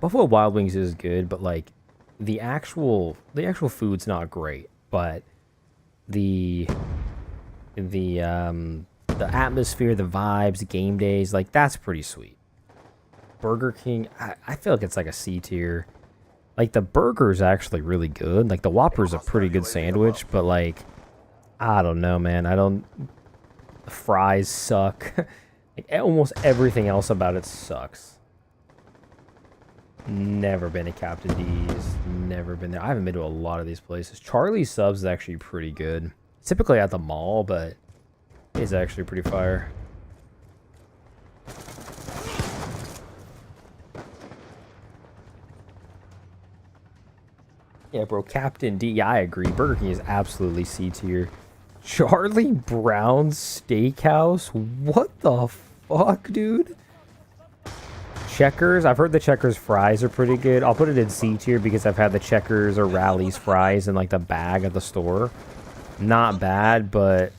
Buffalo Wild Wings is good, but like the actual food's not great. But the atmosphere, the vibes, game days, like that's pretty sweet. Burger King, I feel like it's like a C tier. Like the burger's actually really good. Like the Whopper's a pretty good sandwich, but like I don't know, man. The fries suck. Like almost everything else about it sucks. Never been to Captain D's. Never been there. I haven't been to a lot of these places. Charlie's Subs is actually pretty good. It's typically at the mall, but it's actually pretty fire. Yeah, bro. Captain D. Yeah, I agree. Burger King is absolutely C tier. Charlie Brown's Steakhouse? What the fuck, dude? Checkers? I've heard the Checkers fries are pretty good. I'll put it in C tier because I've had the Checkers or Rally's fries in like the bag at the store. Not bad, but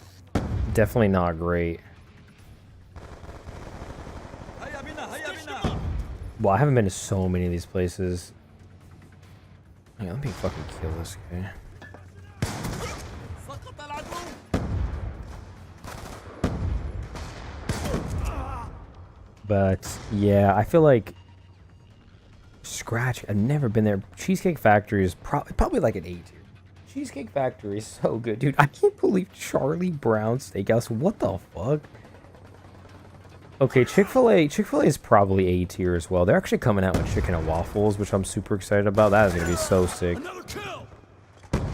definitely not great. Well, I haven't been to so many of these places. Yeah, let me fucking kill this guy. But yeah, I feel like Scratch. I've never been there. Cheesecake Factory is probably like an A tier. Cheesecake Factory is so good, dude. I can't believe Charlie Brown's Steakhouse. What the fuck? Okay, Chick-fil-A is probably A tier as well. They're actually coming out with chicken and waffles, which I'm super excited about. That is gonna be so sick. I'm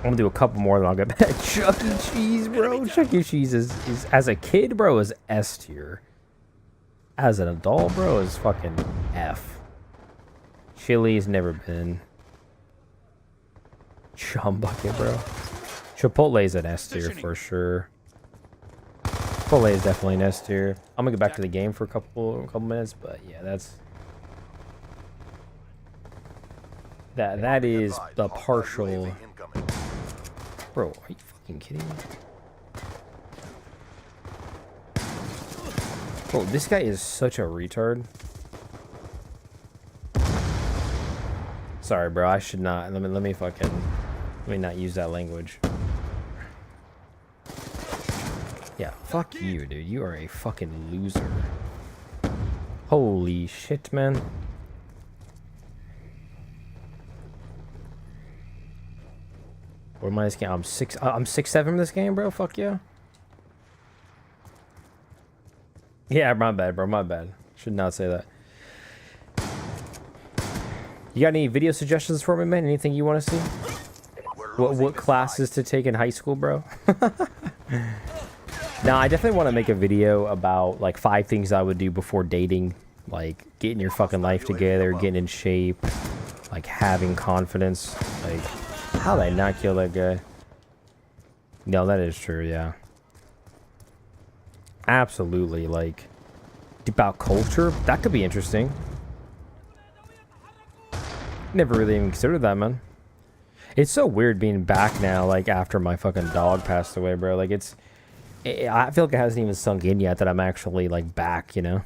gonna do a couple more, then I'll get back. Chuck E. Cheese, bro. Chuck E. Cheese is as a kid, bro, is S tier. As an adult, bro, is fucking F. Chili's never been. Chum Bucket, bro. Chipotle's an S tier for sure. Chipotle is definitely an S tier. I'm gonna get back to the game for a couple minutes, but yeah, that is the partial. Bro, are you fucking kidding me? Bro, this guy is such a retard. Sorry, bro. I should not. Let me not use that language. Yeah, fuck you, dude. You are a fucking loser. Holy shit, man. What am I this game? I'm 6'7" in this game, bro. Fuck yeah. Yeah, my bad, bro. My bad. Should not say that. You got any video suggestions for me, man? Anything you want to see? What classes to take in high school, bro? Now, I definitely want to make a video about like 5 things I would do before dating, like getting your fucking life together, getting in shape, like having confidence. Like, how did I not kill that guy? No, that is true. Yeah. Absolutely, like about culture, that could be interesting. Never really even considered that, man. It's so weird being back now, like after my fucking dog passed away, bro. Like I feel like it hasn't even sunk in yet that I'm actually like back, you know.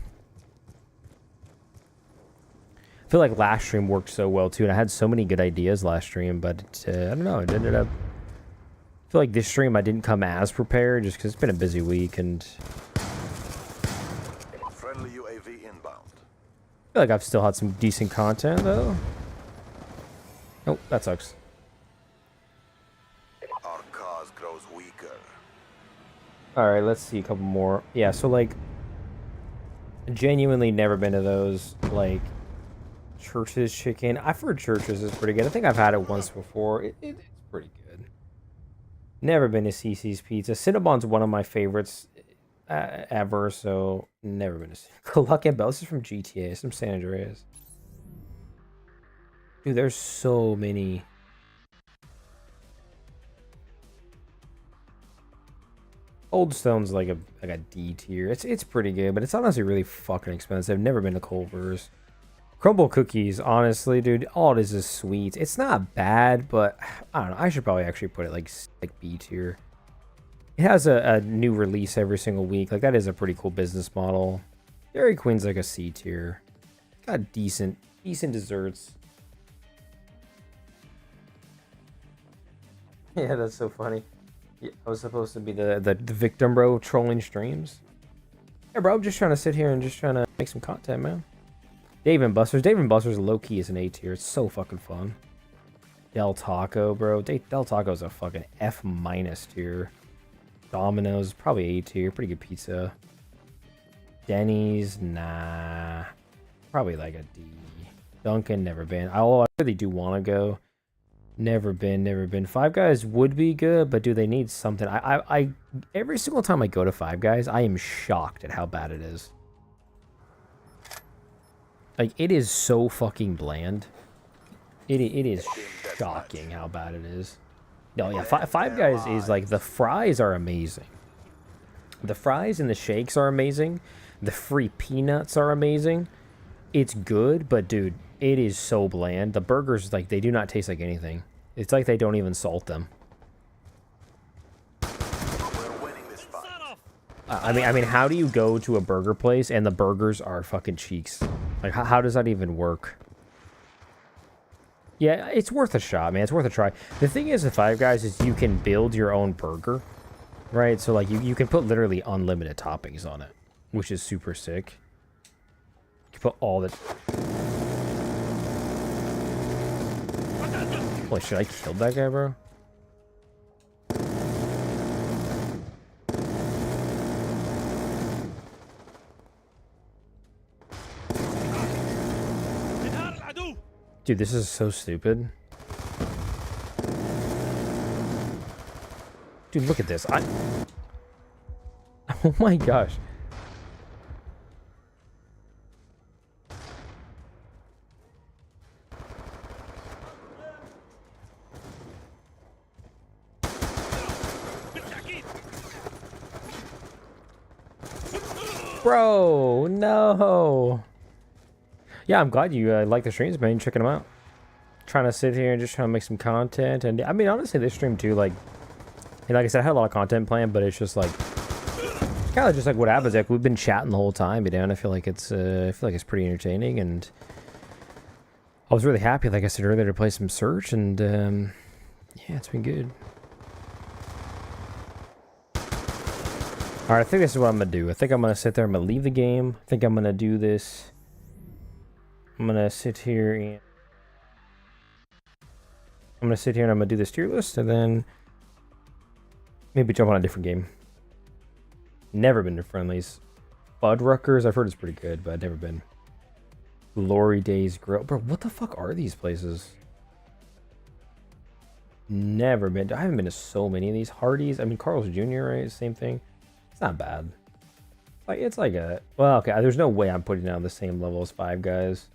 I feel like last stream worked so well too, and I had so many good ideas last stream, but I don't know, it ended up. I feel like this stream I didn't come as prepared just because it's been a busy week and feel like I've still had some decent content though. Oh, that sucks. Our cause grows weaker. All right, let's see a couple more. Yeah, so like, genuinely never been to those like Church's chicken. I've heard Church's is pretty good. I think I've had it once before. It's pretty good. Never been to CC's Pizza. Cinnabon's one of my favorites ever, so never been to Luck and Bell. This is from GTA, some San Andreas. Dude, there's so many. Old Stone's like a D tier. It's pretty good, but it's honestly really fucking expensive. Never been to Culver's. Crumble cookies, honestly, dude, all it is sweets. It's not bad, but I don't know. I should probably actually put it like B tier. It has a new release every single week. Like that is a pretty cool business model. Dairy Queen's like a C tier. Got decent desserts. Yeah, that's so funny. Yeah, I was supposed to be the victim, bro, trolling streams. Yeah, bro, I'm just trying to sit here and just trying to make some content, man. Dave and Buster's. Dave and Buster's low-key is an A tier. It's so fucking fun. Del Taco, bro. Del Taco's a fucking F- tier. Domino's, probably A tier. Pretty good pizza. Denny's, nah. Probably like a D. Dunkin', never been. Although I really do want to go. Never been. Five Guys would be good, but do they need something? I every single time I go to Five Guys, I am shocked at how bad it is. Like, it is so fucking bland. It is shocking how bad it is. No, yeah, Five Guys is like, the fries are amazing. The fries and the shakes are amazing. The free peanuts are amazing. It's good, but dude, it is so bland. The burgers, like, they do not taste like anything. It's like they don't even salt them. We're winning this fight. I mean, how do you go to a burger place and the burgers are fucking cheeks? Like, how does that even work? Yeah, it's worth a shot, man. It's worth a try. The thing is with Five Guys is you can build your own burger, right? So, like, you can put literally unlimited toppings on it, which is super sick. You can put all the... Holy shit, I killed that guy, bro. Dude, this is so stupid. Dude, look at this. Oh my gosh. Bro, no. Yeah, I'm glad you like the streams, man. Checking them out. Trying to sit here and just trying to make some content. And I mean, honestly, this stream too, like I said, I had a lot of content planned, but it's just like kind of just like what happens. Like we've been chatting the whole time, you know, and I feel like it's pretty entertaining. And I was really happy, like I said earlier, to play some Search, and yeah, it's been good. All right, I think this is what I'm gonna do. I think I'm gonna sit there. I'm gonna leave the game. I think I'm gonna do this. I'm gonna sit here and I'm gonna do this tier list, and then maybe jump on a different game. Never been to Friendlies. Fuddruckers, I've heard it's pretty good, but I've never been. Glory Days Grill. Bro, what the fuck are these places? Never been. I haven't been to so many of these. Hardee's, I mean, Carl's Jr., right? Same thing. It's not bad. Like, it's like a... Well, okay, there's no way I'm putting it on the same level as Five Guys.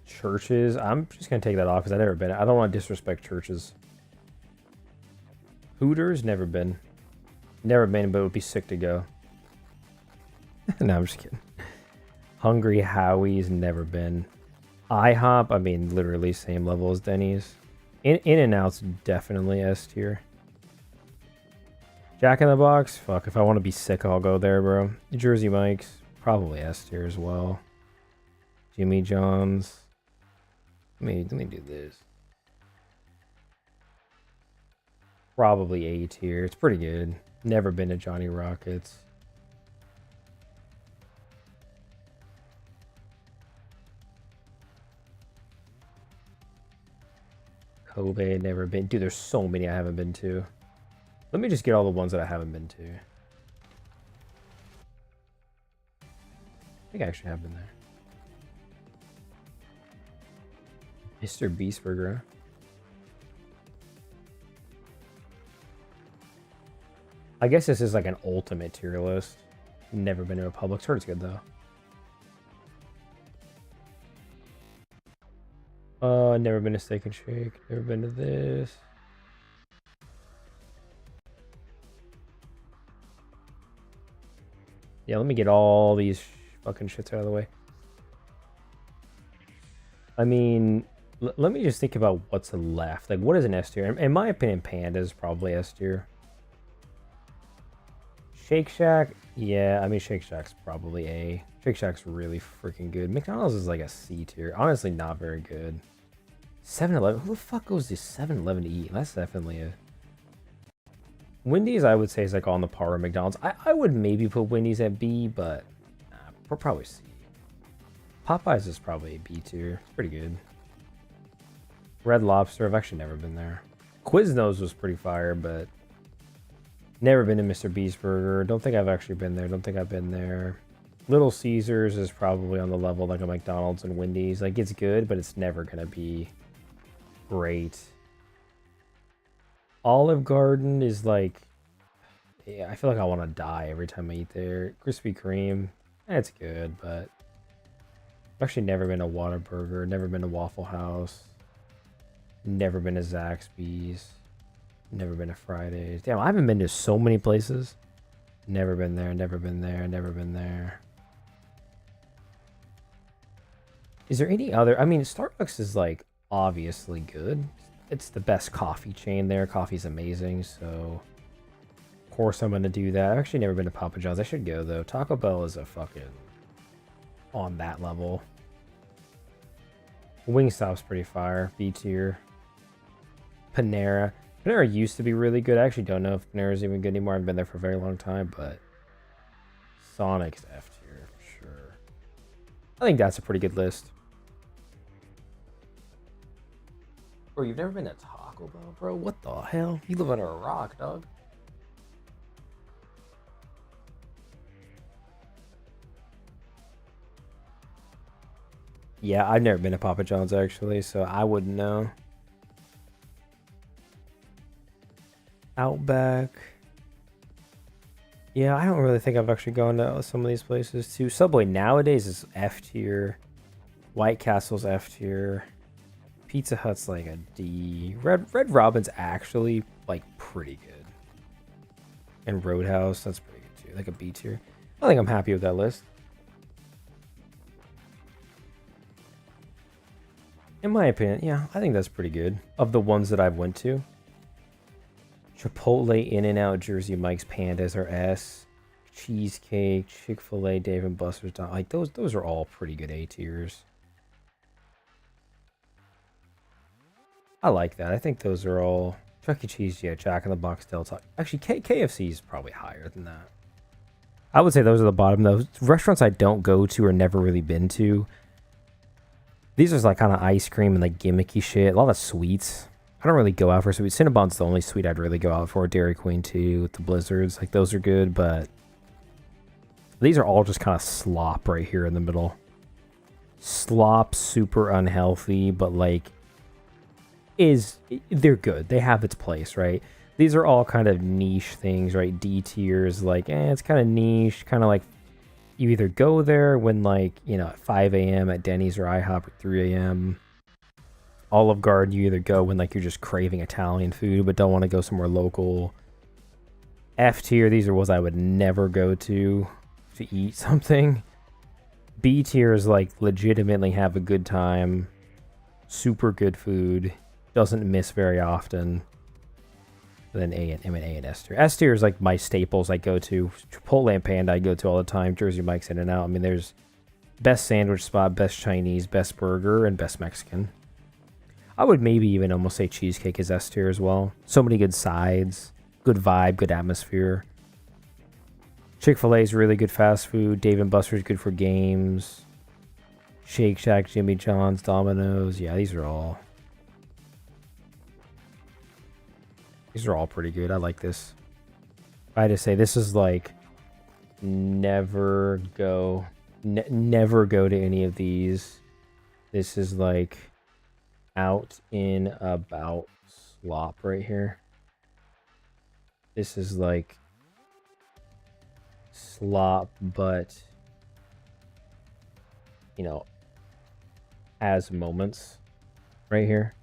Churches, I'm just gonna take that off because I've never been. I don't want to disrespect Churches. Hooters, never been, but it would be sick to go. No, I'm just kidding. Hungry Howie's, never been. IHOP, I mean, literally same level as Denny's. In-N-Out's definitely S tier. Jack in the Box, fuck, if I want to be sick, I'll go there, bro. Jersey Mike's, probably S tier as well. Jimmy John's. Let me do this. Probably A tier. It's pretty good. Never been to Johnny Rockets. Kobe, never been. Dude, there's so many I haven't been to. Let me just get all the ones that I haven't been to. I think I actually have been there. Mr. Beast Burger. I guess this is like an ultimate tier list. Never been to a Publix. Heard it's good though. Never been to Steak and Shake. Never been to this. Yeah, let me get all these fucking shits out of the way. I mean, let me just think about what's left. Like, what is an S tier? In my opinion, Panda is probably S tier. Shake Shack, yeah, I mean, Shake Shack's probably A. Shake Shack's really freaking good. McDonald's is like a C tier. Honestly, not very good. 7-Eleven, who the fuck goes to 7-Eleven to eat? That's definitely a... Wendy's, I would say, is like on the par with McDonald's. I would maybe put Wendy's at B, but nah, we're probably C. Popeyes is probably a B tier. It's pretty good. Red Lobster, I've actually never been there. Quiznos was pretty fire, but never been to Mr. Beast Burger. Don't think I've actually been there. Don't think I've been there. Little Caesars is probably on the level like a McDonald's and Wendy's. Like, it's good, but it's never gonna be great. Olive Garden is like, yeah, I feel like I want to die every time I eat there. Krispy Kreme, it's good, but I've actually never been to Whataburger, never been to Waffle House, never been to Zaxby's, never been to Fridays. Damn, I haven't been to so many places. Never been there, never been there, never been there. Is there any other? I mean, Starbucks is like obviously good. It's the best coffee chain there. Coffee's amazing, so of course I'm gonna do that. I've actually never been to Papa John's. I should go though. Taco Bell is a fucking on that level. Wingstop's pretty fire. B tier. Panera. Panera used to be really good. I actually don't know if Panera's even good anymore. I've been there for a very long time, but Sonic's F tier for sure. I think that's a pretty good list. Bro, you've never been to Taco Bell, bro? What the hell? You live under a rock, dog. Yeah, I've never been to Papa John's actually, so I wouldn't know. Outback. Yeah, I don't really think I've actually gone to some of these places too. Subway nowadays is F tier. White Castle's F tier. Pizza Hut's like a D. Red Robin's actually like pretty good. And Roadhouse, that's pretty good too. Like a B tier. I think I'm happy with that list. In my opinion, yeah, I think that's pretty good. Of the ones that I've went to. Chipotle, In-N-Out, Jersey Mike's, Pandas are S. Cheesecake, Chick-fil-A, Dave & Buster's. Like those are all pretty good A tiers. I like that. I think those are all... Chuck E. Cheese, yeah, Jack in the Box, Delta. Actually, KFC is probably higher than that. I would say those are the bottom, though. Restaurants I don't go to or never really been to. These are like kind of ice cream and like gimmicky shit. A lot of sweets. I don't really go out for sweets. Cinnabon's the only sweet I'd really go out for. Dairy Queen too, with the blizzards. Like those are good, but these are all just kind of slop right here in the middle. Slop, super unhealthy, but like they're good. They have its place, right? These are all kind of niche things, right? D tiers, like, it's kind of niche, kind of like you either go there when like, you know, at 5 a.m. at Denny's or IHOP at 3 a.m. Olive Garden, you either go when like you're just craving Italian food but don't want to go somewhere local. F tier, these are ones I would never go to eat something. B tier is like legitimately have a good time, super good food, doesn't miss very often. Then A and S tier. S tier is like my staples I go to. Chipotle and Panda I go to all the time. Jersey Mike's, In-N-Out. I mean, there's best sandwich spot, best Chinese, best burger, and best Mexican. I would maybe even almost say Cheesecake is S tier as well. So many good sides, good vibe, good atmosphere. Chick-fil-A is really good fast food. Dave & Buster's good for games. Shake Shack, Jimmy John's, Domino's. Yeah, these are all These are all pretty good. I like this. I had to say, this is like never go to any of these. This is like out in about slop right here. This is like slop, but you know, has moments right here.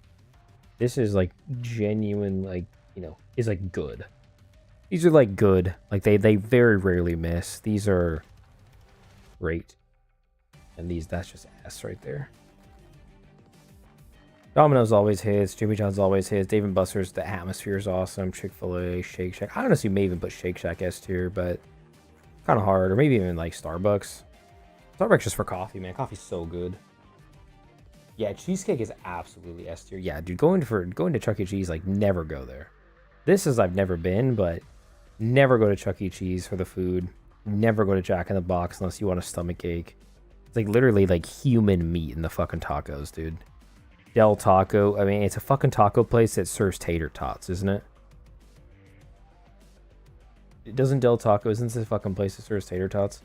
This is like genuine, like, you know, is like good. These are like good. Like they very rarely miss. These are great. And these, that's just S right there. Domino's always hits. Jimmy John's always hits. Dave & Buster's, the atmosphere is awesome. Chick-fil-A, Shake Shack. I honestly may even put Shake Shack S tier, but kind of hard. Or maybe even like Starbucks. Starbucks just for coffee, man. Coffee's so good. Yeah, cheesecake is absolutely S tier. Yeah, dude, going to Chuck E. Cheese, like, never go there. This is I've never been, but never go to Chuck E. Cheese for the food. Never go to Jack in the Box unless you want a stomach ache. It's like literally like human meat in the fucking tacos, dude. Del Taco. I mean, it's a fucking taco place that serves tater tots, isn't it? It doesn't Del Taco, isn't this a fucking place that serves tater tots?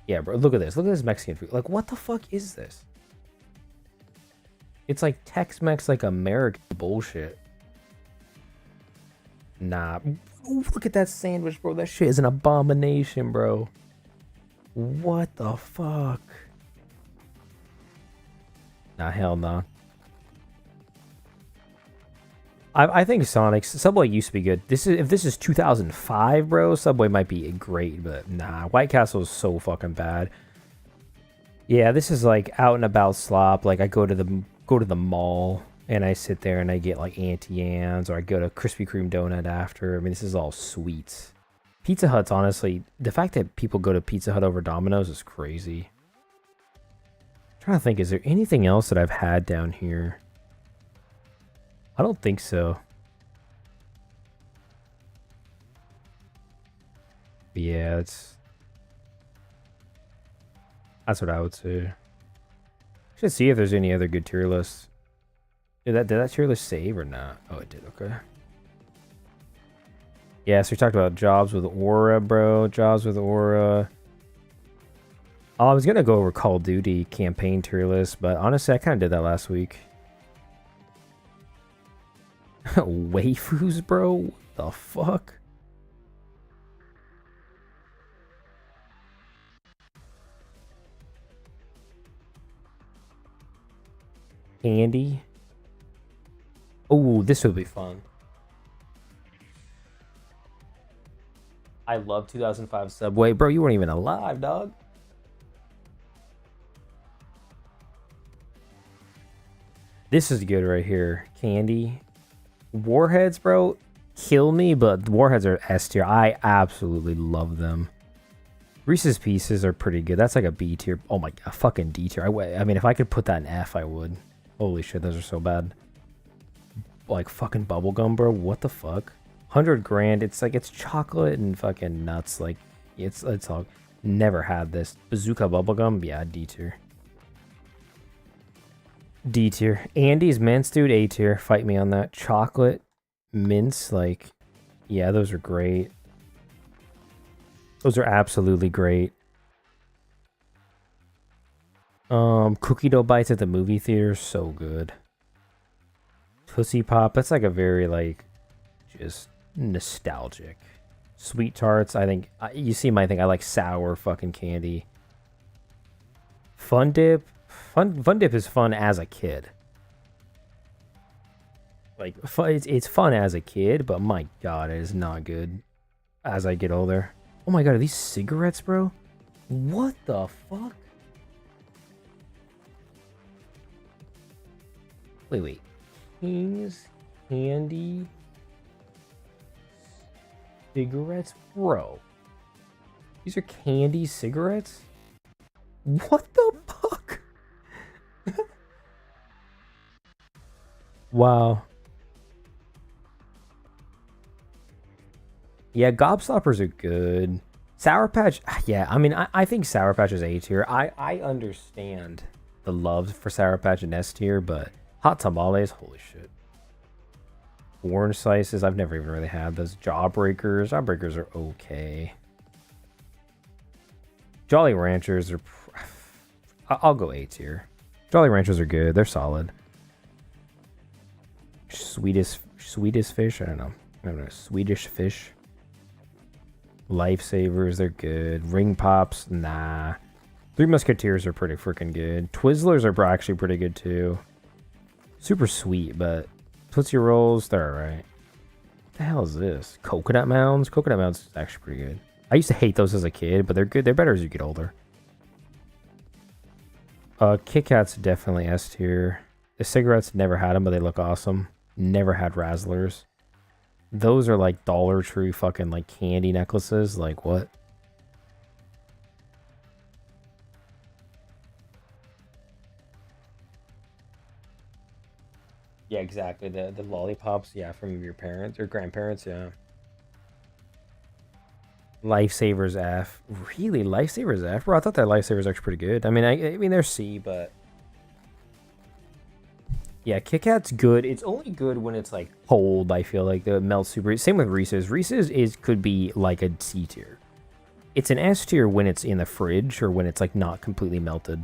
Yeah, bro, look at this. Look at this Mexican food. Like, what the fuck is this? It's like Tex-Mex, like American bullshit. Nah. Ooh, look at that sandwich, bro. That shit is an abomination, bro. What the fuck? Nah, hell nah. I think Subway used to be good. If this is 2005, bro, Subway might be great, but nah, White Castle is so fucking bad. Yeah, this is like out and about slop. Like I go to the mall and I sit there and I get like Auntie Anne's, or I go to Krispy Kreme donut after. I mean, this is all sweets. Pizza Hut's honestly, the fact that people go to Pizza Hut over Domino's is crazy. I'm trying to think, is there anything else that I've had down here? I don't think so. But yeah, that's what I would say. Should see if there's any other good tier lists. Did that tier list save or not? Oh, it did. Okay. Yeah, so we talked about jobs with Aura, bro. Jobs with Aura. Oh, I was gonna go over Call of Duty campaign tier list, but honestly, I kind of did that last week. Waifus, bro? What the fuck? Candy? Oh, this would be fun. I love 2005 Subway. Bro, you weren't even alive, dog. This is good right here. Candy. Warheads, bro, kill me, but Warheads are S tier. I absolutely love them. Reese's Pieces are pretty good. That's like a B tier. Oh my god, fucking D tier. I mean, if I could put that in F, I would. Holy shit, those are so bad. Like fucking bubblegum, bro. What the fuck? 100 grand. It's like, it's chocolate and fucking nuts. Like, it's all. Never had this. Bazooka bubblegum, yeah, D tier. D tier. Andy's mints, dude, A tier. Fight me on that. Chocolate mints, like, yeah, those are great. Those are absolutely great. Cookie dough bites at the movie theater, so good. Tootsie Pop, that's like a very, like, just nostalgic. Sweet Tarts, I think, you see my thing, I like sour fucking candy. Fun Dip. Fun Dip is fun as a kid. Like, it's fun as a kid, but my god, it is not good as I get older. Oh my god, are these cigarettes, bro? What the fuck? Wait. King's Candy cigarettes? Bro. These are candy cigarettes? What the fuck? Wow. Yeah, Gobstoppers are good. Sour Patch, yeah, I mean, I think Sour Patch is A tier. I understand the love for Sour Patch and S tier, but Hot Tamales, holy shit. Orange slices, I've never even really had those. Jawbreakers. Jawbreakers are okay. Jolly Ranchers are... I'll go A tier. Jolly Ranchers are good. They're solid. Sweetest fish? I don't know. Swedish fish. Lifesavers, they're good. Ring Pops, nah. Three Musketeers are pretty freaking good. Twizzlers are actually pretty good too. Super sweet, but Tootsie Rolls, they're alright. What the hell is this? Coconut Mounds? Coconut Mounds is actually pretty good. I used to hate those as a kid, but they're good. They're better as you get older. Kit Kat's definitely S tier. The cigarettes, never had them, but they look awesome. Never had Razzlers. Those are like Dollar Tree fucking like candy necklaces. Like what? Yeah, exactly. The lollipops, yeah, from your parents or grandparents, yeah. Lifesavers F. Really? Lifesavers F? Bro, I thought that Lifesavers actually pretty good. I mean they're C, but yeah, Kit Kat's good. It's only good when it's like cold, I feel like. The melt super. Same with Reese's. Reese's could be like a C tier. It's an S tier when it's in the fridge or when it's like not completely melted.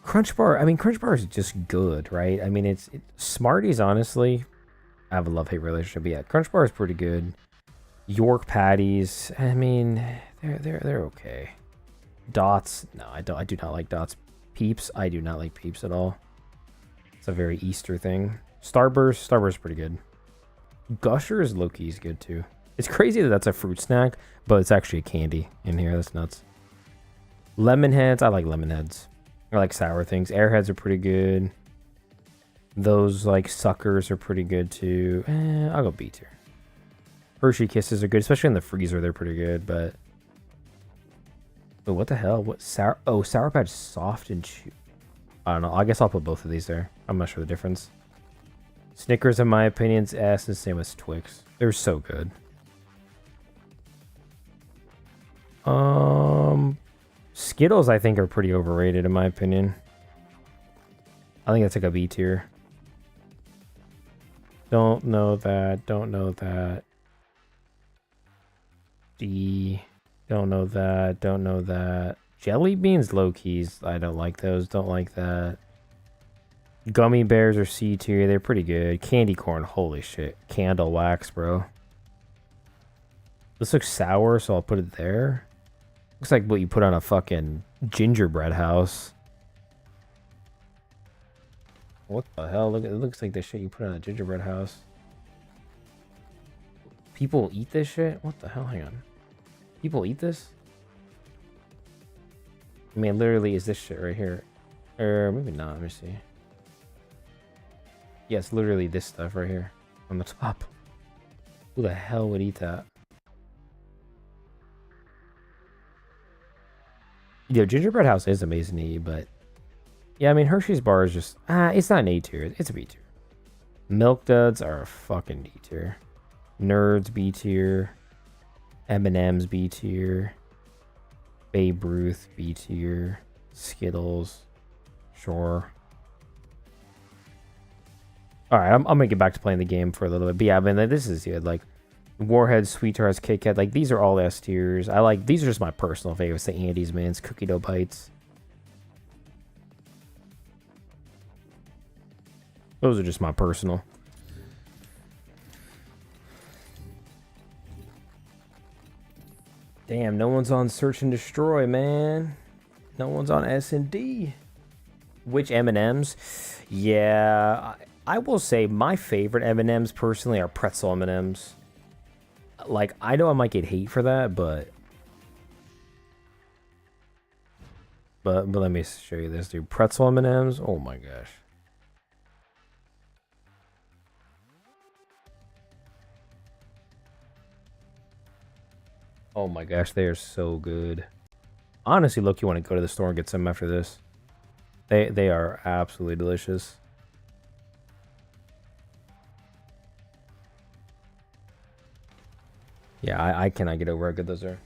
Crunch Bar, I mean Crunch Bar is just good, right? I mean Smarties, honestly, I have a love-hate relationship. But yeah, Crunch Bar is pretty good. York patties, I mean, they're okay. Dots, no, I do not like Dots. Peeps, I do not like Peeps at all. It's a very Easter thing. Starburst is pretty good. Gushers, low-key is good too. It's crazy that that's a fruit snack, but it's actually a candy in here. That's nuts. Lemon Heads, I like Lemon Heads. I like sour things. Airheads are pretty good. Those like suckers are pretty good too. I'll go B tier. Hershey Kisses are good, especially in the freezer. They're pretty good, but what the hell? What sour? Oh, Sour Patch Soft and Chew. I don't know. I guess I'll put both of these there. I'm not sure the difference. Snickers, in my opinion, is S, and same with Twix. They're so good. Skittles, I think, are pretty overrated, in my opinion. I think that's like a B tier. Don't know that. Don't know that. D. Don't know that. Don't know that. Jelly beans, low keys. I don't like those. Don't like that. Gummy bears are C tier. They're pretty good. Candy corn. Holy shit. Candle wax, bro. This looks sour, so I'll put it there. Looks like what you put on a fucking gingerbread house. What the hell? Look, it looks like the shit you put on a gingerbread house. People eat this shit? What the hell? Hang on. People eat this? I mean, literally, is this shit right here? Or maybe not. Let me see. Yeah, it's literally this stuff right here on the top. Who the hell would eat that? Yo, gingerbread house is amazing to eat, but yeah, I mean, Hershey's bar is just it's not an A tier. It's a B tier. Milk Duds are a fucking D tier. Nerds B tier. M&M's B tier. Babe Ruth B tier. Skittles, sure. All right, I'm gonna get back to playing the game for a little bit. But yeah, I mean, this is good. Like Warhead, Sweet Tarts, Kit Kat, like these are all S tiers. I like these are just my personal favorites. The Andes Man's Cookie Dough Bites. Those are just my personal. Damn, no one's on Search and Destroy, man. No one's on S&D. Which M&Ms? Yeah, I will say my favorite M&Ms personally are pretzel M&Ms. Like, I know I might get hate for that, but let me show you this, dude. Pretzel M&Ms. Oh my gosh. Oh my gosh, they are so good. Honestly, look, you want to go to the store and get some after this. They are absolutely delicious. Yeah, I cannot get over how good those are.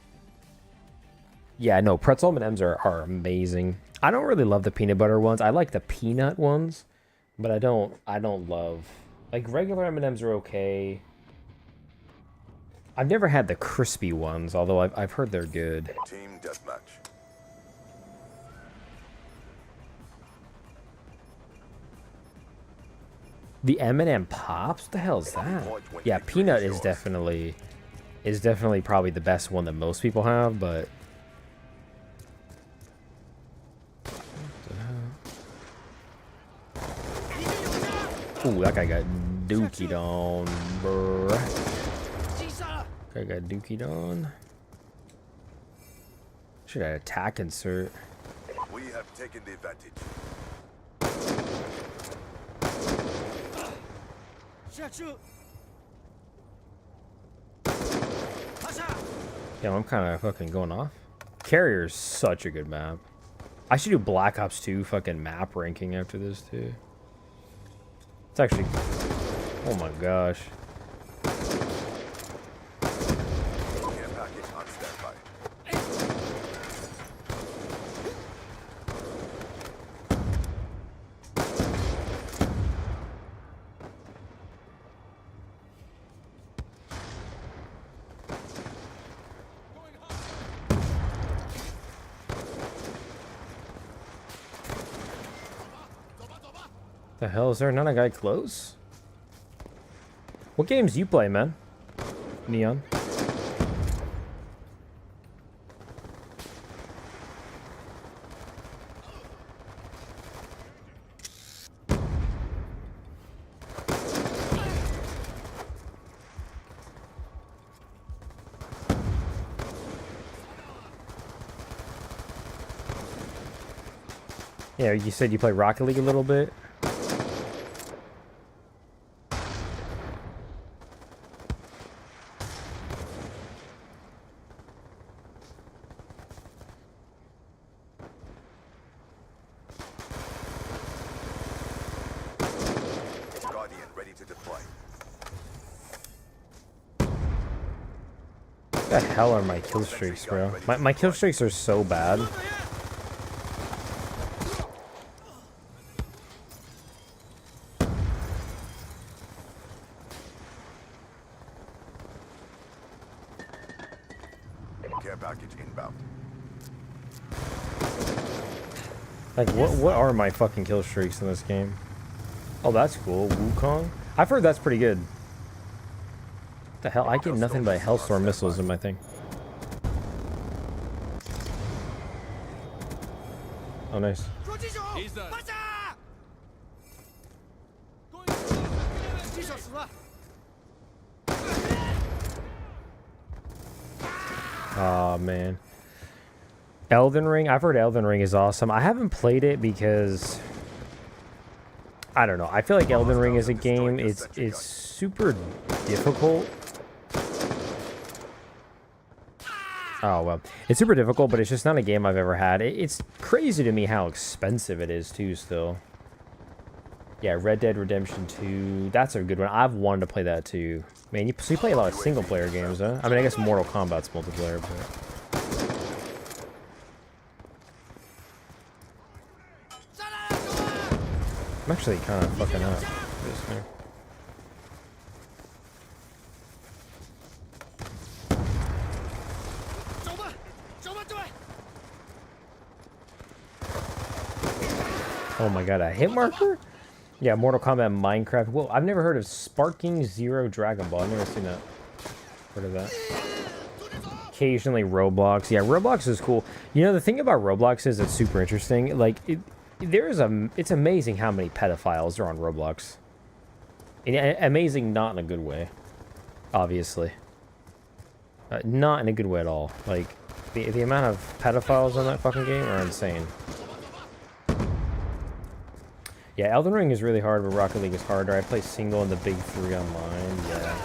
Yeah, no, pretzel M&Ms are amazing. I don't really love the peanut butter ones. I like the peanut ones, but I don't love Like, regular M&Ms are okay. I've never had the crispy ones, although I've heard they're good. Team deathmatch. The M&M Pops? What the hell is that? Yeah, peanut is definitely probably the best one that most people have, but ooh, that guy got dookied on, bruh. That guy got dookied on. Should have attack insert. We have taken the advantage. Yeah, I'm kind of fucking going off. Carrier's such a good map. I should do Black Ops 2 fucking map ranking after this too. It's actually, oh my gosh. Care package on standby. The hell, is there not a guy close? What games do you play, man? Neon? Yeah, you said you play Rocket League a little bit. Guardian ready to deploy. What the hell are my kill streaks, bro? My kill streaks are so bad. Care package inbound. Like, what are my fucking kill streaks in this game? Oh, that's cool. Wukong? I've heard that's pretty good. What the hell? I get nothing but Hellstorm missiles in my thing. Oh, nice. He's done. Oh man. Elden Ring? I've heard Elden Ring is awesome. I haven't played it because I don't know. I feel like Elden Ring is a game. It's super difficult. Oh well. It's super difficult, but it's just not a game I've ever had. It's crazy to me how expensive it is too still. Yeah, Red Dead Redemption 2. That's a good one. I've wanted to play that too. Man, so you play a lot of single player games, huh? I mean, I guess Mortal Kombat's multiplayer, but I'm actually kind of fucking up this thing. Oh my god, a hit marker? Yeah, Mortal Kombat, Minecraft. Whoa, I've never heard of Sparking Zero Dragon Ball. I've never seen that. Heard of that. Occasionally Roblox. Yeah, Roblox is cool. You know, the thing about Roblox is it's super interesting. Like, it's amazing how many pedophiles are on Roblox. Amazing not in a good way. Obviously. Not in a good way at all. Like, the amount of pedophiles on that fucking game are insane. Yeah, Elden Ring is really hard, but Rocket League is harder. I play single in the big 3 online. Yeah,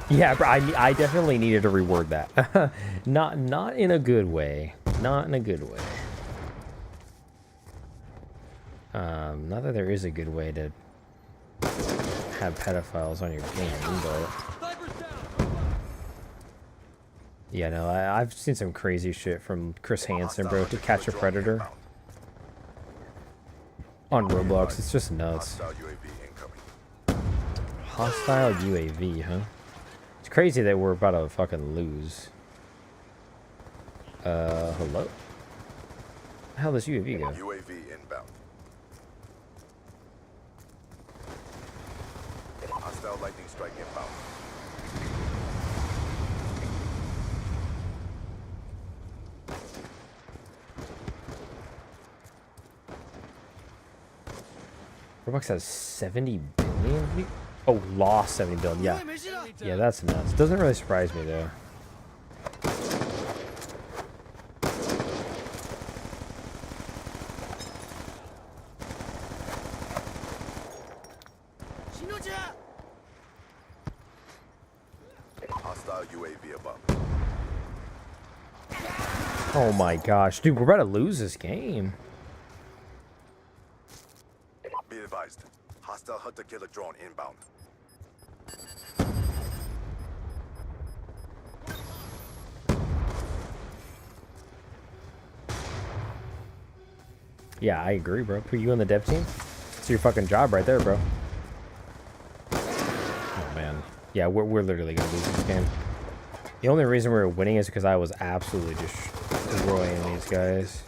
yeah, but I definitely needed to reward that. not in a good way. Not in a good way. Not that there is a good way to have pedophiles on your game, but yeah, no, I've seen some crazy shit from Chris Hansen, bro, to catch a predator. On Roblox, it's just nuts. Hostile UAV, huh? It's crazy that we're about to fucking lose. Hello? How does UAV go? UAV inbound. Hostile lightning strike inbound. Roblox has 70 billion? Oh, lost 70 billion. Yeah. Yeah, that's nuts. Doesn't really surprise me, though. Hostile UAV above. Oh my gosh. Dude, we're about to lose this game. Be advised. Hostile hunter-killer drone inbound. Yeah, I agree, bro. Put you on the dev team? It's your fucking job right there, bro. Oh, man. Yeah, we're literally going to lose this game. The only reason we're winning is because I was absolutely destroying these guys.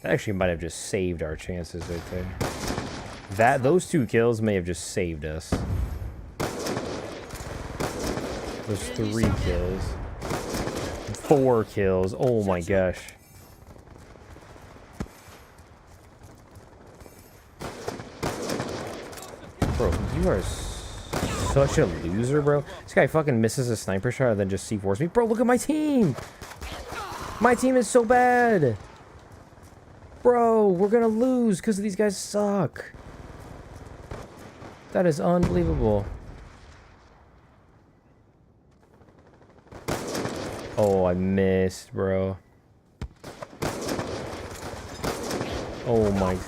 That actually might have just saved our chances right there. Those 2 kills may have just saved us. Those 3 kills. 4 kills. Oh my gosh. Bro, you are such a loser, bro. This guy fucking misses a sniper shot and then just C4s me. Bro, look at my team. My team is so bad. Bro, we're gonna lose because these guys suck. That is unbelievable. Oh, I missed, bro. Oh my,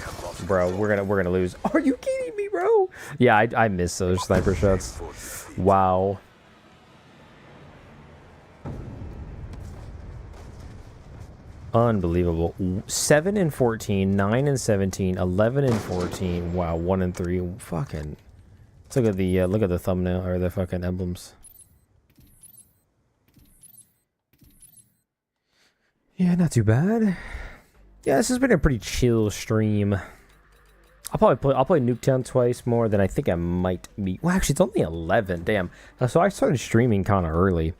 bro, we're gonna lose. Are you kidding me, bro? Yeah, I missed those sniper shots. Wow. Unbelievable. 7 and 14, 9 and 17, 11 and 14. Wow, 1 and 3. Fucking. Let's look at the thumbnail or the fucking emblems. Yeah, not too bad. Yeah, this has been a pretty chill stream. I'll play Nuketown twice more than I think I might be. Well, actually, it's only 11. Damn. So I started streaming kind of early.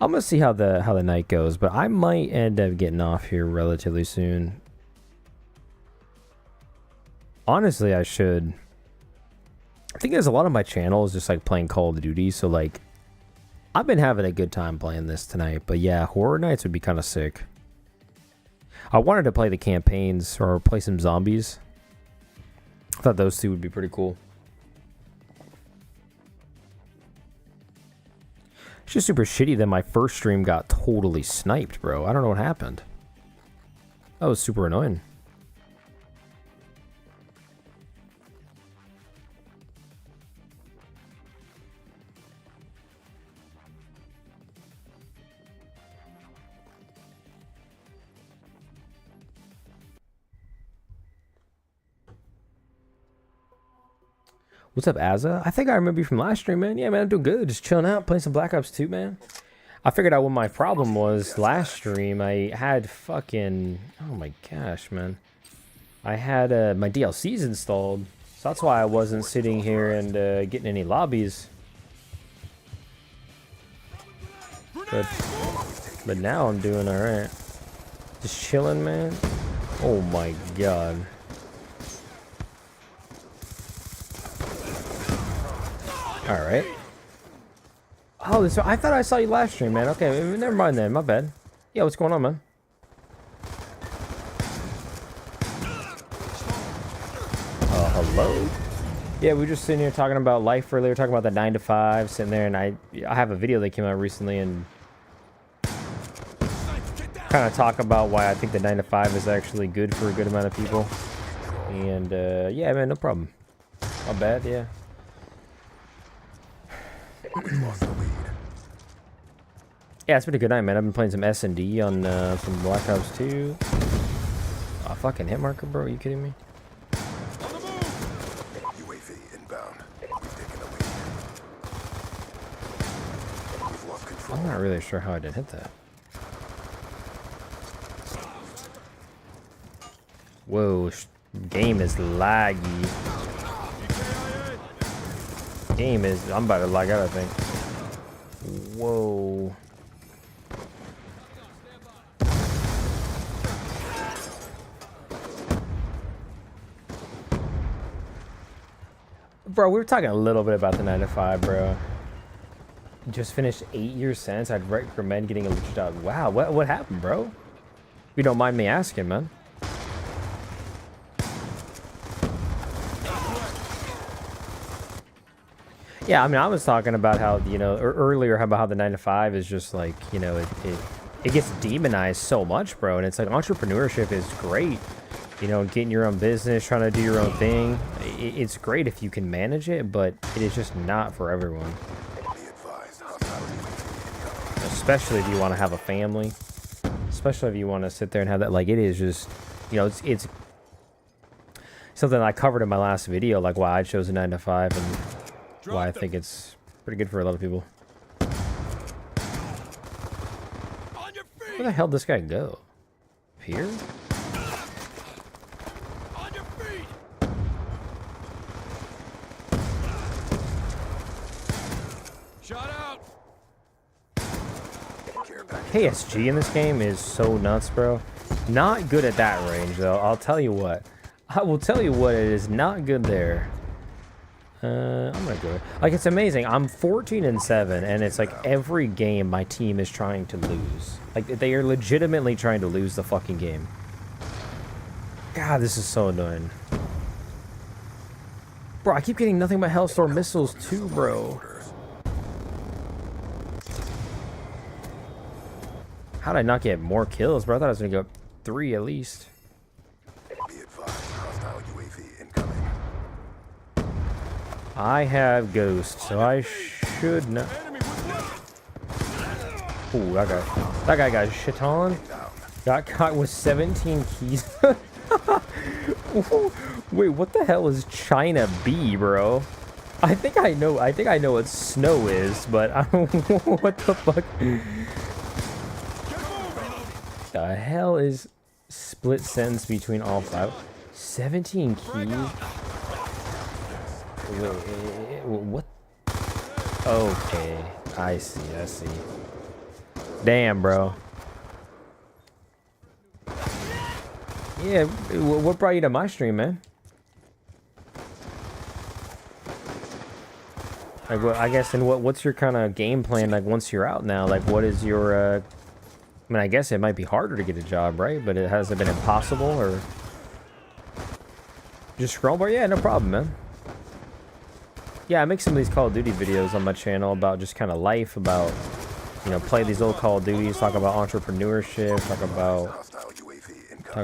I'm gonna see how the night goes, but I might end up getting off here relatively soon. Honestly, I should. I think there's a lot of my channel is just like playing Call of Duty, so like I've been having a good time playing this tonight. But yeah, Horror Nights would be kind of sick. I wanted to play the campaigns or play some zombies. I thought those 2 would be pretty cool. It's just super shitty that my first stream got totally sniped, bro. I don't know what happened. That was super annoying. What's up, Azza? I think I remember you from last stream, man. Yeah, man, I'm doing good. Just chilling out, playing some Black Ops 2, man. I figured out what my problem was last stream. I had fucking... Oh my gosh, man. I had my DLCs installed. So that's why I wasn't sitting here and getting any lobbies. But now I'm doing alright. Just chilling, man. Oh my god. Alright. Oh, I thought I saw you last stream, man. Okay, never mind then. My bad. Yeah, what's going on, man? Hello? Yeah, we were just sitting here talking about life earlier, talking about the 9 to 5, sitting there, and I have a video that came out recently, and kind of talk about why I think the 9 to 5 is actually good for a good amount of people. And, yeah, man, no problem. My bad, yeah. Yeah, it's been a good night, man. I've been playing some S&D on some Black Ops 2. Oh, fucking hit marker, bro. Are you kidding me? UAV inbound. We've taken I'm not really sure how I didn't hit that. Whoa, game is laggy. Game is... I'm about to lag out, I think. Whoa. Bro, we were talking a little bit about the 9 to 5, bro. Just finished 8 years since. I'd recommend getting a lucha job. Wow, what happened, bro? If you don't mind me asking, man. Yeah, I mean, I was talking about how, you know, earlier about how the 9 to 5 is just like, you know, it gets demonized so much, bro. And it's like entrepreneurship is great. You know, getting your own business, trying to do your own thing. It's great if you can manage it, but it is just not for everyone. Especially if you want to have a family. Especially if you want to sit there and have that. Like, it is just, you know, it's something I covered in my last video, like why I chose a 9 to 5 and why I think it's pretty good for a lot of people. Where the hell did this guy go? Here? On your feet. Shot out. KSG in this game is so nuts, bro. Not good at that range, though. I'll tell you what. I will tell you what, it is not good there. I'm gonna go. Like, it's amazing. I'm 14-7, and it's like every game my team is trying to lose. Like, they are legitimately trying to lose the fucking game. God, this is so annoying. Bro, I keep getting nothing but Hellstorm missiles too, bro. How did I not get more kills, bro? I thought I was gonna go 3 at least. Be advised, hostile UAV incoming. I have Ghost, so I should not. Ooh, that guy got shit on. Got caught with 17 keys. Wait, what the hell is China B, bro? I think I know what snow is, but I don't what the fuck. The hell is split sentence between all 5? 17 keys? Wait, what? Okay, I see. Damn, bro. Yeah, what brought you to my stream, man? Like, I guess, and what's your kind of game plan, like, once you're out now? Like, what is your, I mean, I guess it might be harder to get a job, right? But has it been impossible, or just scroll bar? Yeah, no problem, man. Yeah, I make some of these Call of Duty videos on my channel about just kind of life, about, you know, play these old Call of Duties, talk about entrepreneurship, talk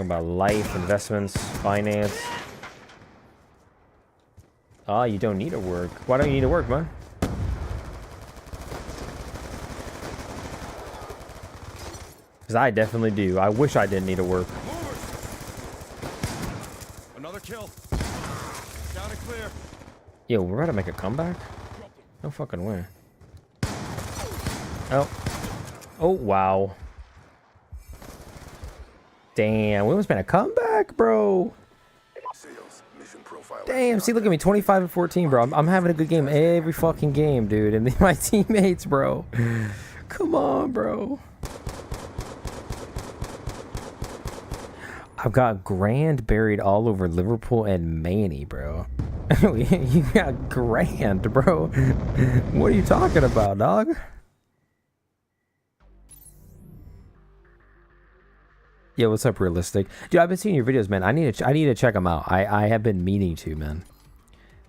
about life, investments, finance. Ah, you don't need to work. Why don't you need to work, man? Because I definitely do. I wish I didn't need to work. Another kill. Down and clear. Yo, we're about to make a comeback? No fucking way. Oh. Oh, wow. Damn, we almost made a comeback, bro. Damn, see, look at me, 25-14, bro. I'm having a good game every fucking game, dude. And my teammates, bro. Come on, bro. I've got Grand buried all over Liverpool and Manny, bro. You got Grand, bro. What are you talking about, dog? Yeah, what's up, Realistic? Dude, I've been seeing your videos, man. I need to check them out. I have been meaning to, man.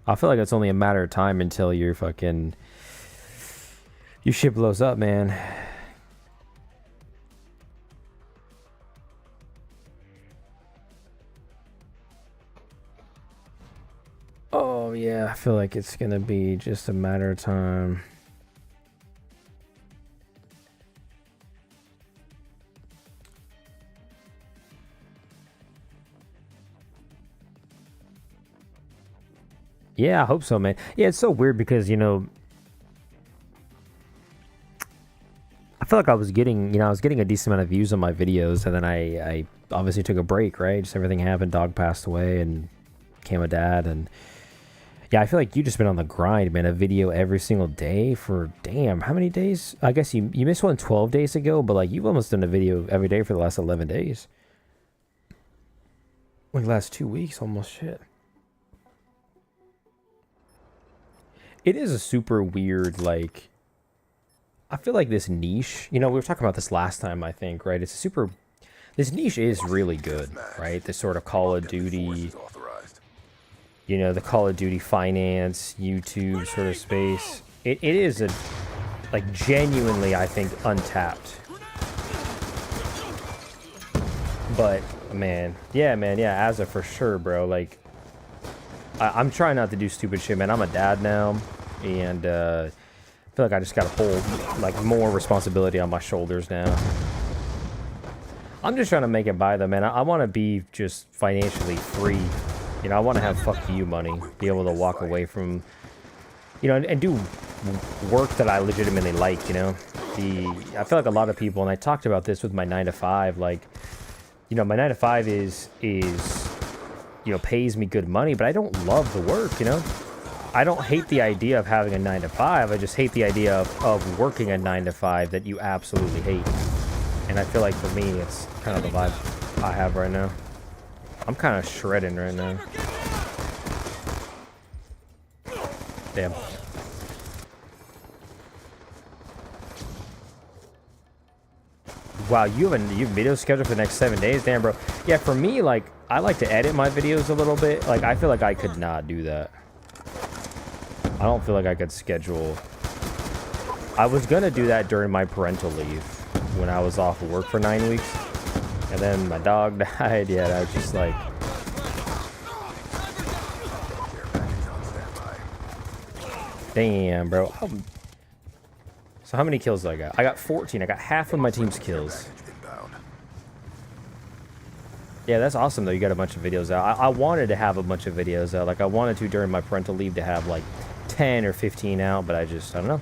I feel like it's only a matter of time until your shit blows up, man. Oh, yeah, I feel like it's gonna be just a matter of time. Yeah, I hope so, man. Yeah, it's so weird because, you know, feel like I was getting, I was getting a decent amount of views on my videos, and then I obviously took a break, right? Just everything happened, dog passed away, and became a dad, and yeah, I feel like you just been on the grind, man. A video every single day for, damn, how many days? I guess you missed one 12 days ago, but like you've almost done a video every day for the last 11 days. Like last 2 weeks, almost, shit. It is a super weird, like, I feel like this niche, we were talking about this last time, I think, right? It's a super, this niche is really good, right? This sort of Call of Duty, the Call of Duty finance, YouTube sort of space. It is a, like, genuinely, I think, untapped. But, man, yeah, Azza for sure, bro. Like, I'm trying not to do stupid shit, man. I'm a dad now, and I feel like I just got to hold, like, more responsibility on my shoulders now. I'm just trying to make it by, though, man. I want to be just financially free. I want to have fuck you money, be able to walk away from, and do work that I legitimately like, I feel like a lot of people, and I talked about this with my 9-to-5, like, my 9-to-5 is pays me good money, but I don't love the work, I don't hate the idea of having a 9-to-5, I just hate the idea of working a 9-to-5 that you absolutely hate. And I feel like for me, it's kind of the vibe I have right now. I'm kind of shredding right now. Damn. Wow, you have video scheduled for the next 7 days? Damn, bro. Yeah, for me, like, I like to edit my videos a little bit. Like, I feel like I could not do that. I don't feel like I could schedule. I was going to do that during my parental leave when I was off of work for 9 weeks. And then my dog died. Yeah, I was just like... Damn, bro. So how many kills do I got? I got 14. I got half of my team's kills. Yeah, that's awesome, though. You got a bunch of videos out. I wanted to have a bunch of videos out. Like, I wanted to, during my parental leave, to have, like, 10 or 15 out, but I don't know.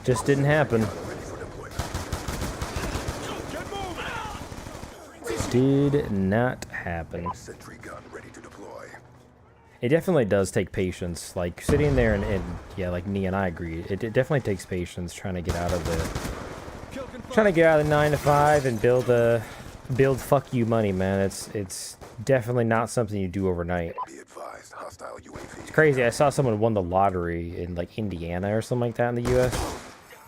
Just didn't happen. Did not happen. Sentry gun ready to deploy. It definitely does take patience. Like, sitting there and yeah, like me and I agree. It definitely takes patience trying to get out of the 9-to-5 and build fuck you money, man. It's definitely not something you do overnight. Be advised, hostile UAV. It's crazy. I saw someone won the lottery in like Indiana or something like that in the U.S.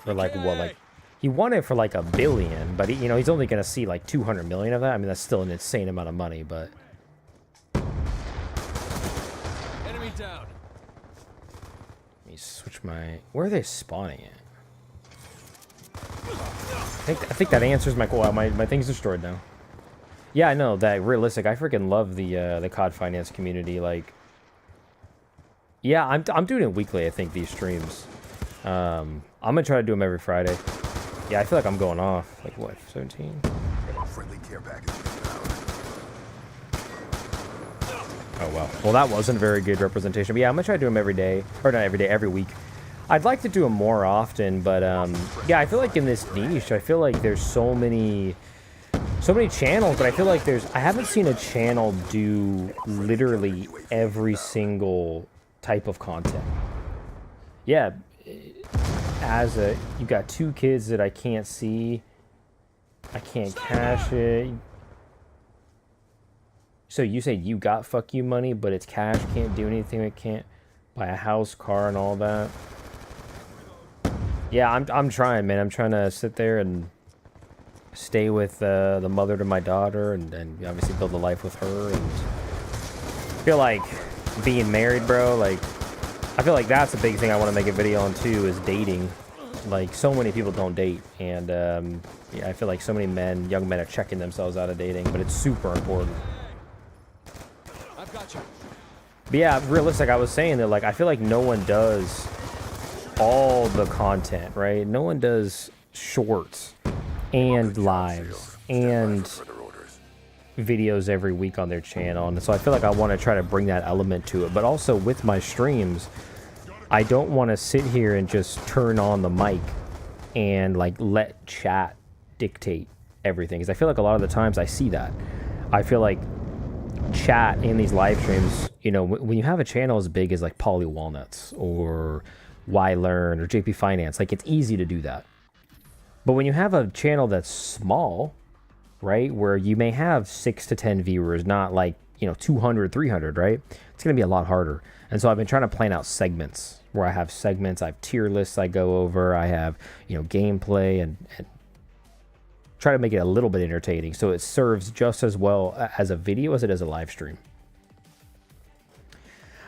for like what, like he won it for like $1 billion, but he's only gonna see like 200 million of that. I mean, that's still an insane amount of money, but. Enemy down. Let me switch my. Where are they spawning at? I think that answers my. Wow, my thing's destroyed now. Yeah, I know that. Realistic. I freaking love the COD finance community. Like, yeah, I'm doing it weekly. I think these streams. I'm gonna try to do them every Friday. Yeah, I feel like I'm going off. Like what? 17. Friendly care package inbound. Oh well. Well, that wasn't very good representation. But yeah, I'm gonna try to do them every day, or not every day, every week. I'd like to do them more often, but yeah, I feel like in this niche, I feel like there's so many channels, but I feel like I haven't seen a channel do literally every single type of content. Yeah, you got 2 kids that I can't see. I can't cash it. So you say you got fuck you money, but it's cash, can't do anything, it can't buy a house, car, and all that. Yeah, I'm trying, man. I'm trying to sit there and stay with the mother to my daughter, and obviously build a life with her. And I feel like being married, bro. Like, I feel like that's a big thing I want to make a video on too, is dating. Like, so many people don't date, and yeah, I feel like so many young men are checking themselves out of dating, but it's super important. I've got you. But yeah, realistic. I was saying that, like, I feel like no one does all the content, right? No one does shorts and lives and videos every week on their channel, and so I feel like I want to try to bring that element to it. But also with my streams, I don't want to sit here and just turn on the mic and like let chat dictate everything. Because I feel like a lot of the times I see that. I feel like chat in these live streams, you know, when you have a channel as big as like Polly Walnuts or YLearn or JP Finance, like it's easy to do that. But when you have a channel that's small, right, where you may have 6 to 10 viewers, not like, you know, 200, 300, right? It's going to be a lot harder. And so I've been trying to plan out segments where I have segments, I have tier lists I go over, I have, you know, gameplay and try to make it a little bit entertaining so it serves just as well as a video as it is a live stream.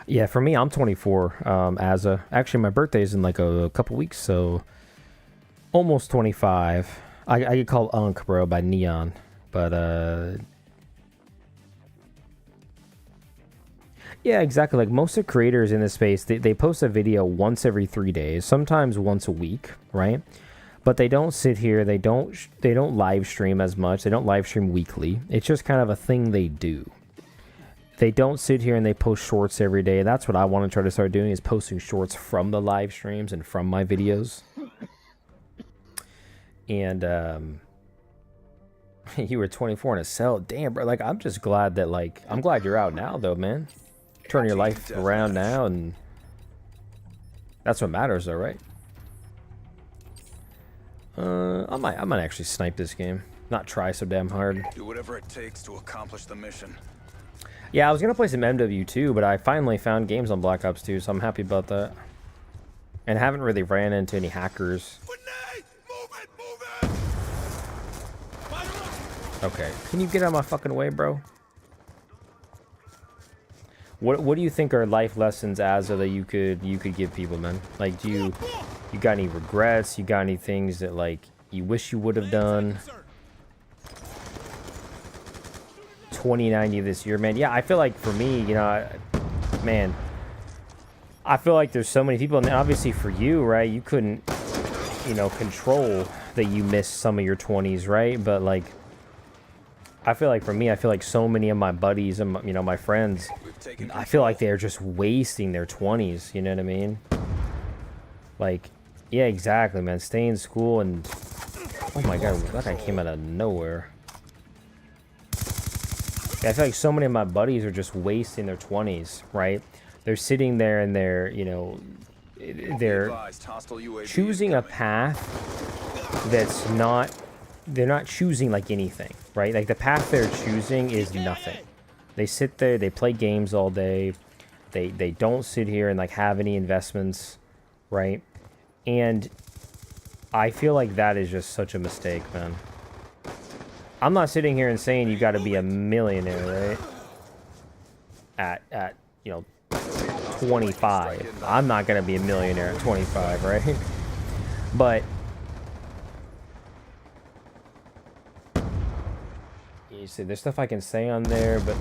Yeah, for me, I'm 24. Actually, my birthday is in like a couple weeks, so almost 25. I get called Unk, bro, by Neon, but yeah, exactly. Like most of the creators in this space, they post a video once every 3 days, sometimes once a week, right? But they don't sit here. They don't live stream as much. They don't live stream weekly. It's just kind of a thing they do. They don't sit here and they post shorts every day. That's what I want to try to start doing, is posting shorts from the live streams and from my videos. And you were 24 in a cell. Damn, bro. Like, I'm just glad that, like, I'm glad you're out now, though, man. Turn your life around now, and that's what matters, though, right? I might actually snipe this game. Not try so damn hard. Do whatever it takes to accomplish the mission. Yeah, I was gonna play some MW2, but I finally found games on Black Ops 2, so I'm happy about that. And haven't really ran into any hackers. Okay, can you get out of my fucking way, bro? What do you think are life lessons, Azza, that you could give people, man? Like, do you got any regrets? You got any things that like you wish you would have done? 2090 this year, man. Yeah, I feel like for me, you know, man, I feel like there's so many people, and obviously for you, right? You couldn't, you know, control that you missed some of your 20s, right? But like, I feel like for me, I feel like so many of my buddies and, you know, my friends, I feel like they're just wasting their 20s, you know what I mean? Like, yeah, exactly, man. Stay in school and, oh my god, that guy came out of nowhere. Yeah, I feel like so many of my buddies are just wasting their 20s, right? They're sitting there and they're, you know, they're choosing a path that's not, they're not choosing like anything, right? Like the path they're choosing is nothing. They sit there, they play games all day. They don't sit here and like have any investments, right? And I feel like that is just such a mistake, man. I'm not sitting here and saying you got to be a millionaire, right? At you know, 25. I'm not going to be a millionaire at 25, right? But you see, there's stuff I can say on there, but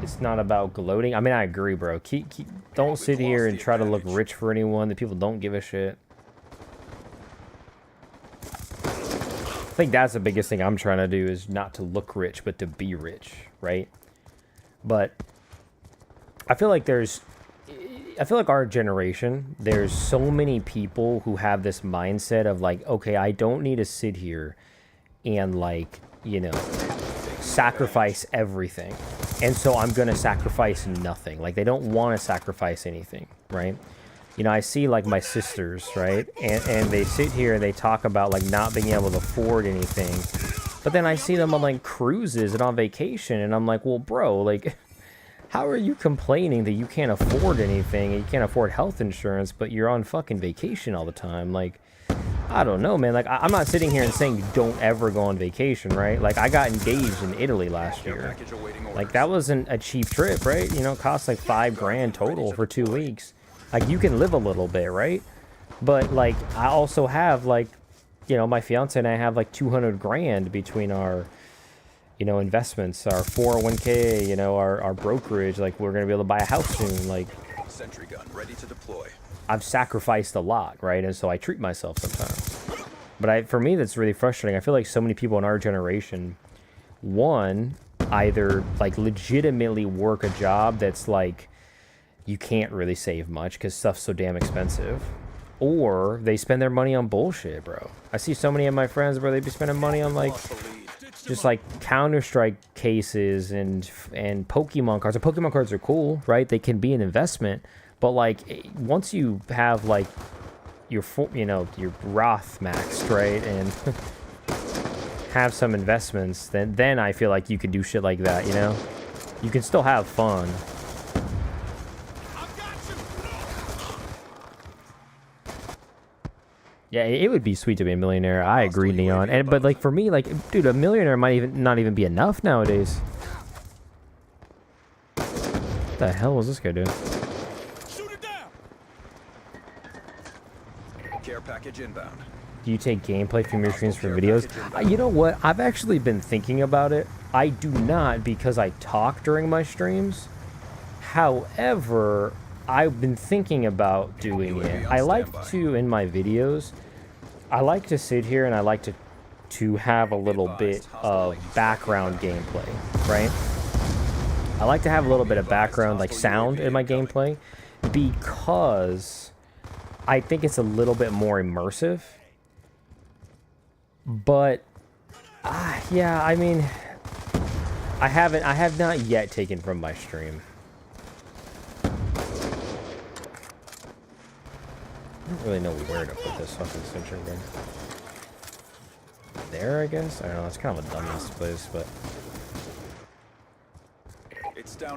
it's not about gloating. I mean, I agree, bro. Don't sit here and try to look rich for anyone. The people don't give a shit. I think that's the biggest thing I'm trying to do, is not to look rich, but to be rich, right? But I feel like our generation, there's so many people who have this mindset of like, okay, I don't need to sit here and like, you know, sacrifice everything. And so I'm going to sacrifice nothing. Like they don't want to sacrifice anything, right? You know, I see like my sisters, right? And they sit here and they talk about like not being able to afford anything. But then I see them on like cruises and on vacation, and I'm like, well, bro, like, how are you complaining that you can't afford anything and you can't afford health insurance, but you're on fucking vacation all the time? Like, I don't know, man. Like, I'm not sitting here and saying don't ever go on vacation, right? Like, I got engaged in Italy last year. Like, that wasn't a cheap trip, right? You know, it cost like $5 grand total for 2 weeks. Like, you can live a little bit, right? But, like, I also have, like, you know, my fiance and I have, like, 200 grand between our, you know, investments, our 401k, you know, our brokerage. Like, we're going to be able to buy a house soon. Like, Sentry gun ready to deploy. I've sacrificed a lot, right? And so I treat myself sometimes. But for me, that's really frustrating. I feel like so many people in our generation, one, either, like, legitimately work a job that's, like, you can't really save much because stuff's so damn expensive, or they spend their money on bullshit, bro. I see so many of my friends, bro, they be spending money on like just like Counter-Strike cases and Pokemon cards. And Pokemon cards are cool, right? They can be an investment, but like once you have like your your Roth maxed, right, and have some investments, then I feel like you could do shit like that, you know? You can still have fun. Yeah, it would be sweet to be a millionaire. I agree, Neon. But like for me, like, dude, a millionaire might not even be enough nowadays. What the hell was this guy doing? Shoot it down. Care package inbound. Do you take gameplay from your streams for videos? You know what? I've actually been thinking about it. I do not, because I talk during my streams. However, I've been thinking about doing it. I like to, in my videos, I like to sit here and I like to have a little bit of background gameplay, right? I like to have a little bit of background, like sound in my gameplay, because I think it's a little bit more immersive. But, yeah, I mean, I have not yet taken from my stream. I don't really know where to put this fucking sentry gun. There, I guess? I don't know, it's kind of a dumbass place, but...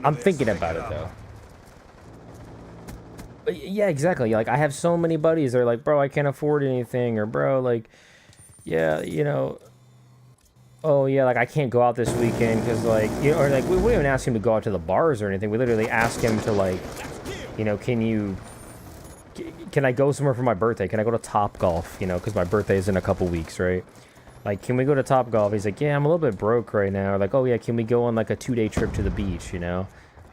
I'm thinking about it, though. But yeah, exactly. Like, I have so many buddies, they're like, bro, I can't afford anything, or bro, like... Yeah, you know, oh yeah, like I can't go out this weekend because like, you know, or like we wouldn't even ask him to go out to the bars or anything. We literally ask him to like, you know, can I go somewhere for my birthday? Can I go to Top Golf? You know, because my birthday is in a couple weeks, right? Like, can we go to Top Golf? He's like, yeah, I'm a little bit broke right now. Or like, oh yeah, can we go on like a 2-day trip to the beach? You know,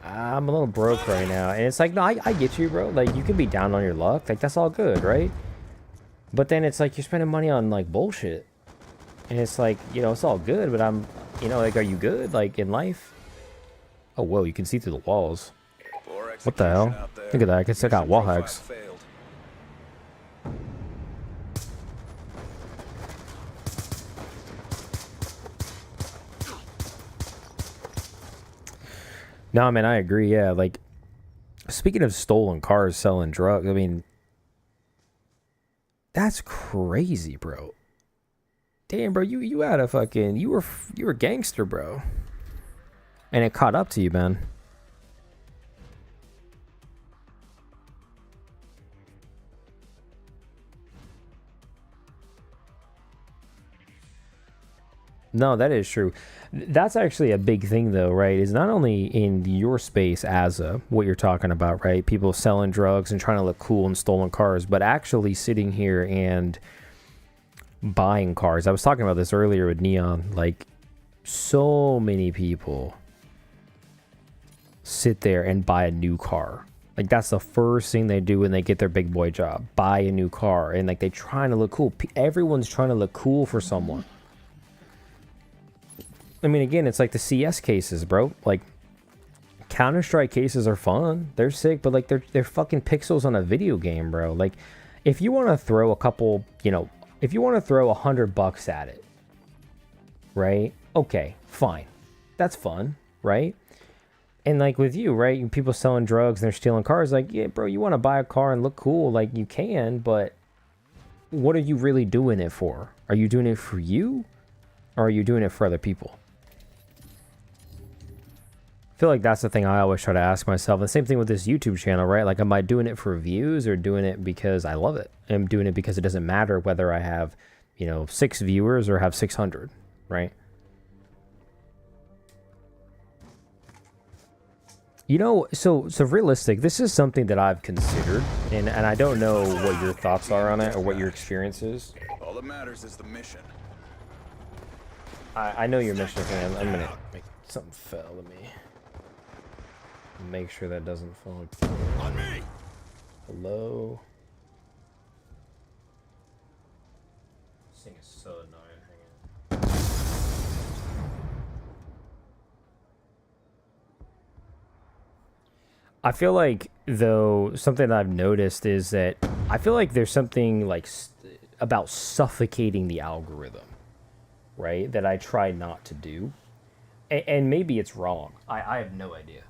I'm a little broke right now. And it's like, no, I get you, bro. Like, you can be down on your luck. Like, that's all good, right? But then it's like you're spending money on like bullshit. And it's like, you know, it's all good, but I'm, you know, like, are you good, like, in life? Oh, whoa, you can see through the walls. What the hell? Look at that, I guess I got wall hacks. No, man, I agree, yeah, like, speaking of stolen cars selling drugs, I mean, that's crazy, bro. Damn, bro, you had a fucking, you were gangster, bro. And it caught up to you, man. No, that is true. That's actually a big thing, though, right? Is not only in your space as what you're talking about, right? People selling drugs and trying to look cool in stolen cars, but actually sitting here and buying cars. I was talking about this earlier with Neon. Like, so many people sit there and buy a new car. Like, that's the first thing they do when they get their big boy job. Buy a new car. And, like, they're trying to look cool. Everyone's trying to look cool for someone. I mean, again, it's like the CS cases, bro. Like, Counter-Strike cases are fun. They're sick, but, like, they're fucking pixels on a video game, bro. Like, if you want to throw a couple, you know, if you want to throw $100 at it, right? Okay, fine. That's fun, right? And, like, with you, right? People selling drugs and they're stealing cars. Like, yeah, bro, you want to buy a car and look cool. Like, you can, but what are you really doing it for? Are you doing it for you? Or are you doing it for other people? I feel like that's the thing I always try to ask myself. The same thing with this YouTube channel, right? Like, am I doing it for views or doing it because I love it? I'm doing it because it doesn't matter whether I have, you know, 6 viewers or have 600, right? You know, so realistic, this is something that I've considered, and I don't know what your thoughts are on it or what your experience is. All that matters is the mission. I know your mission, man. I'm gonna make something fell to me. Make sure that doesn't fall. On me. Hello. This thing is so annoying. Hang on. I feel like, though, something that I've noticed is that I feel like there's something like about suffocating the algorithm, right? That I try not to do. And maybe it's wrong. I have no idea.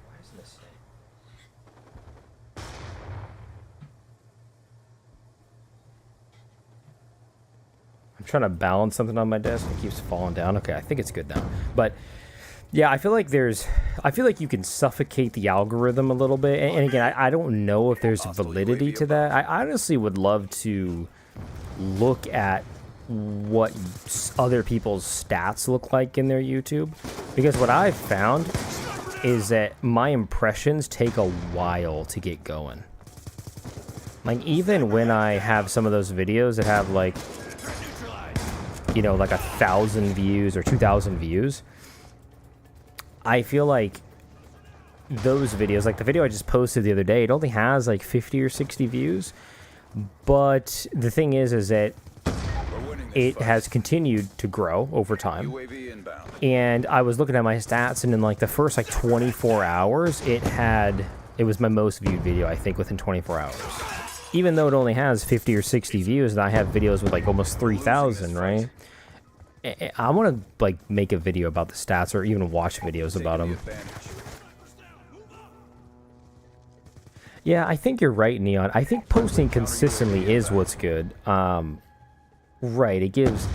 Why isn't this thing? I'm trying to balance something on my desk. It keeps falling down. Okay, I think it's good now. But yeah, I feel like you can suffocate the algorithm a little bit. And again, I don't know if there's validity to that. I honestly would love to look at what other people's stats look like in their YouTube, because what I've found is that my impressions take a while to get going. Like, even when I have some of those videos that have like, you know, like 1,000 views or 2,000 views, I feel like those videos, like the video I just posted the other day, it only has like 50 or 60 views. But the thing is that it has continued to grow over time. And I was looking at my stats, and in like the first like 24 hours, it was my most viewed video, I think, within 24 hours. Even though it only has 50 or 60 views, and I have videos with like almost 3,000, right? I want to like make a video about the stats, or even watch videos about them. Yeah, I think you're right, Neon. I think posting consistently is what's good. Right, it gives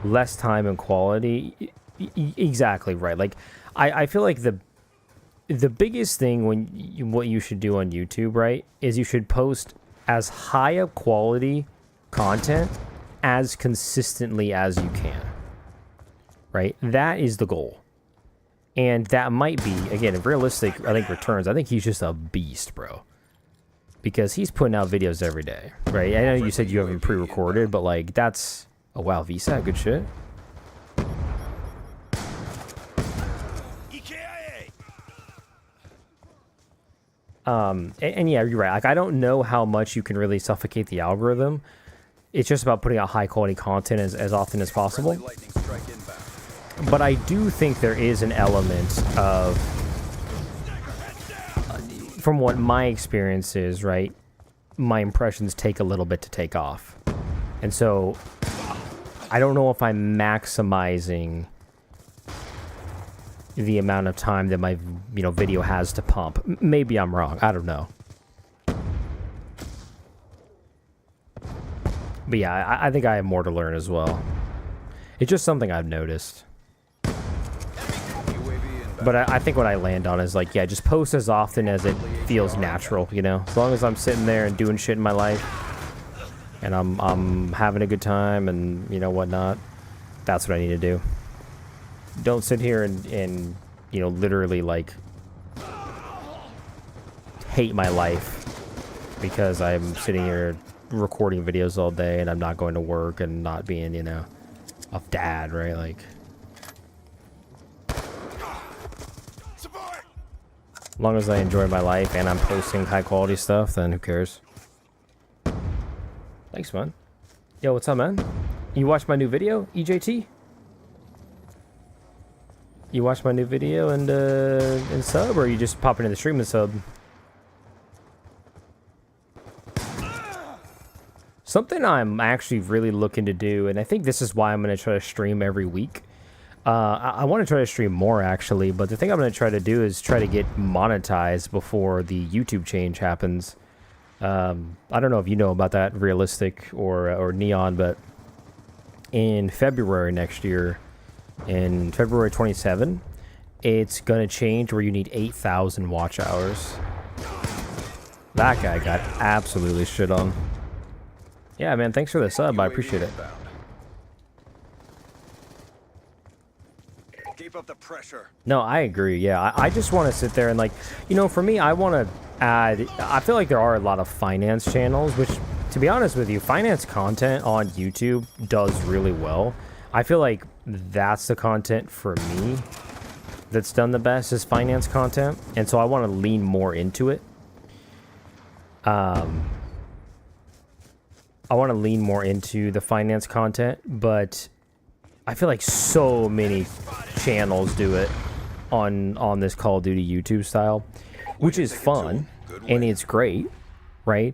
less time and quality. Exactly right. Like, I feel like the biggest thing what you should do on YouTube, right, is you should post as high a quality content as consistently as you can. Right? That is the goal. And that might be, again, realistic, I think, returns. I think he's just a beast, bro. Because he's putting out videos every day, right? I know you said you haven't pre-recorded, but like that's... Oh wow, VSAT, good shit. And yeah, you're right. Like, I don't know how much you can really suffocate the algorithm. It's just about putting out high quality content as often as possible. But I do think there is an element of... From what my experience is, right, my impressions take a little bit to take off. And so I don't know if I'm maximizing the amount of time that my video has to pump. Maybe I'm wrong. I don't know. But yeah, I think I have more to learn as well. It's just something I've noticed. But I think what I land on is like, yeah, just post as often as it feels natural, you know? As long as I'm sitting there and doing shit in my life, and I'm having a good time and, you know, whatnot, that's what I need to do. Don't sit here and you know, literally, like, hate my life because I'm sitting here recording videos all day and I'm not going to work and not being, you know, a dad, right? Like... As long as I enjoy my life and I'm posting high quality stuff, then who cares? Thanks, man. Yo, what's up, man? You watched my new video, EJT? You watched my new video and sub, or you just pop into the stream and sub? Something I'm actually really looking to do, and I think this is why I'm going to try to stream every week. I want to try to stream more, actually, but the thing I'm going to try to do is try to get monetized before the YouTube change happens. I don't know if you know about that, Realistic or Neon, but in February next year, in February 27, it's going to change where you need 8,000 watch hours. That guy got absolutely shit on. Yeah, man, thanks for the sub. I appreciate it. Keep up the pressure. No, I agree. Yeah, I just want to sit there and, like, you know, for me, I want to add... I feel like there are a lot of finance channels, which, to be honest with you, finance content on YouTube does really well. I feel like that's the content for me that's done the best is finance content, and so I want to lean more into it. I want to lean more into the finance content, but I feel like so many channels do it on this Call of Duty YouTube style, which is fun and it's great, right?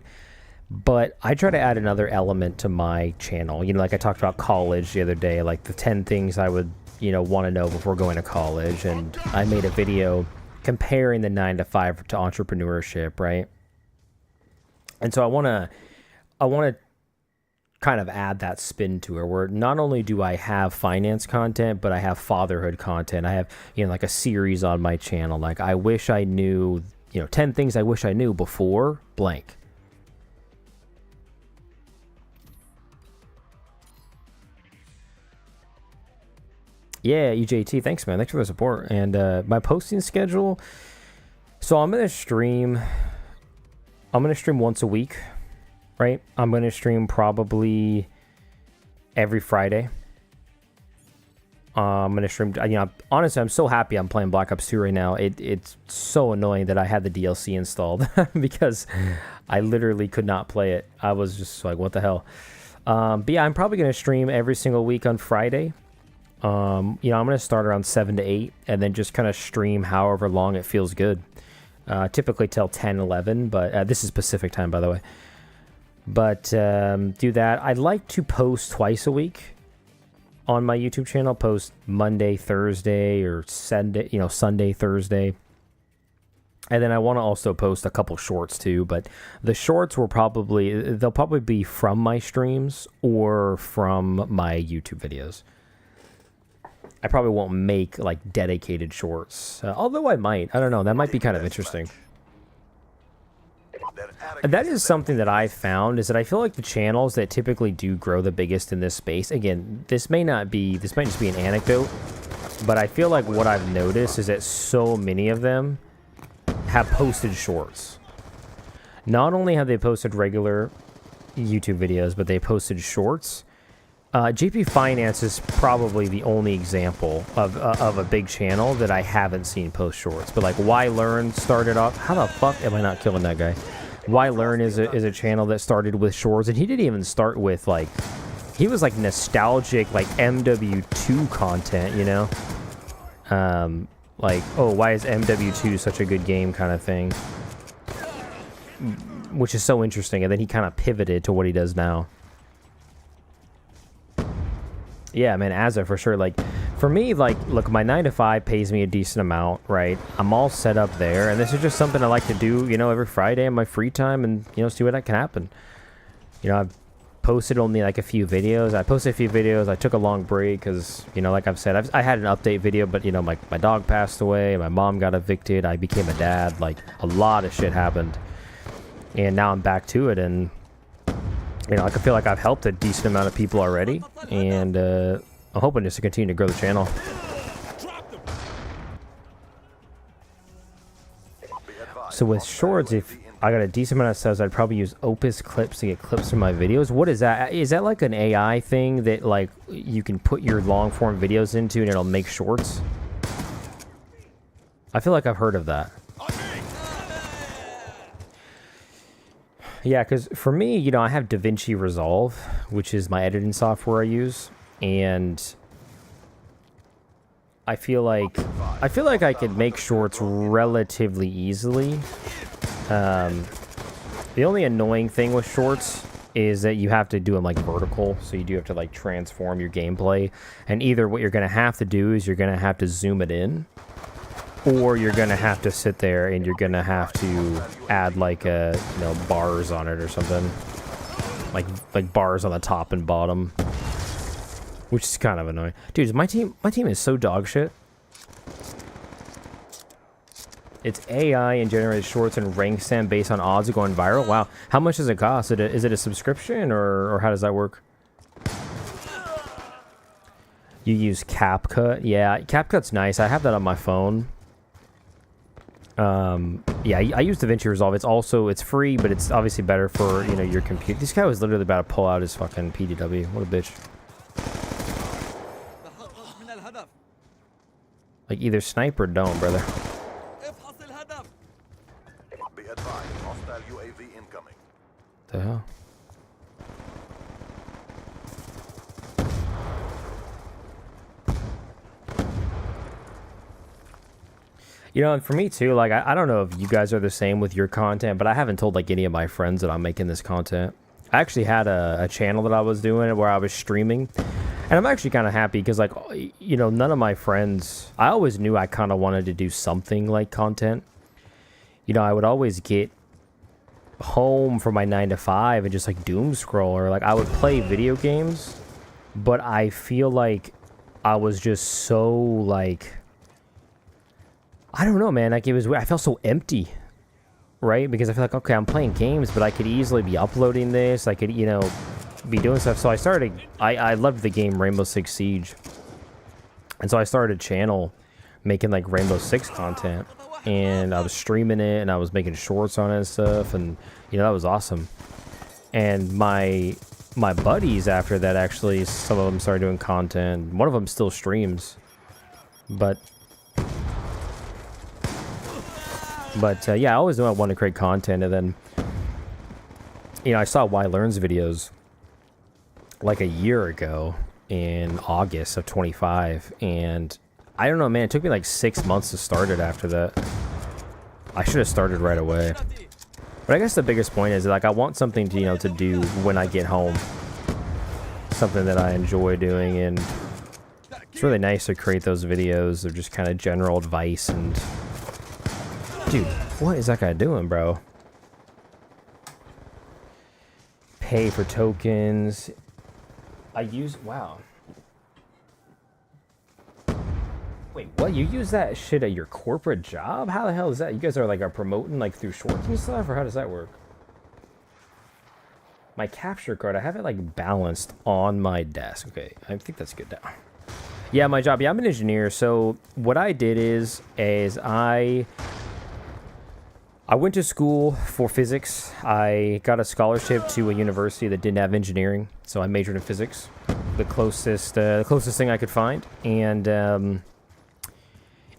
But I try to add another element to my channel. You know, like I talked about college the other day, like the 10 things I would, you know, want to know before going to college. And I made a video comparing the 9-to-5 to entrepreneurship, right? And so I want to kind of add that spin to it, where not only do I have finance content, but I have fatherhood content. I have, you know, like a series on my channel. Like I wish I knew, you know, 10 things I wish I knew before blank. Yeah, UJT, thanks, man. Thanks for the support. And my posting schedule. So I'm gonna stream once a week, right? I'm gonna stream probably every Friday. I'm gonna stream. You know, honestly, I'm so happy I'm playing Black Ops 2 right now. It's so annoying that I had the DLC installed because I literally could not play it. I was just like, what the hell? But yeah, I'm probably gonna stream every single week on Friday. You know, I'm going to start around 7 to 8 and then just kind of stream however long it feels good. Typically till 10, 11, but this is Pacific time, by the way. But do that. I'd like to post twice a week on my YouTube channel. Post Monday, Thursday, or Sunday, you know, Sunday, Thursday. And then I want to also post a couple shorts too, but the shorts they'll probably be from my streams or from my YouTube videos. I probably won't make like dedicated shorts, although I might. I don't know. That might be kind of interesting. And that is something that I found, is that I feel like the channels that typically do grow the biggest in this space. Again, this might just be an anecdote, but I feel like what I've noticed is that so many of them have posted shorts. Not only have they posted regular YouTube videos, but they posted shorts. JP Finance is probably the only example of a big channel that I haven't seen post shorts. But like Why Learn started off. How the fuck am I not killing that guy? Why Learn is a channel that started with shorts, and he didn't even start with like, he was like nostalgic like MW2 content, you know? Like, oh, why is MW2 such a good game kind of thing, which is so interesting. And then he kind of pivoted to what he does now. Yeah, man, Azza for sure. Like, for me, like, look, my 9-to-5 pays me a decent amount, right? I'm all set up there, and this is just something I like to do, you know, every Friday in my free time, and, you know, see what can happen. You know, I've posted only, like, a few videos. I posted a few videos. I took a long break because, you know, like I've said, I had an update video, but, you know, my dog passed away, my mom got evicted, I became a dad, like, a lot of shit happened. And now I'm back to it, and you know, I can feel like I've helped a decent amount of people already, and I'm hoping just to continue to grow the channel. So with shorts, if I got a decent amount of subs, I'd probably use Opus Clips to get clips from my videos. What is that? Is that like an AI thing that like you can put your long form videos into and it'll make shorts? I feel like I've heard of that. Yeah, because for me, you know, I have DaVinci Resolve, which is my editing software I use, and I feel like I could make shorts relatively easily. The only annoying thing with shorts is that you have to do them like vertical, so you do have to like transform your gameplay, and either what you're going to have to do is you're going to have to zoom it in, or you're gonna have to sit there and you're gonna have to add like you know, bars on it or something, like bars on the top and bottom, which is kind of annoying. Dude, my team is so dog shit. It's AI and generated shorts and rank stand based on odds of going viral. Wow, how much does it cost? Is it a subscription or how does that work? You use CapCut? Yeah, CapCut's nice. I have that on my phone. Yeah, I use DaVinci Resolve. It's free, but it's obviously better for, you know, your computer. This guy was literally about to pull out his fucking PDW. What a bitch. Like, either snipe or don't, brother. Be advised, hostile UAV incoming. The hell? You know, and for me too, like I don't know if you guys are the same with your content, but I haven't told like any of my friends that I'm making this content. I actually had a channel that I was doing where I was streaming, and I'm actually kind of happy because, like, you know, none of my friends, I always knew I kind of wanted to do something like content. You know, I would always get home from my 9 to 5 and just like doom scroll, or like I would play video games, but I feel like I was just so like, I don't know, man. Like it was, I felt so empty, right? Because I feel like, okay, I'm playing games, but I could easily be uploading this. I could, you know, be doing stuff. So I started, I loved the game Rainbow Six Siege. And so I started a channel making like Rainbow Six content. And I was streaming it and I was making shorts on it and stuff. And, you know, that was awesome. And my buddies after that, actually, some of them started doing content. One of them still streams. But yeah, I always knew I wanted to create content, and then, you know, I saw Y Learn's videos like a year ago in August of 25, and I don't know, man, it took me like 6 months to start it after that. I should have started right away. But I guess the biggest point is, like, I want something to, you know, to do when I get home. Something that I enjoy doing, and it's really nice to create those videos of just kind of general advice and... Dude, what is that guy doing, bro? Pay for tokens. I use... Wow. Wait, what? You use that shit at your corporate job? How the hell is that? You guys are like promoting like through shorts and stuff? Or how does that work? My capture card, I have it like balanced on my desk. Okay, I think that's good now. Yeah, my job. Yeah, I'm an engineer. So what I did is I went to school for physics. I got a scholarship to a university that didn't have engineering, so I majored in physics, the closest thing I could find, and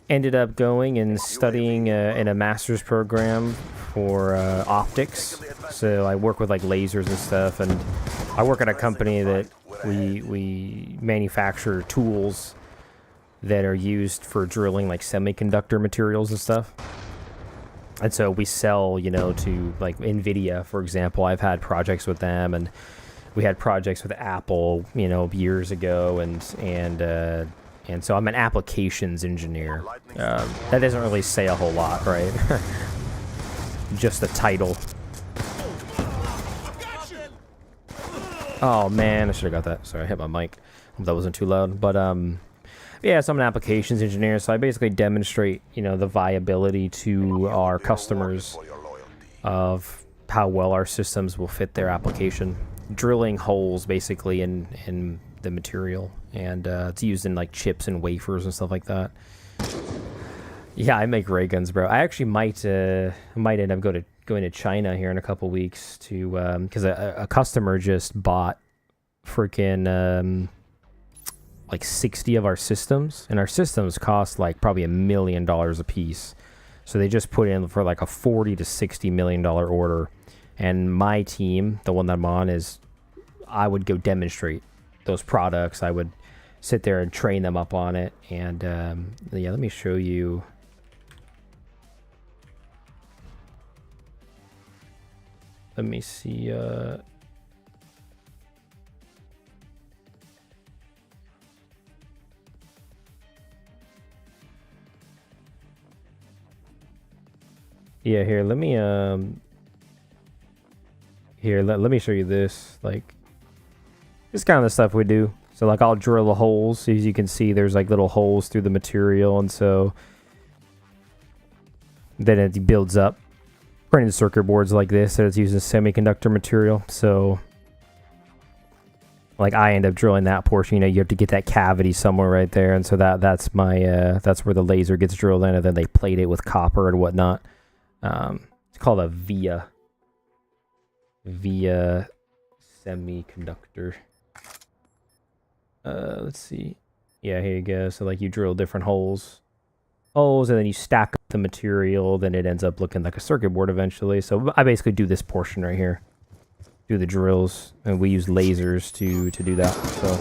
ended up going and studying in a master's program for optics. So I work with like lasers and stuff, and I work at a company that we manufacture tools that are used for drilling like semiconductor materials and stuff. And so we sell, you know, to like NVIDIA, for example. I've had projects with them, and we had projects with Apple, you know, years ago, and so I'm an applications engineer. That doesn't really say a whole lot, right? Just the title. Oh man, I should have got that. Sorry, I hit my mic. Hope that wasn't too loud. But yeah, so I'm an applications engineer, so I basically demonstrate, you know, the viability to our customers of how well our systems will fit their application. Drilling holes, basically, in the material, and it's used in, like, chips and wafers and stuff like that. Yeah, I make ray guns, bro. I actually might end up going to China here in a couple weeks to, because a customer just bought freaking... like 60 of our systems, and our systems cost like probably $1 million a piece. So they just put in for like a $40 to $60 million order. And my team, the one that I'm on, is I would go demonstrate those products. I would sit there and train them up on it. And yeah, let me show you. Let me see. Yeah, here, let me let me show you this. Like, this kind of the stuff we do. So like, I'll drill the holes. As you can see, there's like little holes through the material, and so then it builds up. Printed circuit boards like this, that it's using semiconductor material. So like, I end up drilling that portion. You know, you have to get that cavity somewhere right there, and so that's my that's where the laser gets drilled in, and then they plate it with copper and whatnot. It's called a via semiconductor. Let's see. Yeah, here you go. So like, you drill different holes, and then you stack up the material. Then it ends up looking like a circuit board eventually. So I basically do this portion right here, do the drills, and we use lasers to do that. So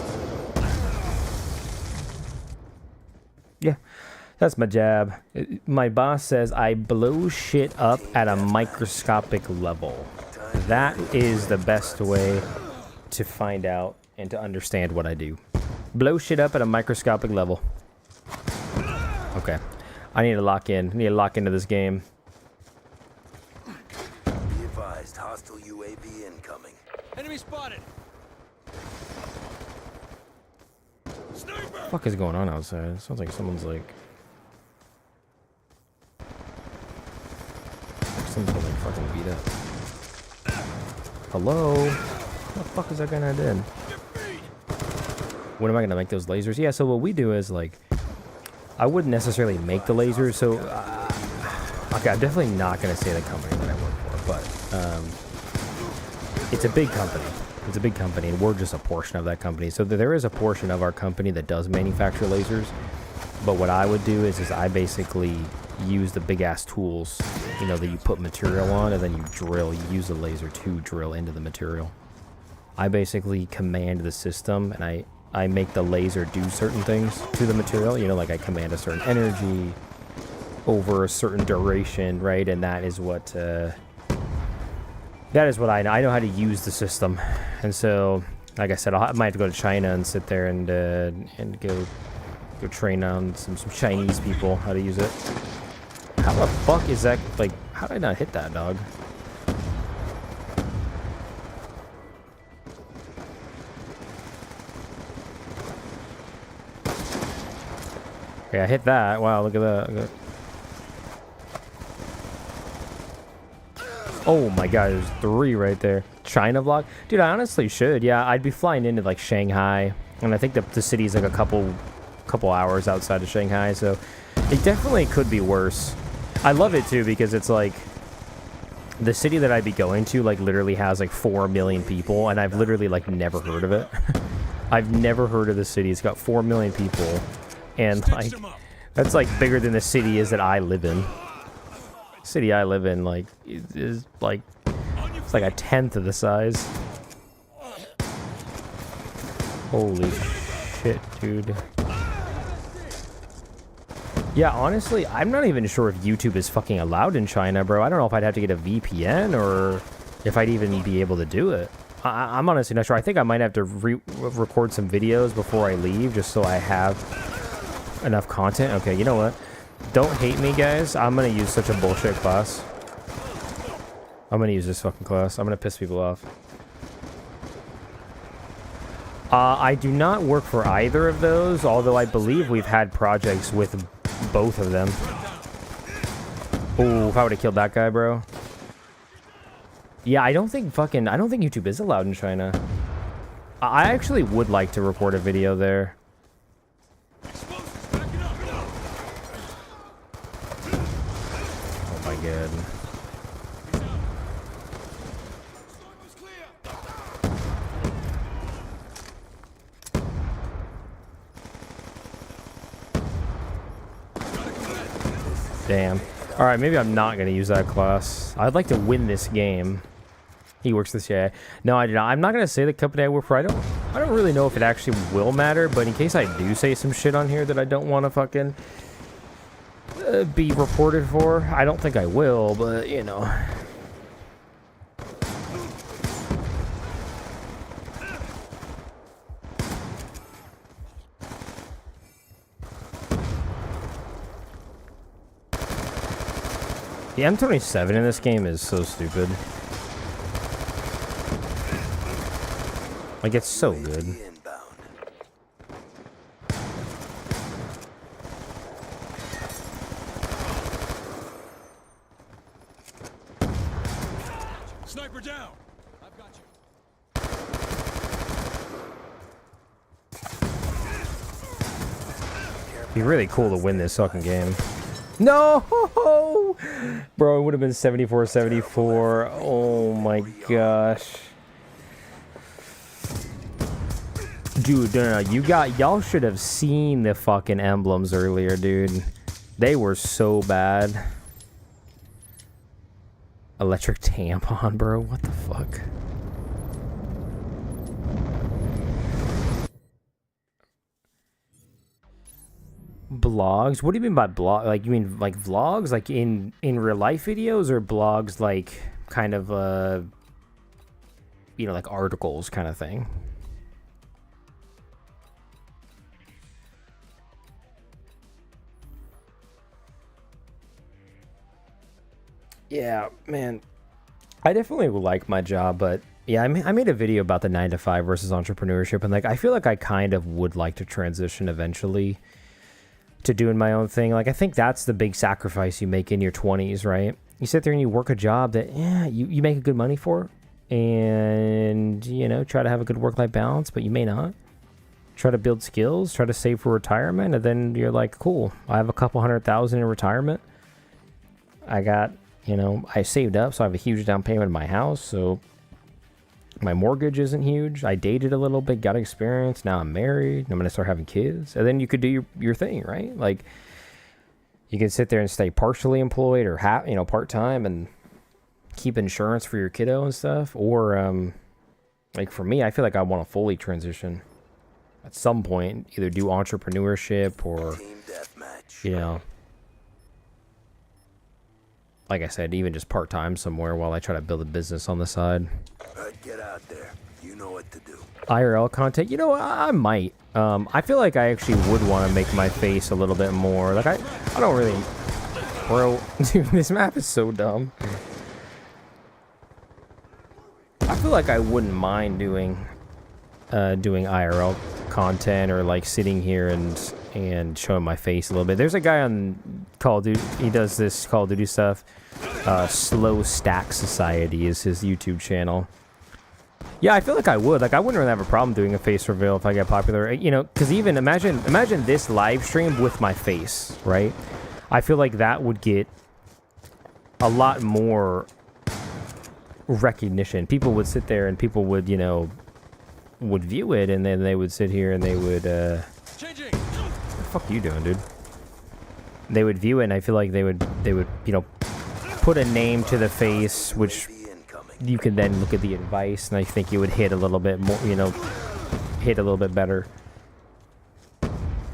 yeah. That's my jab. My boss says I blow shit up at a microscopic level. That is the best way to find out and to understand what I do. Blow shit up at a microscopic level. Okay. I need to lock in. I need to lock into this game. Be advised, hostile UAV incoming. Enemy spotted. Sniper. What the fuck is going on outside? It sounds like someone's like... Someone's getting like fucking beat up. Hello? What the fuck is that guy did? When am I gonna make those lasers? Yeah, so what we do is like... I wouldn't necessarily make the lasers, so... okay, I'm definitely not gonna say the company that I work for, but... it's a big company. It's a big company, and we're just a portion of that company. So there is a portion of our company that does manufacture lasers. But what I would do is I basically use the big-ass tools, you know, that you put material on, and then you drill. You use the laser to drill into the material. I basically command the system, and I make the laser do certain things to the material. You know, like I command a certain energy over a certain duration, right? And that is what... that is what I know. I know how to use the system. And so, like I said, I might have to go to China and sit there and go train on some Chinese people how to use it. How the fuck is that, like, how did I not hit that, dog? Okay, I hit that. Wow, look at that. Look at that. Oh my god, there's 3 right there. China vlog? Dude, I honestly should. Yeah, I'd be flying into like Shanghai. And I think the city's like a couple hours outside of Shanghai, so it definitely could be worse. I love it too because it's like the city that I'd be going to like literally has like 4 million people, and I've literally like never heard of it. I've never heard of the city. It's got 4 million people, and like that's like bigger than the city is that I live in. City I live in like is like it's like a 1/10 of the size. Holy shit, dude. Yeah, honestly, I'm not even sure if YouTube is fucking allowed in China, bro. I don't know if I'd have to get a VPN or if I'd even be able to do it. I'm honestly not sure. I think I might have to record some videos before I leave just so I have enough content. Okay, you know what? Don't hate me, guys. I'm gonna use such a bullshit class. I'm gonna use this fucking class. I'm gonna piss people off. I do not work for either of those, although I believe we've had projects with both of them. Ooh, if I would have killed that guy, bro. Yeah, I don't think YouTube is allowed in China. I actually would like to record a video there. Oh my god. Damn. Alright, maybe I'm not going to use that class. I'd like to win this game. He works this year. No, I do not. I'm not going to say the company I work for. I don't really know if it actually will matter, but in case I do say some shit on here that I don't want to fucking be reported for, I don't think I will, but, you know. The M27 in this game is so stupid. Like, it's so good. Sniper down. I've got you. It'd be really cool to win this fucking game. No! Bro, it would have been 74-74. Oh my gosh. Dude, no. Y'all should have seen the fucking emblems earlier, dude. They were so bad. Electric tampon, bro. What the fuck? Blogs? What do you mean by blog? Like, you mean like vlogs, like in real life videos, or blogs like kind of you know, like articles kind of thing? Yeah, man, I definitely like my job, but yeah, I made a video about the 9 to 5 versus entrepreneurship, and like I feel like I kind of would like to transition eventually to doing my own thing. Like, I think that's the big sacrifice you make in your 20s, right? You sit there and you work a job that, yeah, you make good money for, and, you know, try to have a good work-life balance, but you may not. Try to build skills, try to save for retirement, and then you're like, cool, I have a couple $100,000 in retirement. I got, you know, I saved up, so I have a huge down payment in my house, so my mortgage isn't huge. I dated a little bit, got experience. Now I'm married. I'm going to start having kids. And then you could do your thing, right? Like, you can sit there and stay partially employed or part-time and keep insurance for your kiddo and stuff. Or, like for me, I feel like I want to fully transition at some point, either do entrepreneurship or, you know, like I said, even just part-time somewhere while I try to build a business on the side. Get out there. You know what to do. IRL content, you know, I might. I feel like I actually would want to make my face a little bit more. Like, I don't really... Bro, dude, this map is so dumb. I feel like I wouldn't mind doing IRL content, or like sitting here and showing my face a little bit. There's a guy on Call of Duty, he does this Call of Duty stuff. Slow Stack Society is his YouTube channel. Yeah, I feel like I would. Like, I wouldn't really have a problem doing a face reveal if I get popular. You know, because even imagine this live stream with my face, right? I feel like that would get a lot more recognition. People would sit there and people would, you know, would view it, and then they would sit here and they would, what the fuck are you doing, dude? They would view it, and I feel like they would, you know, put a name to the face, which you can then look at the advice, and I think you would hit a little bit more, you know, hit a little bit better.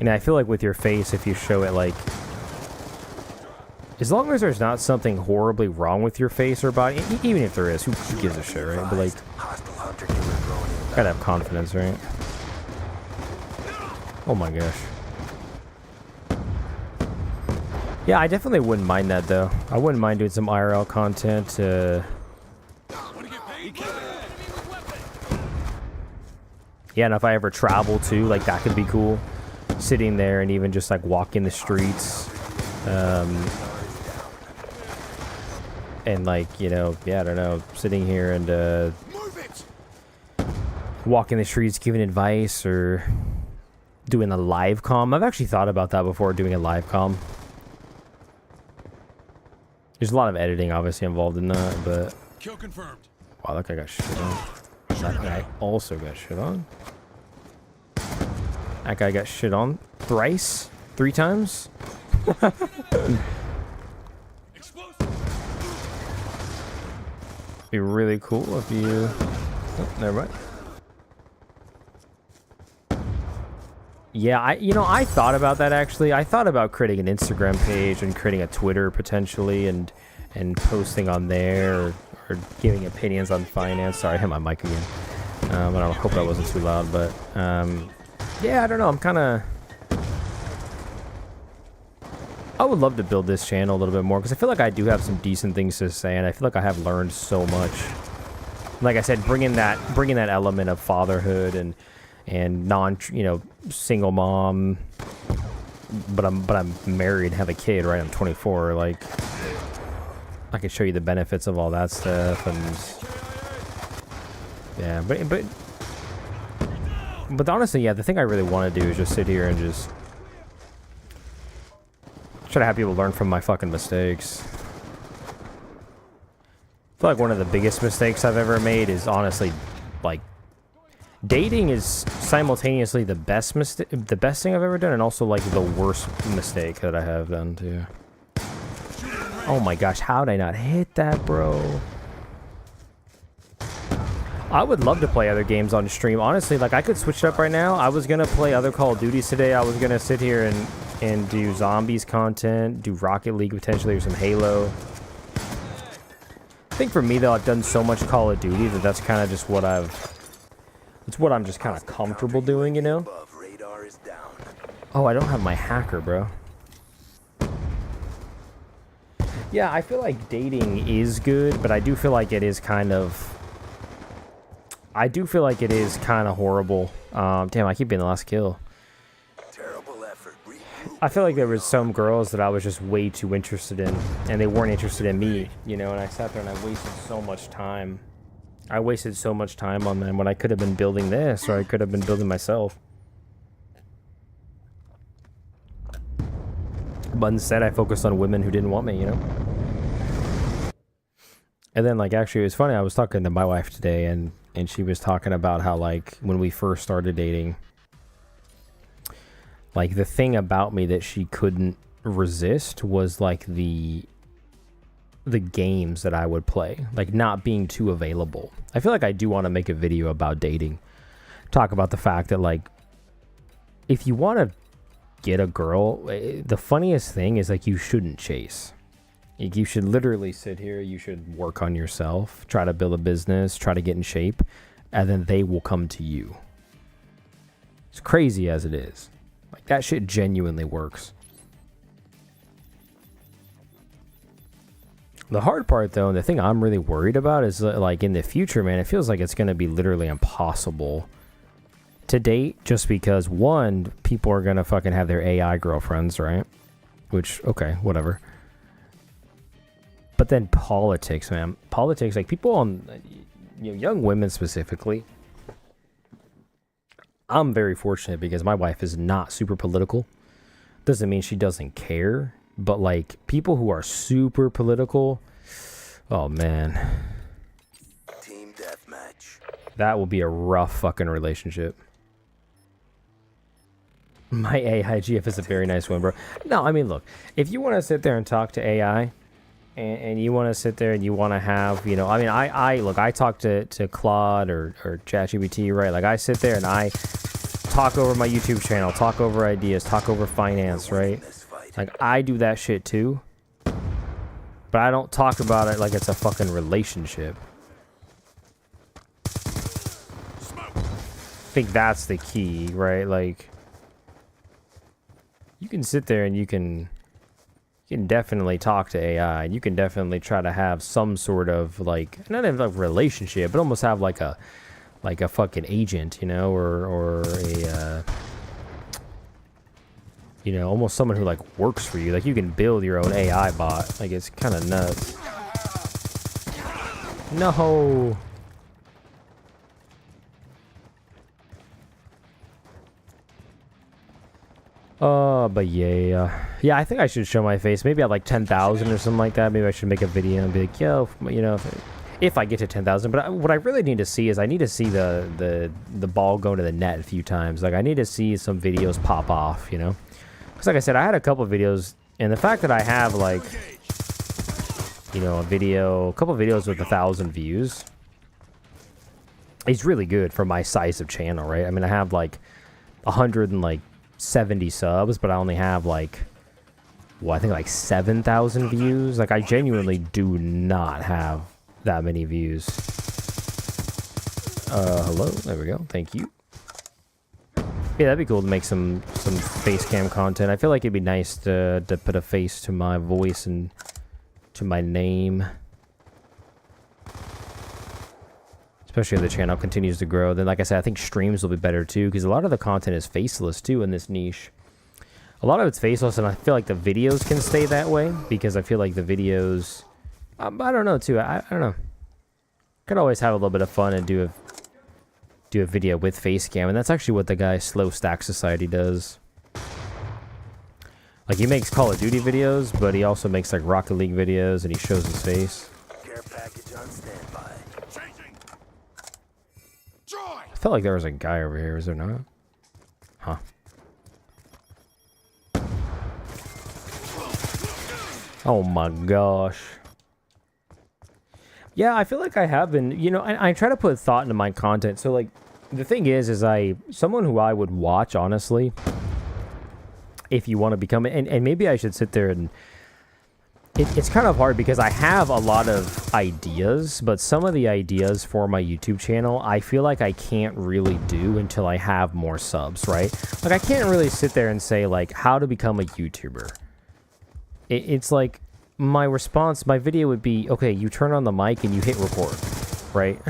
And I feel like with your face, if you show it, like, as long as there's not something horribly wrong with your face or body, even if there is, who gives a shit, right? But like, gotta have confidence, right? Oh my gosh. Yeah, I definitely wouldn't mind that, though. I wouldn't mind doing some IRL content. Yeah, and if I ever travel too, like, that could be cool. Sitting there and even just like walking the streets. And like, you know, yeah, I don't know, sitting here and walking the streets, giving advice, or doing a live comm. I've actually thought about that before, doing a live comm. There's a lot of editing obviously involved in that, but... Kill confirmed. Wow, that guy got shit on. That guy also got shit on. That guy got shit on thrice? 3 times? Be really cool if you... Oh, never mind. Yeah, I thought about that actually. I thought about creating an Instagram page and creating a Twitter potentially, and posting on there, or giving opinions on finance. Sorry, I hit my mic again. I hope that wasn't too loud, but yeah, I don't know. I'm kind of... I would love to build this channel a little bit more, because I feel like I do have some decent things to say, and I feel like I have learned so much. Like I said, bringing that element of fatherhood and single mom, but I'm married, have a kid, right? I'm 24. Like, I could show you the benefits of all that stuff, and yeah, but honestly, yeah, the thing I really want to do is just sit here and just try to have people learn from my fucking mistakes. I feel like one of the biggest mistakes I've ever made is honestly, like, dating is simultaneously the best thing I've ever done, and also like the worst mistake that I have done too. Oh my gosh, how did I not hit that, bro? I would love to play other games on stream. Honestly, like, I could switch it up right now. I was gonna play other Call of Duties today. I was gonna sit here and do zombies content, do Rocket League potentially, or some Halo. I think for me though, I've done so much Call of Duty that that's kind of just what it's what I'm just kind of comfortable doing, you know? Above radar is down. Oh, I don't have my hacker, bro. Yeah, I feel like dating is good, but I do feel like it is kind of... I do feel like it is kind of horrible. Damn, I keep being the last kill. Terrible effort. I feel like there was some girls that I was just way too interested in, and they weren't interested in me, you know, and I sat there and I wasted so much time. I wasted so much time on them when I could have been building this, or I could have been building myself. But instead, I focused on women who didn't want me, you know? And then, like, actually, it was funny. I was talking to my wife today, and she was talking about how, like, when we first started dating, like, the thing about me that she couldn't resist was, like, the games that I would play, like, not being too available. I feel like I do want to make a video about dating. Talk about the fact that, like, if you want to get a girl, the funniest thing is, like, you shouldn't chase. Like, you should literally sit here, you should work on yourself, try to build a business, try to get in shape, and then they will come to you. As crazy as it is. Like, that shit genuinely works. The hard part, though, and the thing I'm really worried about is, like, in the future, man, it feels like it's going to be literally impossible to date, just because, one, people are going to fucking have their AI girlfriends, right? Which, okay, whatever. But then politics, man. Politics, like, people on, you know, young women specifically. I'm very fortunate because my wife is not super political. Doesn't mean she doesn't care. But, like, people who are super political, oh, man. Team deathmatch. That will be a rough fucking relationship. My AI GF is a very nice one, bro. No, I mean, look, if you want to sit there and talk to AI, and you want to sit there and you want to have, you know, I mean, I talk to Claude or ChatGPT, right? Like, I sit there and I talk over my YouTube channel, talk over ideas, talk over finance, right? Like, I do that shit too. But I don't talk about it like it's a fucking relationship. I think that's the key, right? Like, you can sit there and you can definitely talk to AI. You can definitely try to have some sort of, like, not even like relationship, but almost have like a fucking agent, you know, or a you know, almost someone who, like, works for you. Like, you can build your own AI bot. Like, it's kind of nuts. No. But yeah. Yeah, I think I should show my face. Maybe at, like, 10,000 or something like that. Maybe I should make a video and be like, yo, you know, if I get to 10,000. But what I really need to see is I need to see the ball go to the net a few times. Like, I need to see some videos pop off, you know? Because, like I said, I had a couple of videos, and the fact that I have, like, you know, a couple of videos with 1,000 views is really good for my size of channel, right? I mean, I have, like, 170 subs, but I only have, like, well, I think, like, 7,000 views. Like, I genuinely do not have that many views. Hello? There we go. Thank you. Yeah, that'd be cool to make some face cam content. I feel like it'd be nice to put a face to my voice and to my name. Especially if the channel continues to grow. Then, like I said, I think streams will be better too, because a lot of the content is faceless too in this niche. A lot of it's faceless, and I feel like the videos can stay that way, because I feel like the videos... I don't know too. I don't know. Could always have a little bit of fun and do a video with face cam, and that's actually what the guy Slow Stack Society does. Like, he makes Call of Duty videos, but he also makes, like, Rocket League videos, and he shows his face. Care package on standby. I felt like there was a guy over here, is there not? Huh. Oh my gosh. Yeah, I feel like I have been, you know, I try to put thought into my content. So, like, the thing is someone who I would watch, honestly, if you want to become it. And maybe I should sit there and it's kind of hard because I have a lot of ideas, but some of the ideas for my YouTube channel, I feel like I can't really do until I have more subs, right? Like, I can't really sit there and say, like, how to become a YouTuber. It's like, my response, my video would be, okay, you turn on the mic and you hit record, right?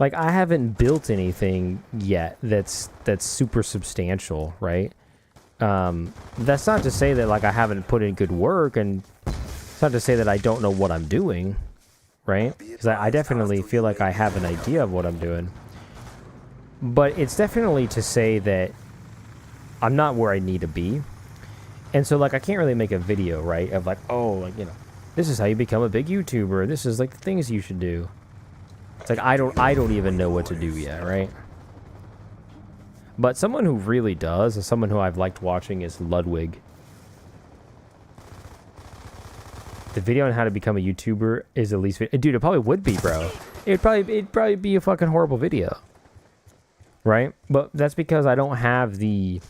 Like, I haven't built anything yet that's super substantial, right? That's not to say that, like, I haven't put in good work, and it's not to say that I don't know what I'm doing, right? Because I definitely feel like I have an idea of what I'm doing. But it's definitely to say that I'm not where I need to be. And so, like, I can't really make a video, right? Of like, oh, like, you know, this is how you become a big YouTuber. This is, like, the things you should do. It's like, I don't even know what to do yet, right? But someone who really does, and someone who I've liked watching, is Ludwig. The video on how to become a YouTuber is the least... Dude, it probably would be, bro. It'd probably be a fucking horrible video. Right? But that's because I don't have the...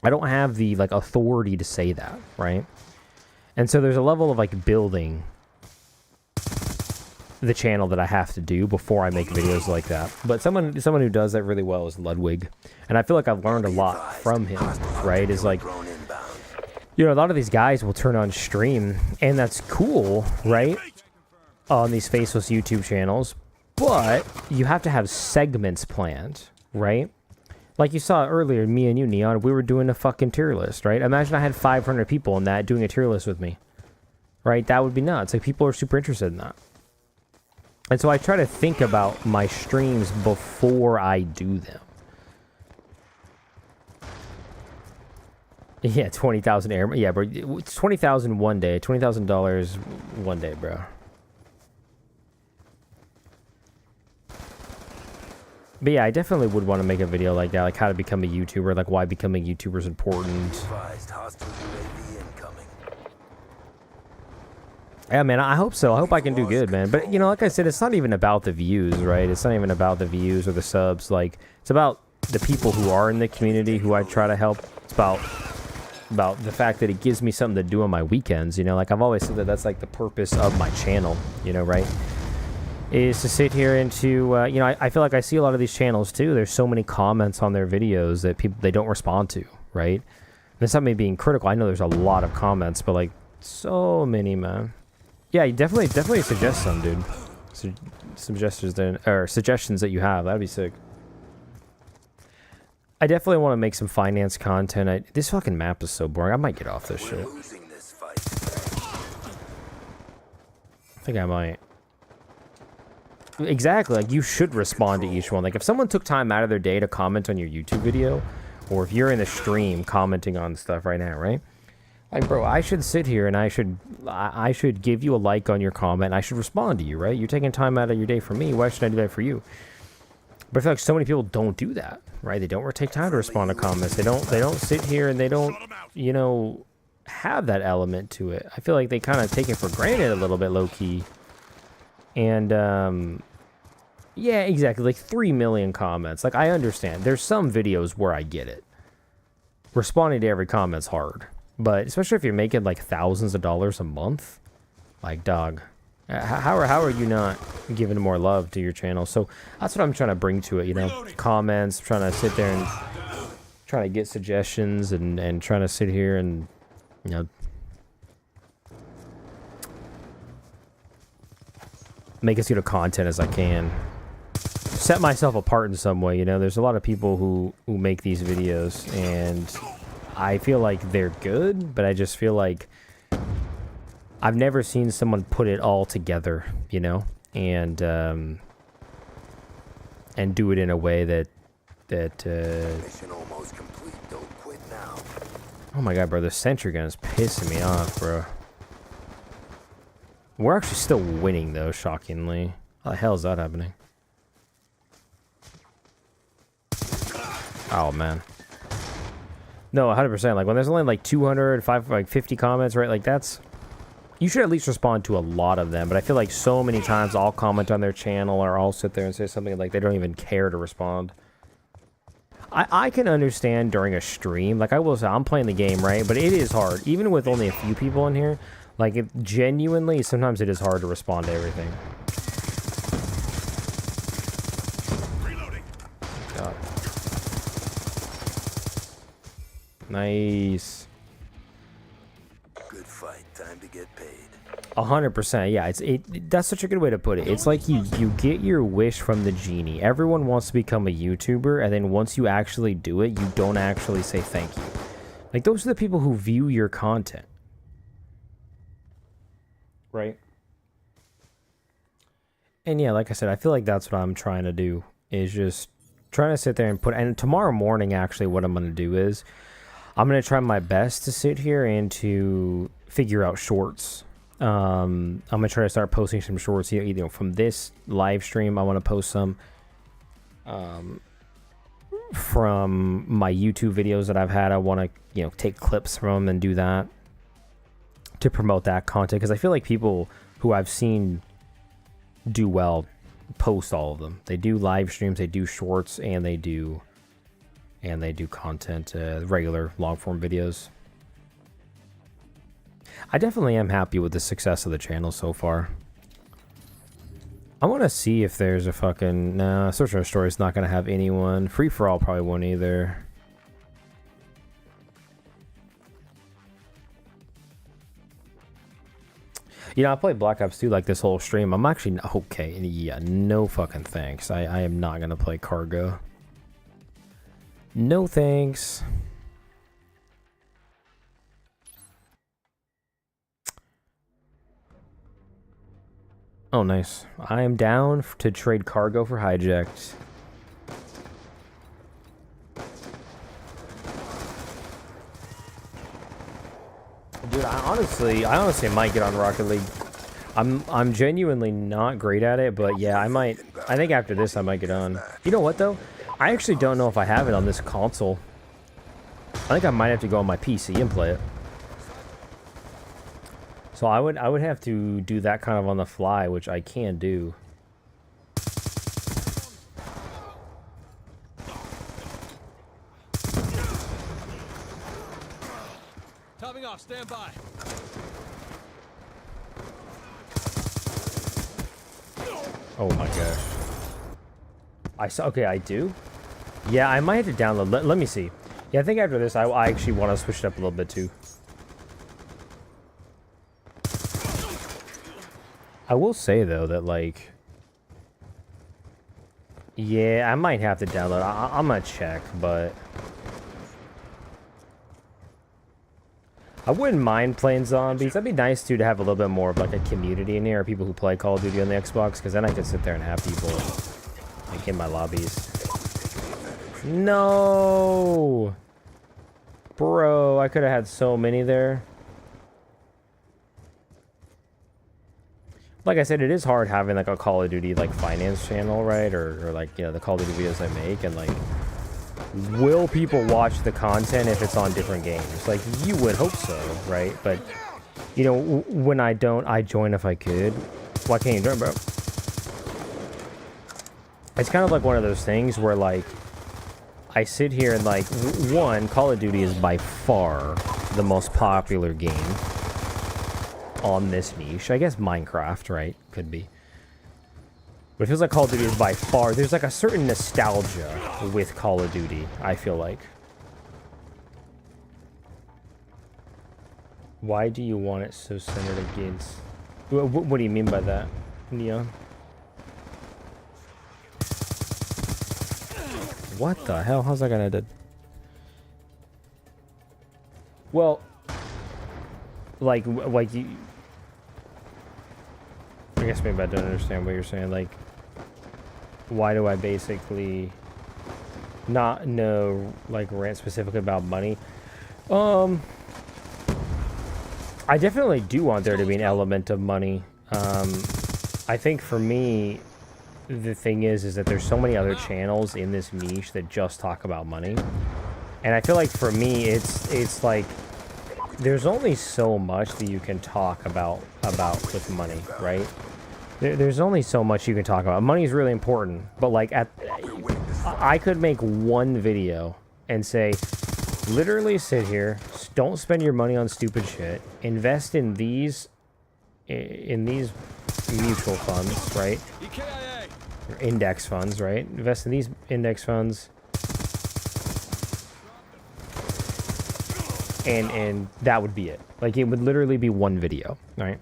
like, authority to say that, right? And so there's a level of, like, building the channel that I have to do before I make videos like that. But someone who does that really well is Ludwig. And I feel like I've learned a lot from him, right? Is like... You know, a lot of these guys will turn on stream, and that's cool, right? On these faceless YouTube channels. But you have to have segments planned, right? Like you saw earlier, me and you, Neon, we were doing a fucking tier list, right? Imagine I had 500 people in that doing a tier list with me, right? That would be nuts. Like, people are super interested in that. And so I try to think about my streams before I do them. Yeah, 20,000 air. Yeah, bro. It's 20,000 one day. $20,000 one day, bro. But yeah, I definitely would want to make a video like that, like how to become a YouTuber, like why becoming a YouTuber is important. Yeah, man, I hope so. I hope I can do good, man. But, you know, like I said, it's not even about the views, right? It's not even about the views or the subs. Like, it's about the people who are in the community who I try to help. It's about the fact that it gives me something to do on my weekends, you know? Like, I've always said that that's, like, the purpose of my channel, you know, right? Is to sit here and to, you know, I feel like I see a lot of these channels, too. There's so many comments on their videos that they don't respond to, right? And it's not me being critical. I know there's a lot of comments, but, like, so many, man. Yeah, definitely suggest some, dude. Suggestions that you have. That'd be sick. I definitely want to make some finance content. This fucking map is so boring. I might get off this shit. I think I might. Exactly. Like, you should respond to each one. Like, if someone took time out of their day to comment on your YouTube video, or if you're in the stream commenting on stuff right now, right? Like, bro, I should sit here and I should give you a like on your comment. I should respond to you, right? You're taking time out of your day for me. Why should I do that for you? But I feel like so many people don't do that, right? They don't take time to respond to comments. They don't sit here and they don't, you know, have that element to it. I feel like they kind of take it for granted a little bit, low-key. And, yeah, exactly. Like, 3 million comments. Like, I understand. There's some videos where I get it. Responding to every comment's hard. But especially if you're making, like, thousands of dollars a month. Like, dog. How are you not giving more love to your channel? So that's what I'm trying to bring to it, you know. Comments, trying to sit there and trying to get suggestions and trying to sit here and, you know, make as good of content as I can. Set myself apart in some way, you know. There's a lot of people who make these videos, and I feel like they're good, but I just feel like I've never seen someone put it all together, you know, and do it in a way that Mission almost complete. Don't quit now. Oh my god, bro, the sentry gun is pissing me off, bro. We're actually still winning, though, shockingly. How the hell is that happening? Oh, man. No, 100%. Like, when there's only, like, 200, 50 comments, right? Like, that's... You should at least respond to a lot of them, but I feel like so many times I'll comment on their channel or I'll sit there and say something like they don't even care to respond. I can understand during a stream. Like, I will say, I'm playing the game, right? But it is hard. Even with only a few people in here, like, it genuinely, sometimes it is hard to respond to everything. Reloading. God. Nice. Good fight. Time to get paid. 100%, yeah. That's such a good way to put it. It's like you get your wish from the genie. Everyone wants to become a YouTuber, and then once you actually do it, you don't actually say thank you. Like, those are the people who view your content. Right? And yeah, like I said, I feel like that's what I'm trying to do, is just trying to sit there and and tomorrow morning, actually, what I'm going to do is, I'm going to try my best to sit here and to figure out shorts. I'm going to try to start posting some shorts here, either from this live stream. I want to post some from my YouTube videos that I've had. I want to, take clips from them and do that to promote that content, because I feel like people who I've seen do well post all of them. They do live streams, they do shorts, and they do content, regular long form videos. I definitely am happy with the success of the channel so far. I want to see if there's a fucking... Nah, Search and Story is not going to have anyone. Free for All probably won't either. I played Black Ops 2 like this whole stream. I'm actually... Okay, yeah, no fucking thanks. I am not going to play Cargo. No thanks. Oh, nice. I am down to trade Cargo for Hijacked. Dude, I honestly might get on Rocket League. I'm genuinely not great at it, but yeah, I think after this I might get on. You know what though? I actually don't know if I have it on this console. I think I might have to go on my PC and play it. So I would have to do that kind of on the fly, which I can do. Topping off, stand by. Oh my gosh. Okay, I do? Yeah, I might have to download. Let me see. Yeah, I think after this, I actually want to switch it up a little bit too. I will say though that, like, yeah, I might have to download. I'm gonna check, but I wouldn't mind playing zombies. That'd be nice too, to have a little bit more of like a community in here, or people who play Call of Duty on the Xbox, because then I could sit there and have people like in my lobbies. No, bro, I could have had so many there. Like I said, it is hard having like a Call of Duty like finance channel, right? Or like, the Call of Duty videos I make, and like, will people watch the content if it's on different games? Like, you would hope so, right? But when I don't, I join if I could. Why can't you join, bro? It's kind of like one of those things where like, I sit here and like, one, Call of Duty is by far the most popular game on this niche. I guess Minecraft, right? Could be. But it feels like Call of Duty is by far... There's like a certain nostalgia with Call of Duty, I feel like. Why do you want it so centered against... What do you mean by that, Neon? What the hell? How's that gonna do? Well... Like you... I guess maybe I don't understand what you're saying. Like, why do I basically not know, like, rant specifically about money? I definitely do want there to be an element of money. I think for me, the thing is that there's so many other channels in this niche that just talk about money. And I feel like for me, it's like, there's only so much that you can talk about with money, right? There's only so much you can talk about. Money is really important, but like I could make one video and say, literally sit here, don't spend your money on stupid shit, invest in these mutual funds, right? Or index funds, right? Invest in these index funds. And that would be it. Like, it would literally be one video, right?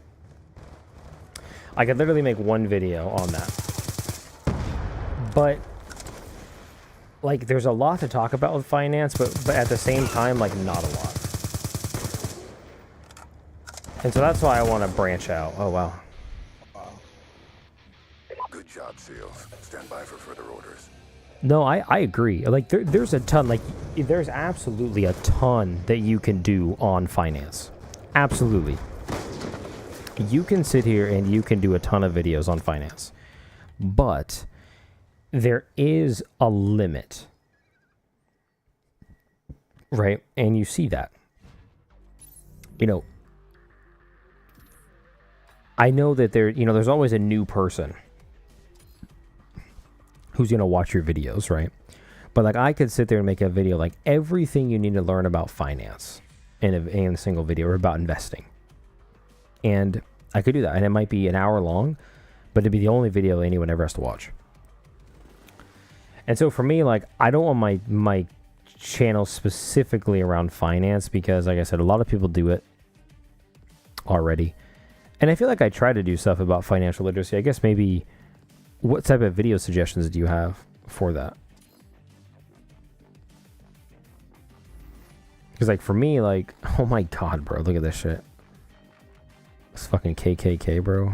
I could literally make one video on that. But, like, there's a lot to talk about with finance, but at the same time, like, not a lot. And so that's why I want to branch out. Oh, wow. Good job, SEALs. Stand by for further orders. No, I agree. Like, there's a ton, like, there's absolutely a ton that you can do on finance. Absolutely. You can sit here and you can do a ton of videos on finance. But there is a limit. Right? And you see that. You know, I know that there's always a new person who's going to watch your videos, right? But, like, I could sit there and make a video, like, everything you need to learn about finance in a single video, or about investing. And I could do that. And it might be an hour long, but it'd be the only video anyone ever has to watch. And so for me, like, I don't want my channel specifically around finance because, like I said, a lot of people do it already. And I feel like I try to do stuff about financial literacy. I guess maybe... What type of video suggestions do you have for that? Because, like, for me, like, oh my god, bro, look at this shit. It's fucking KKK, bro.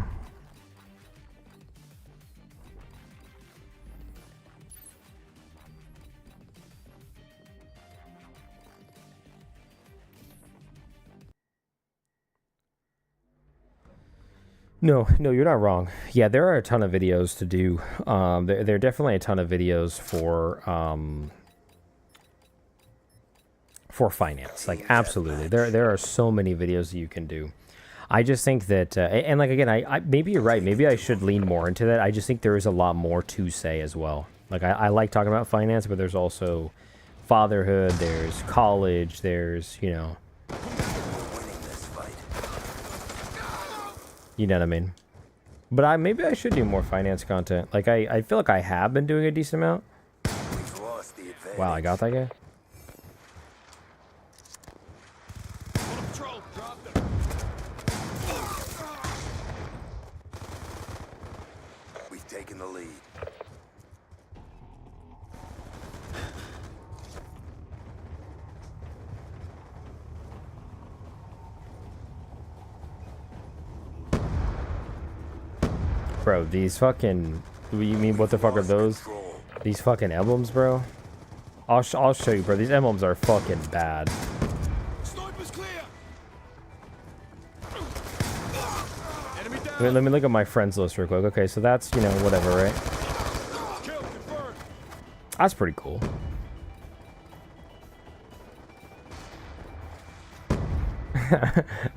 No, you're not wrong. Yeah, there are a ton of videos to do. There are definitely a ton of videos for finance. Like, absolutely. There are so many videos that you can do. I just think that, and like, again, I maybe you're right. Maybe I should lean more into that. I just think there is a lot more to say as well. Like, I like talking about finance, but there's also fatherhood, there's college, there's, you know... You know what I mean? But maybe I should do more finance content. Like, I feel like I have been doing a decent amount. Wow, I got that guy? We've taken the lead. Bro, these fucking... You mean, what the fuck are those? These fucking emblems, bro? I'll show you, bro. These emblems are fucking bad. Sniper's clear. Enemy down. Wait, let me look at my friends list real quick. Okay, so that's, you know, whatever, right? Kill confirmed. That's pretty cool.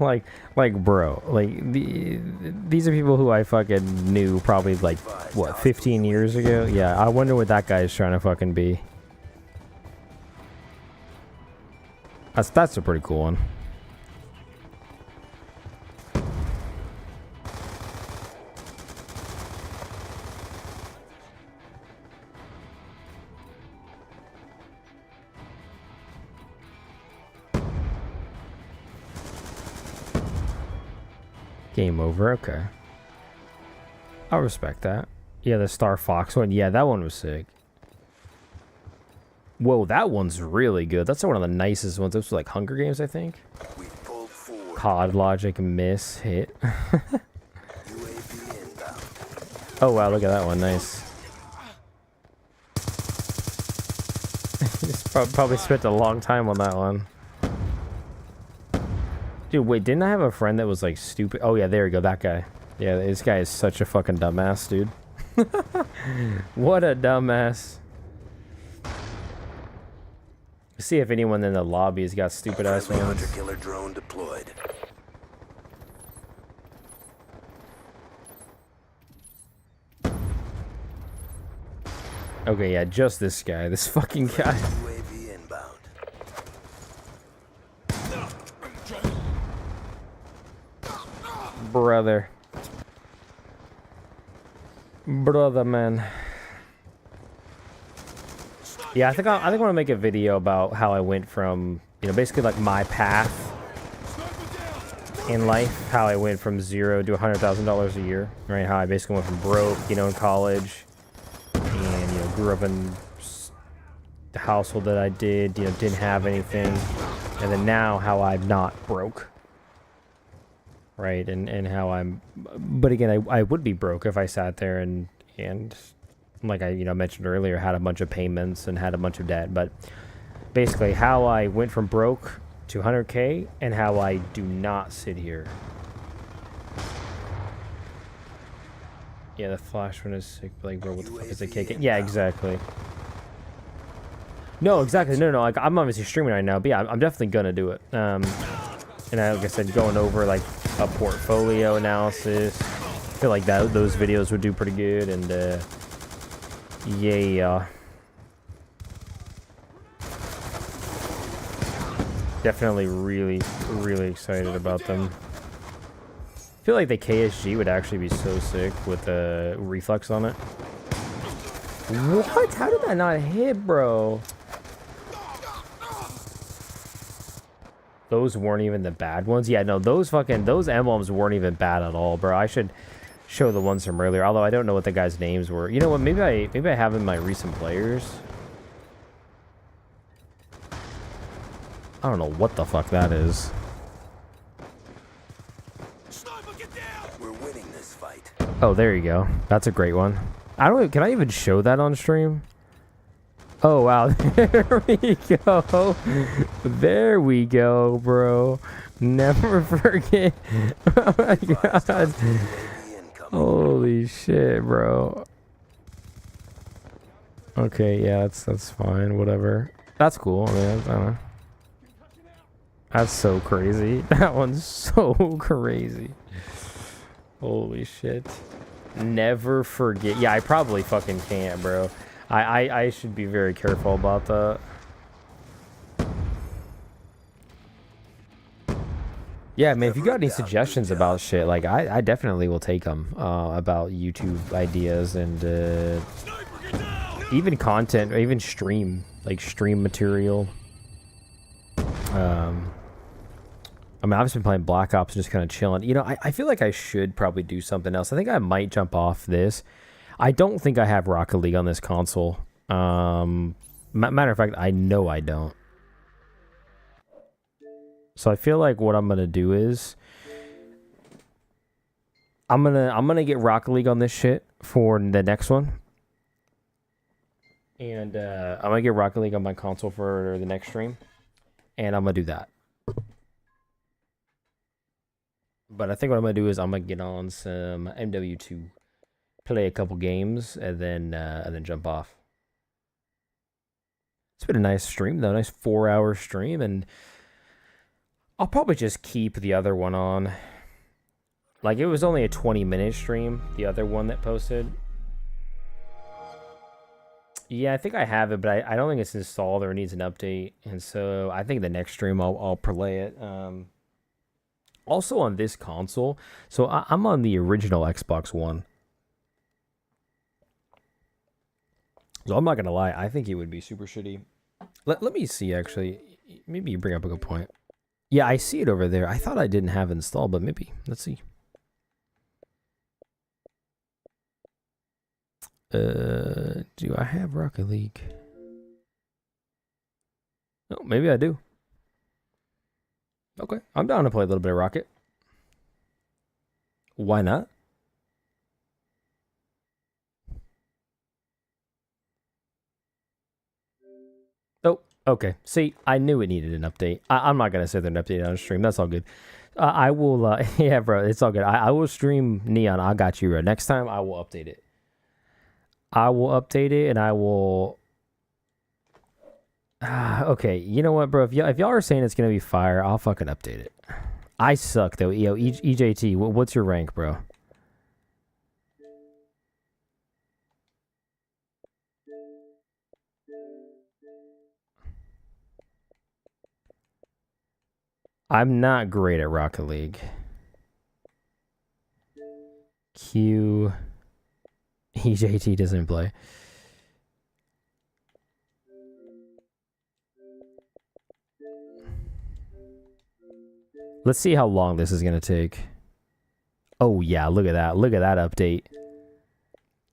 like, bro, like, these are people who I fucking knew probably, like, what, 15 years ago? Yeah, I wonder what that guy is trying to fucking be. That's a pretty cool one. Game over, okay. I'll respect that. Yeah, the Star Fox one. Yeah, that one was sick. Whoa, that one's really good. That's one of the nicest ones. Those were like Hunger Games, I think. We pulled forward. COD logic miss hit. UAV inbound. Oh wow, look at that one. Nice. Just probably spent a long time on that one. Dude, wait, didn't I have a friend that was like stupid? Oh yeah, there we go, that guy. Yeah, this guy is such a fucking dumbass, dude. What a dumbass. See if anyone in the lobby has got stupid ass Friendly ones. hunter-killer drone deployed. Okay, yeah, just this guy. This fucking guy. UAV inbound. Brother. Brother, man. Yeah, I think I want to make a video about how I went from, you know, basically like my path in life, how I went from $0 to $100,000 a year, right? How I basically went from broke, you know, in college, and, you know, grew up in the household that I did, you know, didn't have anything, and then now how I'm not broke, right? And how I'm, but again, I would be broke if I sat there and like I, you know, mentioned earlier, had a bunch of payments and had a bunch of debt. But basically how I went from broke to 100K and how I do not sit here. Yeah, the flash one is sick. Like, bro, what the fuck is a KK? Yeah, exactly. No, exactly. No, like, I'm obviously streaming right now, but yeah, I'm definitely gonna do it. And like I said, going over like a portfolio analysis, I feel like those videos would do pretty good. And yeah, definitely really excited about them. I feel like the KSG would actually be so sick with the reflex on it. What? How did that not hit, bro? Those weren't even the bad ones. Yeah, no, those emblems weren't even bad at all, bro. I should show the ones from earlier, although I don't know what the guys' names were. You know what? Maybe I have in my recent players. I don't know what the fuck that is. Sniper, get down! We're winning this fight. Oh, there you go. That's a great one. I don't. Can I even show that on stream? Oh wow, there we go. There we go, bro. Never forget. Oh my god. Holy shit, bro. Okay, yeah, that's fine. Whatever. That's cool. I mean, I don't know. That's so crazy. That one's so crazy. Holy shit. Never forget. Yeah, I probably fucking can't, bro. I should be very careful about that. Yeah, man, if you got any suggestions about shit, like, I definitely will take them, about YouTube ideas and, even content, or even stream material. I mean, I've just been playing Black Ops, just kind of chilling. You know, I feel like I should probably do something else. I think I might jump off this. I don't think I have Rocket League on this console. Matter of fact, I know I don't. So I feel like what I'm gonna do is I'm gonna get Rocket League on this shit for the next one. And I'm gonna get Rocket League on my console for the next stream. And I'm gonna do that. But I think what I'm gonna do is I'm gonna get on some MW2, play a couple games, and then jump off. It's been a nice stream though, nice 4-hour stream, and I'll probably just keep the other one on. Like, it was only a 20-minute stream, the other one that posted. Yeah, I think I have it, but I don't think it's installed or it needs an update. And so I think the next stream I'll play it. Also on this console, so I'm on the original Xbox One. So I'm not going to lie, I think it would be super shitty. Let me see, actually. Maybe you bring up a good point. Yeah, I see it over there. I thought I didn't have it installed, but maybe. Let's see. Do I have Rocket League? No, maybe I do. Okay, I'm down to play a little bit of Rocket. Why not? Oh, okay. See, I knew it needed an update. I'm not gonna sit there and update it on stream. That's all good. I will. Yeah, bro, it's all good. I will stream Neon. I got you, bro. Next time, I will update it. I will update it, and I will. Okay, you know what, bro? If y'all are saying it's gonna be fire, I'll fucking update it. I suck though. Yo, EJT, what's your rank, bro? I'm not great at Rocket League. Q. EJT doesn't play. Let's see how long this is gonna take. Oh yeah, look at that. Look at that update.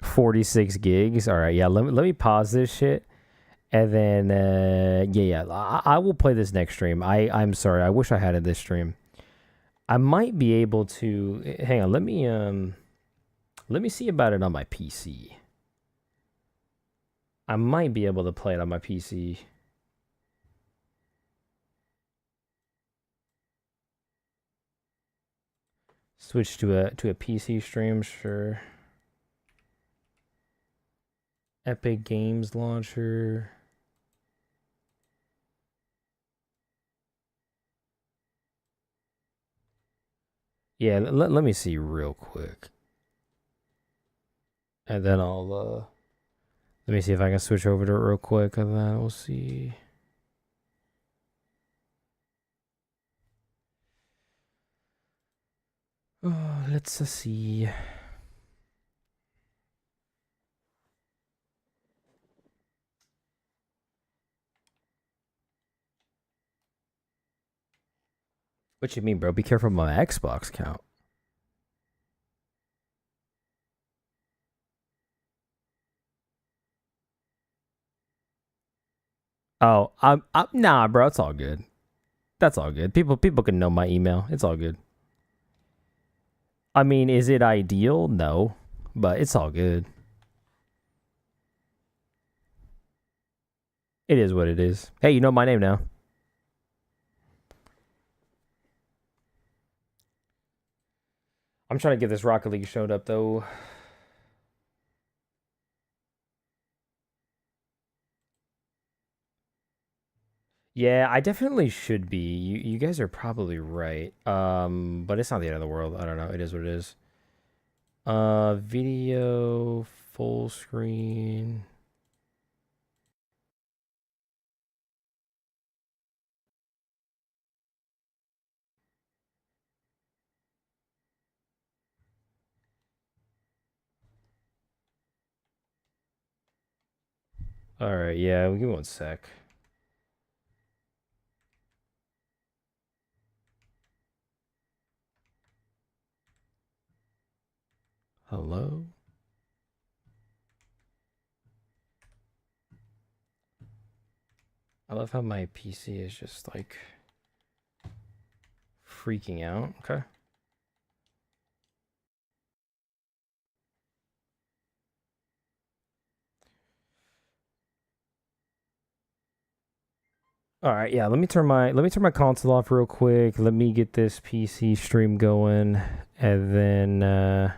46 gigs. All right, yeah. Let me pause this shit, and then yeah. I will play this next stream. I'm sorry. I wish I had it this stream. I might be able to. Hang on. Let me see about it on my PC. I might be able to play it on my PC. Switch to a PC stream, sure. Epic Games Launcher. Yeah, let me see real quick. And then I'll let me see if I can switch over to it real quick, and then we'll see. Oh, let's see. What you mean, bro? Be careful with my Xbox count. Oh, I'm nah, bro. It's all good. That's all good. People can know my email. It's all good. I mean, is it ideal? No, but it's all good. It is what it is. Hey, you know my name now. I'm trying to get this Rocket League showed up though. Yeah, I definitely should be. You guys are probably right. But it's not the end of the world. I don't know. It is what it is. Video full screen. All right, yeah, give me one sec. Hello? I love how my PC is just like freaking out. Okay. All right, yeah, let me turn my console off real quick. Let me get this PC stream going, and then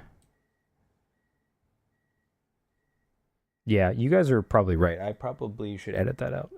yeah, you guys are probably right. I probably should edit that out.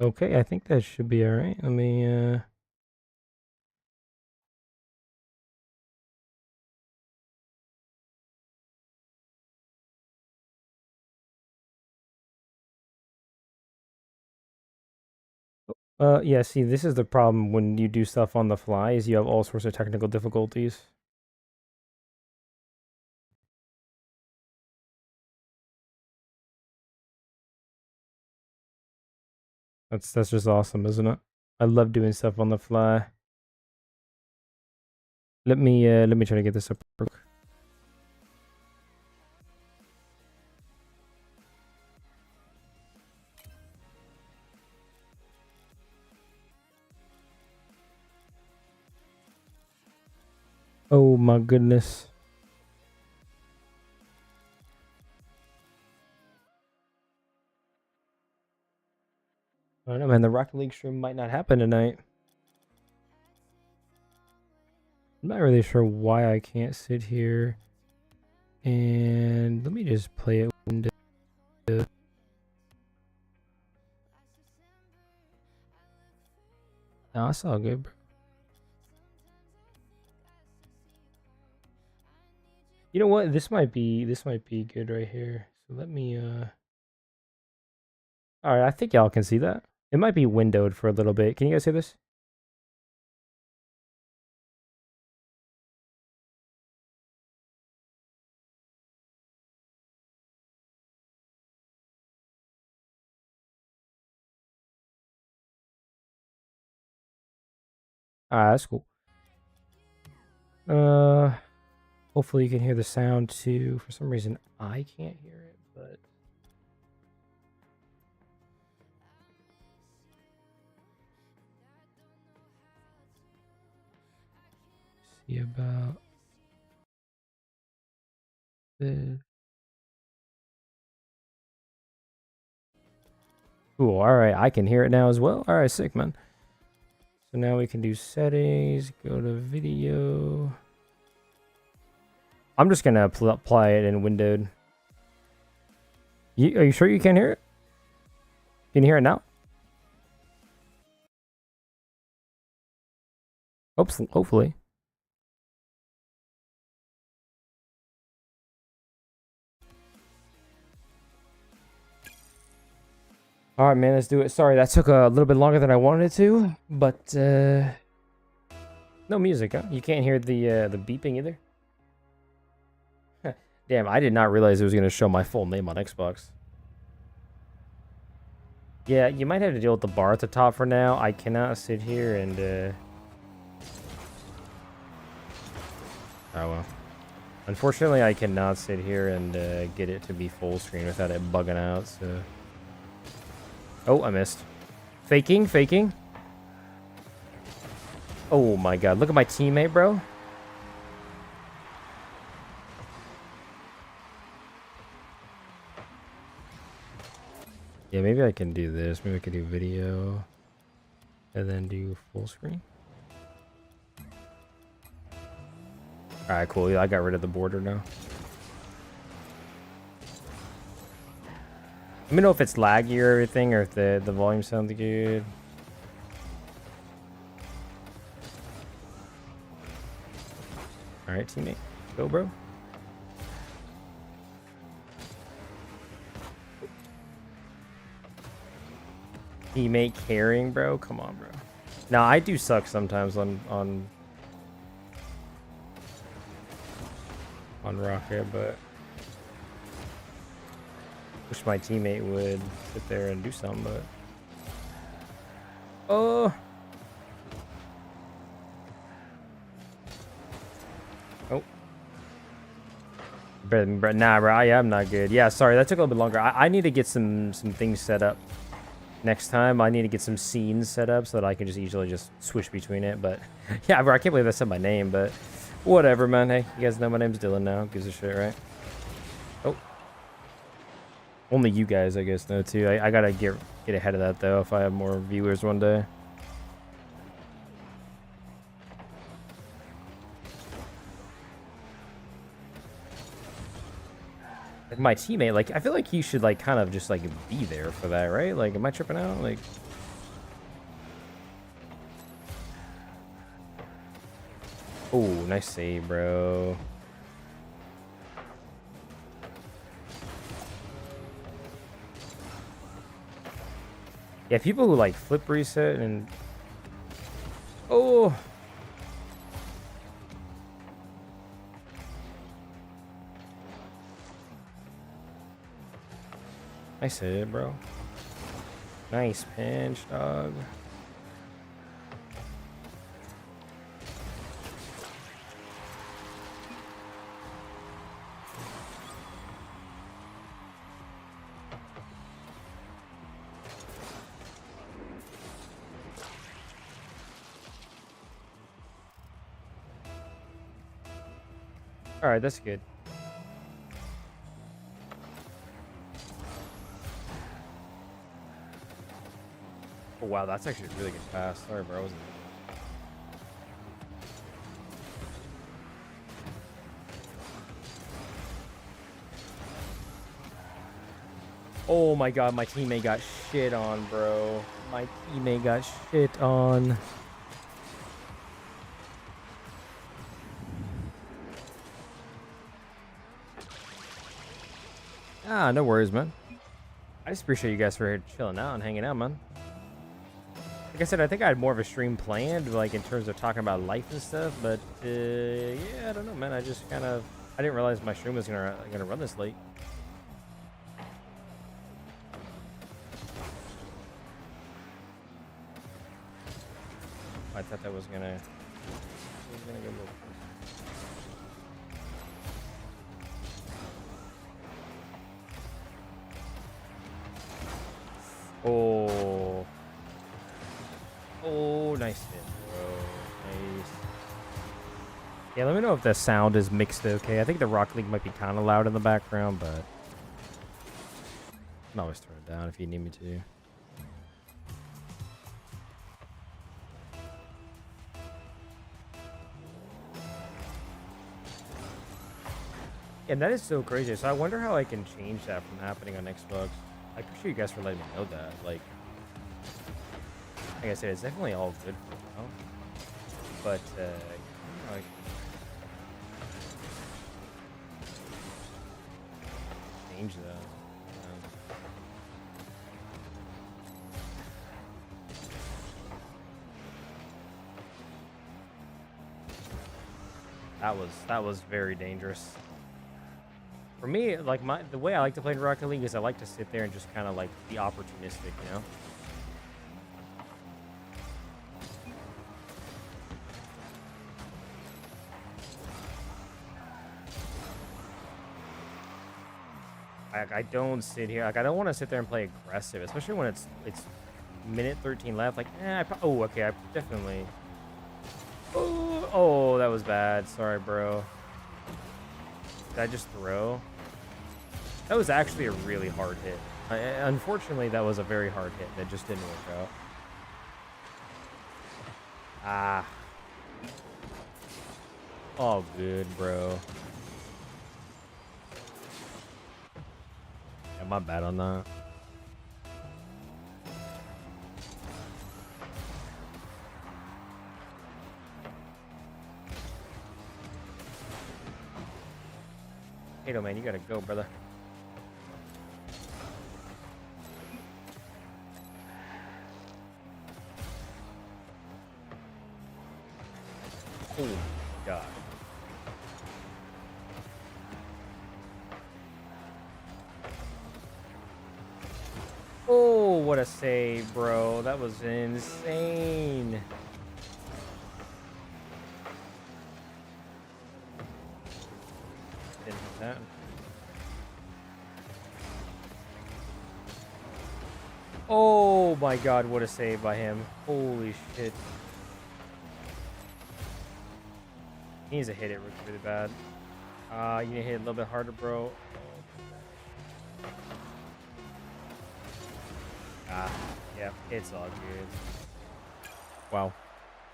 Okay, I think that should be all right. Let me yeah, see, this is the problem when you do stuff on the fly is you have all sorts of technical difficulties. That's just awesome, isn't it? I love doing stuff on the fly. Let me try to get this up. Oh my goodness. I don't know, man. The Rocket League stream might not happen tonight. I'm not really sure why I can't sit here. And let me just play it window. No, it's all good, bro. You know what? This might be good right here. So let me all right, I think y'all can see that. It might be windowed for a little bit. Can you guys see this? Ah, that's cool. Hopefully you can hear the sound too. For some reason I can't hear it, but see about this. Cool. All right, I can hear it now as well. All right, sick, man. So now we can do settings, go to video. I'm just gonna apply it in windowed. Are you sure you can hear it? Can you hear it now? Hopefully. All right, man, let's do it. Sorry, that took a little bit longer than I wanted it to, but no music, huh? You can't hear the beeping either? Damn, I did not realize it was going to show my full name on Xbox. Yeah, you might have to deal with the bar at the top for now. I cannot sit here and oh well. Unfortunately, I cannot sit here and get it to be full screen without it bugging out, so... Oh, I missed. Faking. Oh my god, look at my teammate, bro. Yeah, maybe I can do this. Maybe I can do video and then do full screen. Alright, cool. Yeah, I got rid of the border now. Let me know if it's laggy or everything, or if the volume sounds good. Alright, teammate. Go, bro. Teammate carrying, bro? Come on, bro. Now, I do suck sometimes on Rocket, but... Wish my teammate would sit there and do something, but... Oh! Oh. Nah, bro, I'm not good. Yeah, sorry, that took a little bit longer. I need to get some things set up. Next time, I need to get some scenes set up so that I can just easily just switch between it, but... Yeah, bro, I can't believe I said my name, but... Whatever, man. Hey, you guys know my name's Dylan now. Gives a shit, right? Oh. Only you guys, I guess, know, too. I gotta get ahead of that, though, if I have more viewers one day. Like, my teammate, like, I feel like he should, like, kind of just, like, be there for that, right? Like, am I tripping out? Like... Oh, nice save, bro. Yeah, people who like flip reset and... Oh! Nice hit, bro. Nice pinch, dog. All right, that's good. Oh wow, that's actually a really good pass. Sorry, bro. I wasn't... Oh my god, my teammate got shit on, bro. My teammate got shit on. Ah, no worries, man. I just appreciate you guys for chilling out and hanging out, man. Like I said, I think I had more of a stream planned, like in terms of talking about life and stuff, but yeah, I don't know, man. I just kind of, I didn't realize my stream was gonna run this late. I thought that was gonna go a little. Oh. Oh, nice hit, bro. Nice. Yeah, let me know if the sound is mixed okay. I think the Rocket League might be kind of loud in the background, but I can always turn it down if you need me to. And that is so crazy. So I wonder how I can change that from happening on Xbox. I appreciate you guys for letting me know that. Like I said, it's definitely all good for now. But, you know, change that. That was very dangerous. For me, like the way I like to play in Rocket League is I like to sit there and just kind of like be opportunistic, you know? I don't sit here, like I don't want to sit there and play aggressive, especially when it's minute 13 left. Like, oh, okay, I definitely. Oh, that was bad. Sorry, bro. Did I just throw? That was actually a really hard hit. Unfortunately, that was a very hard hit that just didn't work out. Ah. All good, bro. Yeah, my bad on that. Hey, man, you gotta go, brother. Oh, God. Oh, what a save, bro. That was insane. Didn't hit that. Oh my God, what a save by him. Holy shit. He needs to hit it really bad. You need to hit it a little bit harder, bro. Yeah, it's all good. Wow.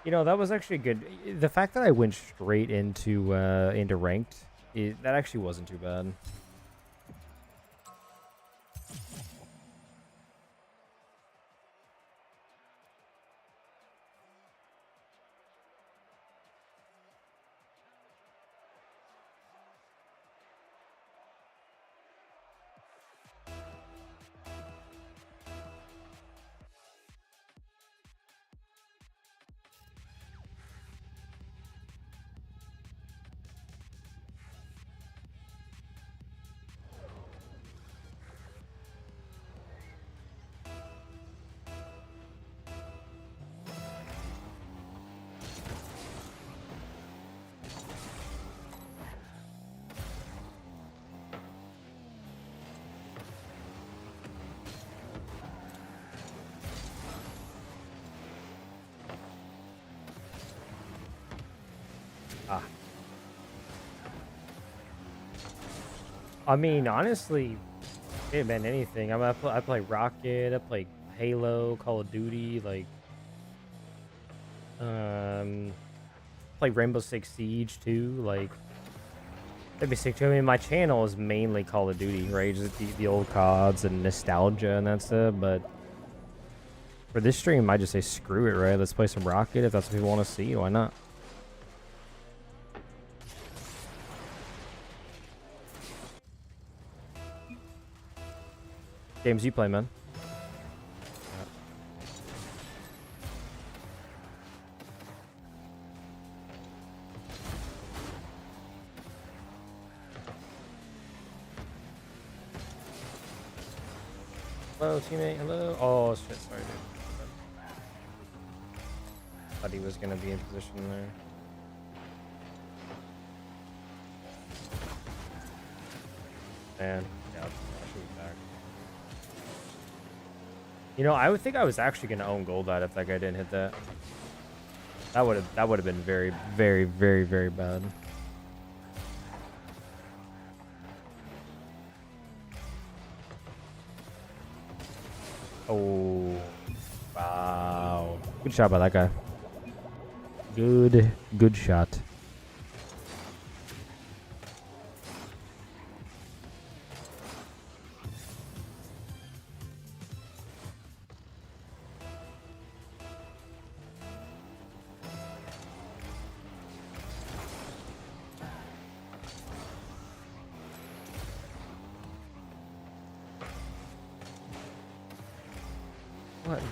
You know, that was actually good. The fact that I went straight into ranked, that actually wasn't too bad. I mean, honestly, it had been anything. I mean, I play Rocket, I play Halo, Call of Duty, like, play Rainbow Six Siege too, like, that'd be sick too. I mean, my channel is mainly Call of Duty, right? Just the old CODs and nostalgia and that stuff, but for this stream, I just say screw it, right? Let's play some Rocket if that's what people want to see. Why not? Games you play, man? Hello, teammate. Hello. Oh, shit. Sorry, dude. Thought he was going to be in position there. Man. Yeah, I should be back. You know, I would think I was actually going to own gold that if that guy didn't hit that. That would have been very, very, very, very bad. Oh, wow. Good shot by that guy. Good shot.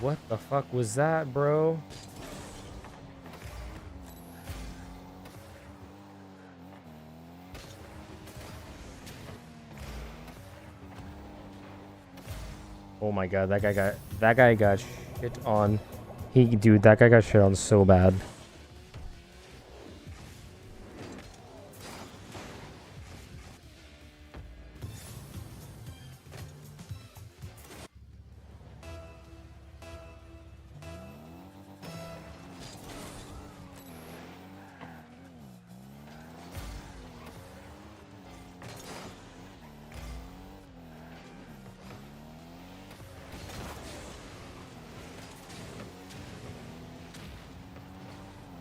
What the fuck was that, bro? Oh my god, that guy got shit on. Dude, that guy got shit on so bad.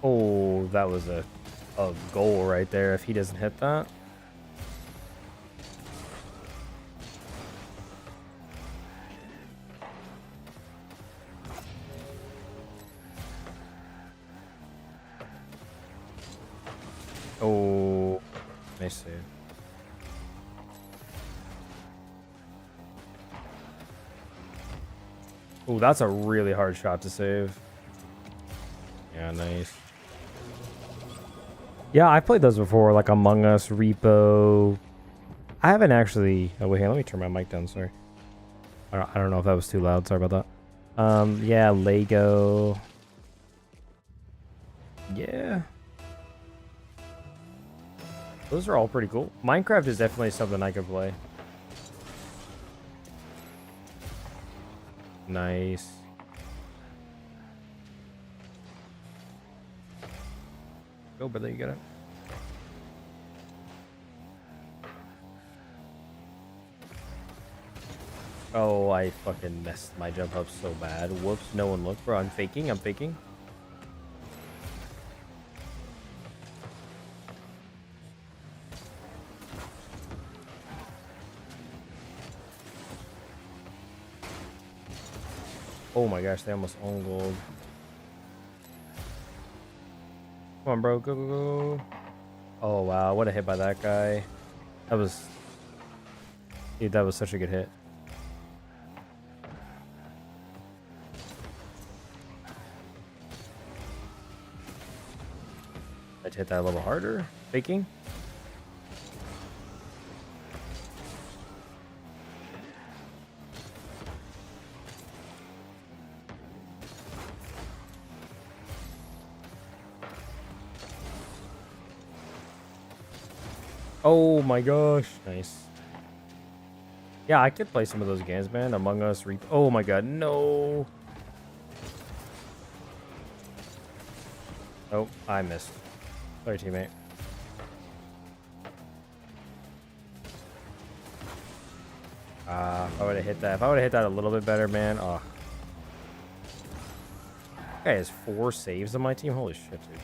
Oh, that was a goal right there if he doesn't hit that. Oh, nice save. Oh, that's a really hard shot to save. Yeah, nice. Yeah, I've played those before, like Among Us, Repo. I haven't actually... Oh, wait, here, let me turn my mic down, sorry. I don't know if that was too loud, sorry about that. Yeah, Lego. Yeah. Those are all pretty cool. Minecraft is definitely something I could play. Nice. Go, brother, you got it. Oh, I fucking messed my jump up so bad. Whoops, no one looked, bro. I'm faking. Oh my gosh, they almost own gold. Come on, bro. Go. Oh, wow. What a hit by that guy. That was... Dude, that was such a good hit. I'd hit that a little harder. Faking. Oh my gosh. Nice. Yeah, I could play some of those games, man. Among Us, oh my god, no. Oh, I missed. Sorry, teammate. If I would have hit that. If I would have hit that a little bit better, man. Oh. Guy has 4 saves on my team. Holy shit, dude.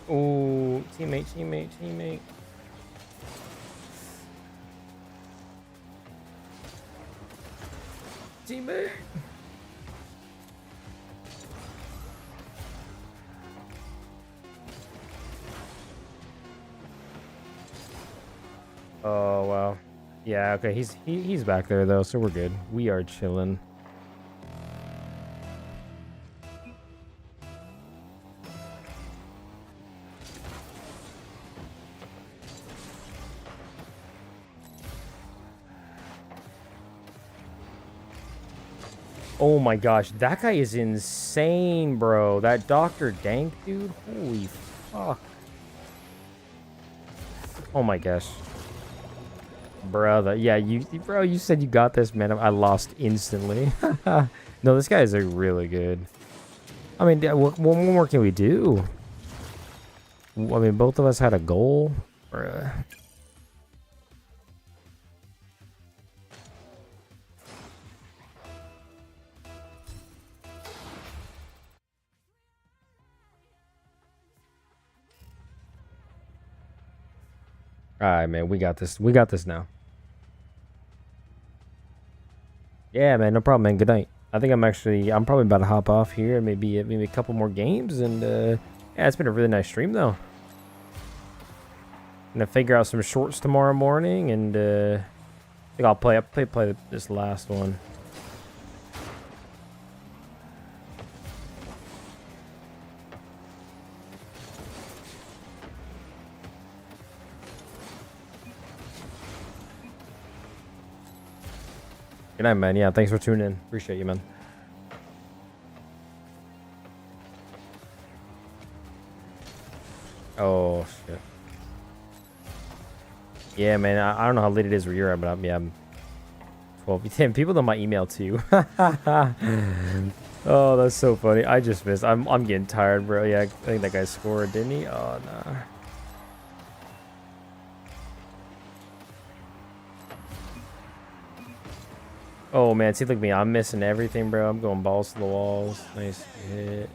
Oh, teammate. Teammate. Oh, wow. Yeah, okay, he's back there though, so we're good. We are chilling. Oh my gosh, that guy is insane, bro. That Dr. Dank dude. Holy fuck. Oh my gosh. Brother, yeah, you said you got this, man. I lost instantly. No, this guy is really good. I mean, what more can we do? I mean, both of us had a goal. Bruh. All right, man, we got this. We got this now. Yeah, man, no problem, man. Good night. I think I'm probably about to hop off here. Maybe a couple more games, and yeah, it's been a really nice stream though. Gonna figure out some shorts tomorrow morning, and I think I'll play this last one. Good night, man. Yeah, thanks for tuning in. Appreciate you, man. Oh, shit. Yeah, man. I don't know how late it is where you're at, but I'm 12. Damn, people know my email too. Oh, that's so funny. I just missed. I'm getting tired, bro. Yeah, I think that guy scored, didn't he? Oh, no. Oh man, see, look at me. I'm missing everything, bro. I'm going balls to the walls. Nice hit.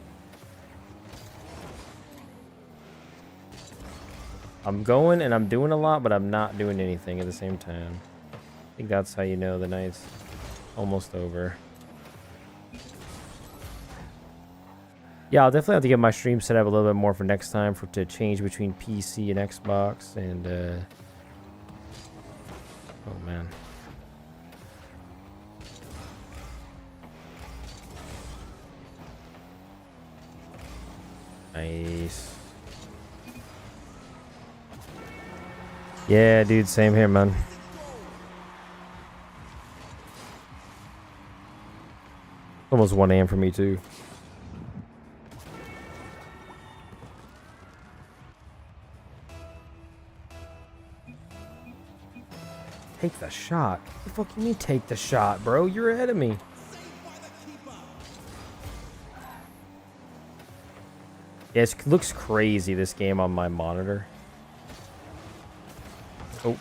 I'm going and I'm doing a lot, but I'm not doing anything at the same time. I think that's how you know the night's almost over. Yeah, I'll definitely have to get my stream set up a little bit more for next time to change between PC and Xbox and oh man. Nice. Yeah, dude, same here, man. Almost 1 a.m. for me, too. Take the shot. What the fuck you mean take the shot, bro? You're ahead of me. Yeah, it looks crazy, this game on my monitor. Oh.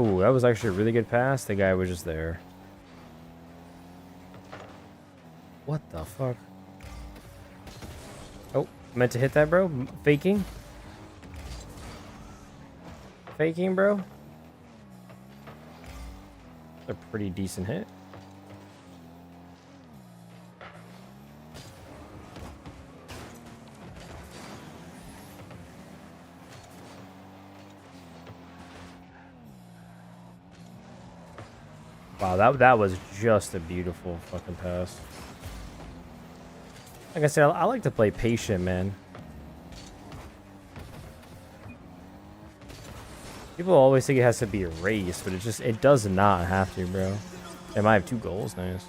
Oh, that was actually a really good pass. The guy was just there. What the fuck? Oh, meant to hit that, bro. Faking. Faking, bro. That's a pretty decent hit. Wow, that was just a beautiful fucking pass. Like I said, I like to play patient, man. People always think it has to be a race, but it does not have to, bro. They might have 2 goals, nice.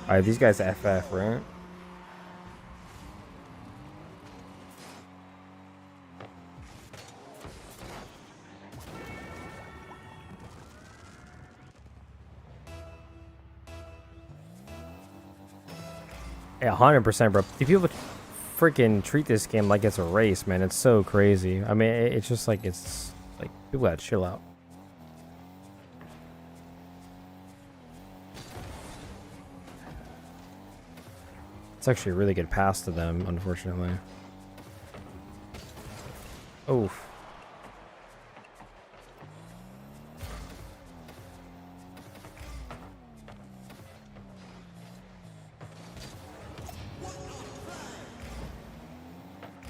Alright, these guys FF, right? Yeah, 100%, bro. The people freaking treat this game like it's a race, man. It's so crazy. I mean, it's just like, it's like, people gotta chill out. It's actually a really good pass to them, unfortunately. Oof.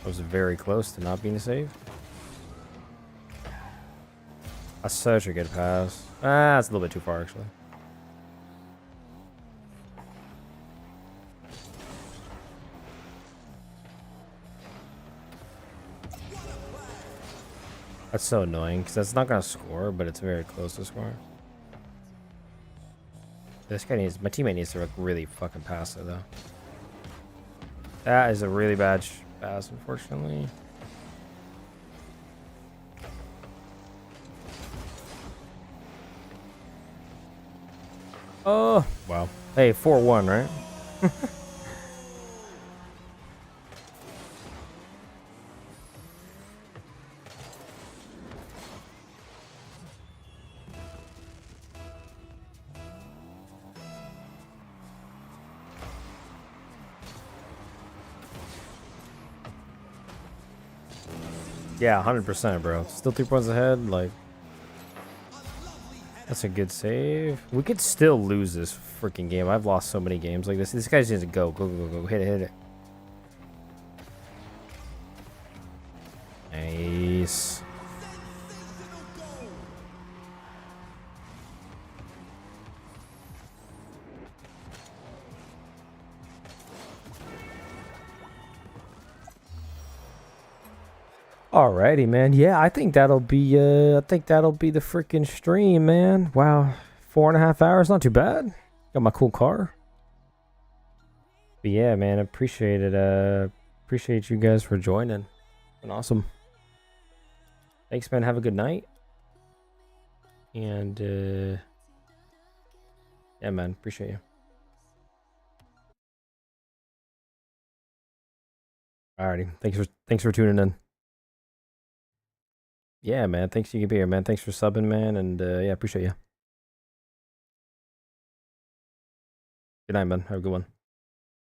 I was very close to not being saved. That's such a good pass. Ah, that's a little bit too far, actually. That's so annoying, because that's not going to score, but it's very close to score. This guy needs... My teammate needs to like, really fucking pass it, though. That is a really bad pass, unfortunately. Oh, wow. Hey, 4-1, right? Yeah, 100%, bro. Still 3 points ahead. Like, that's a good save. We could still lose this freaking game. I've lost so many games like this. This guy just needs to go. Go, go, go. Hit it, hit it. Nice. Alrighty, man. Yeah, I think that'll be the freaking stream, man. Wow. 4.5 hours, not too bad. Got my cool car. But yeah, man, appreciate it. Appreciate you guys for joining. Been awesome. Thanks, man. Have a good night. And yeah, man, appreciate you. Alrighty. Thanks for tuning in. Yeah, man. Thanks you can be here, man. Thanks for subbing, man. And yeah, appreciate you. Good night, man. Have a good one.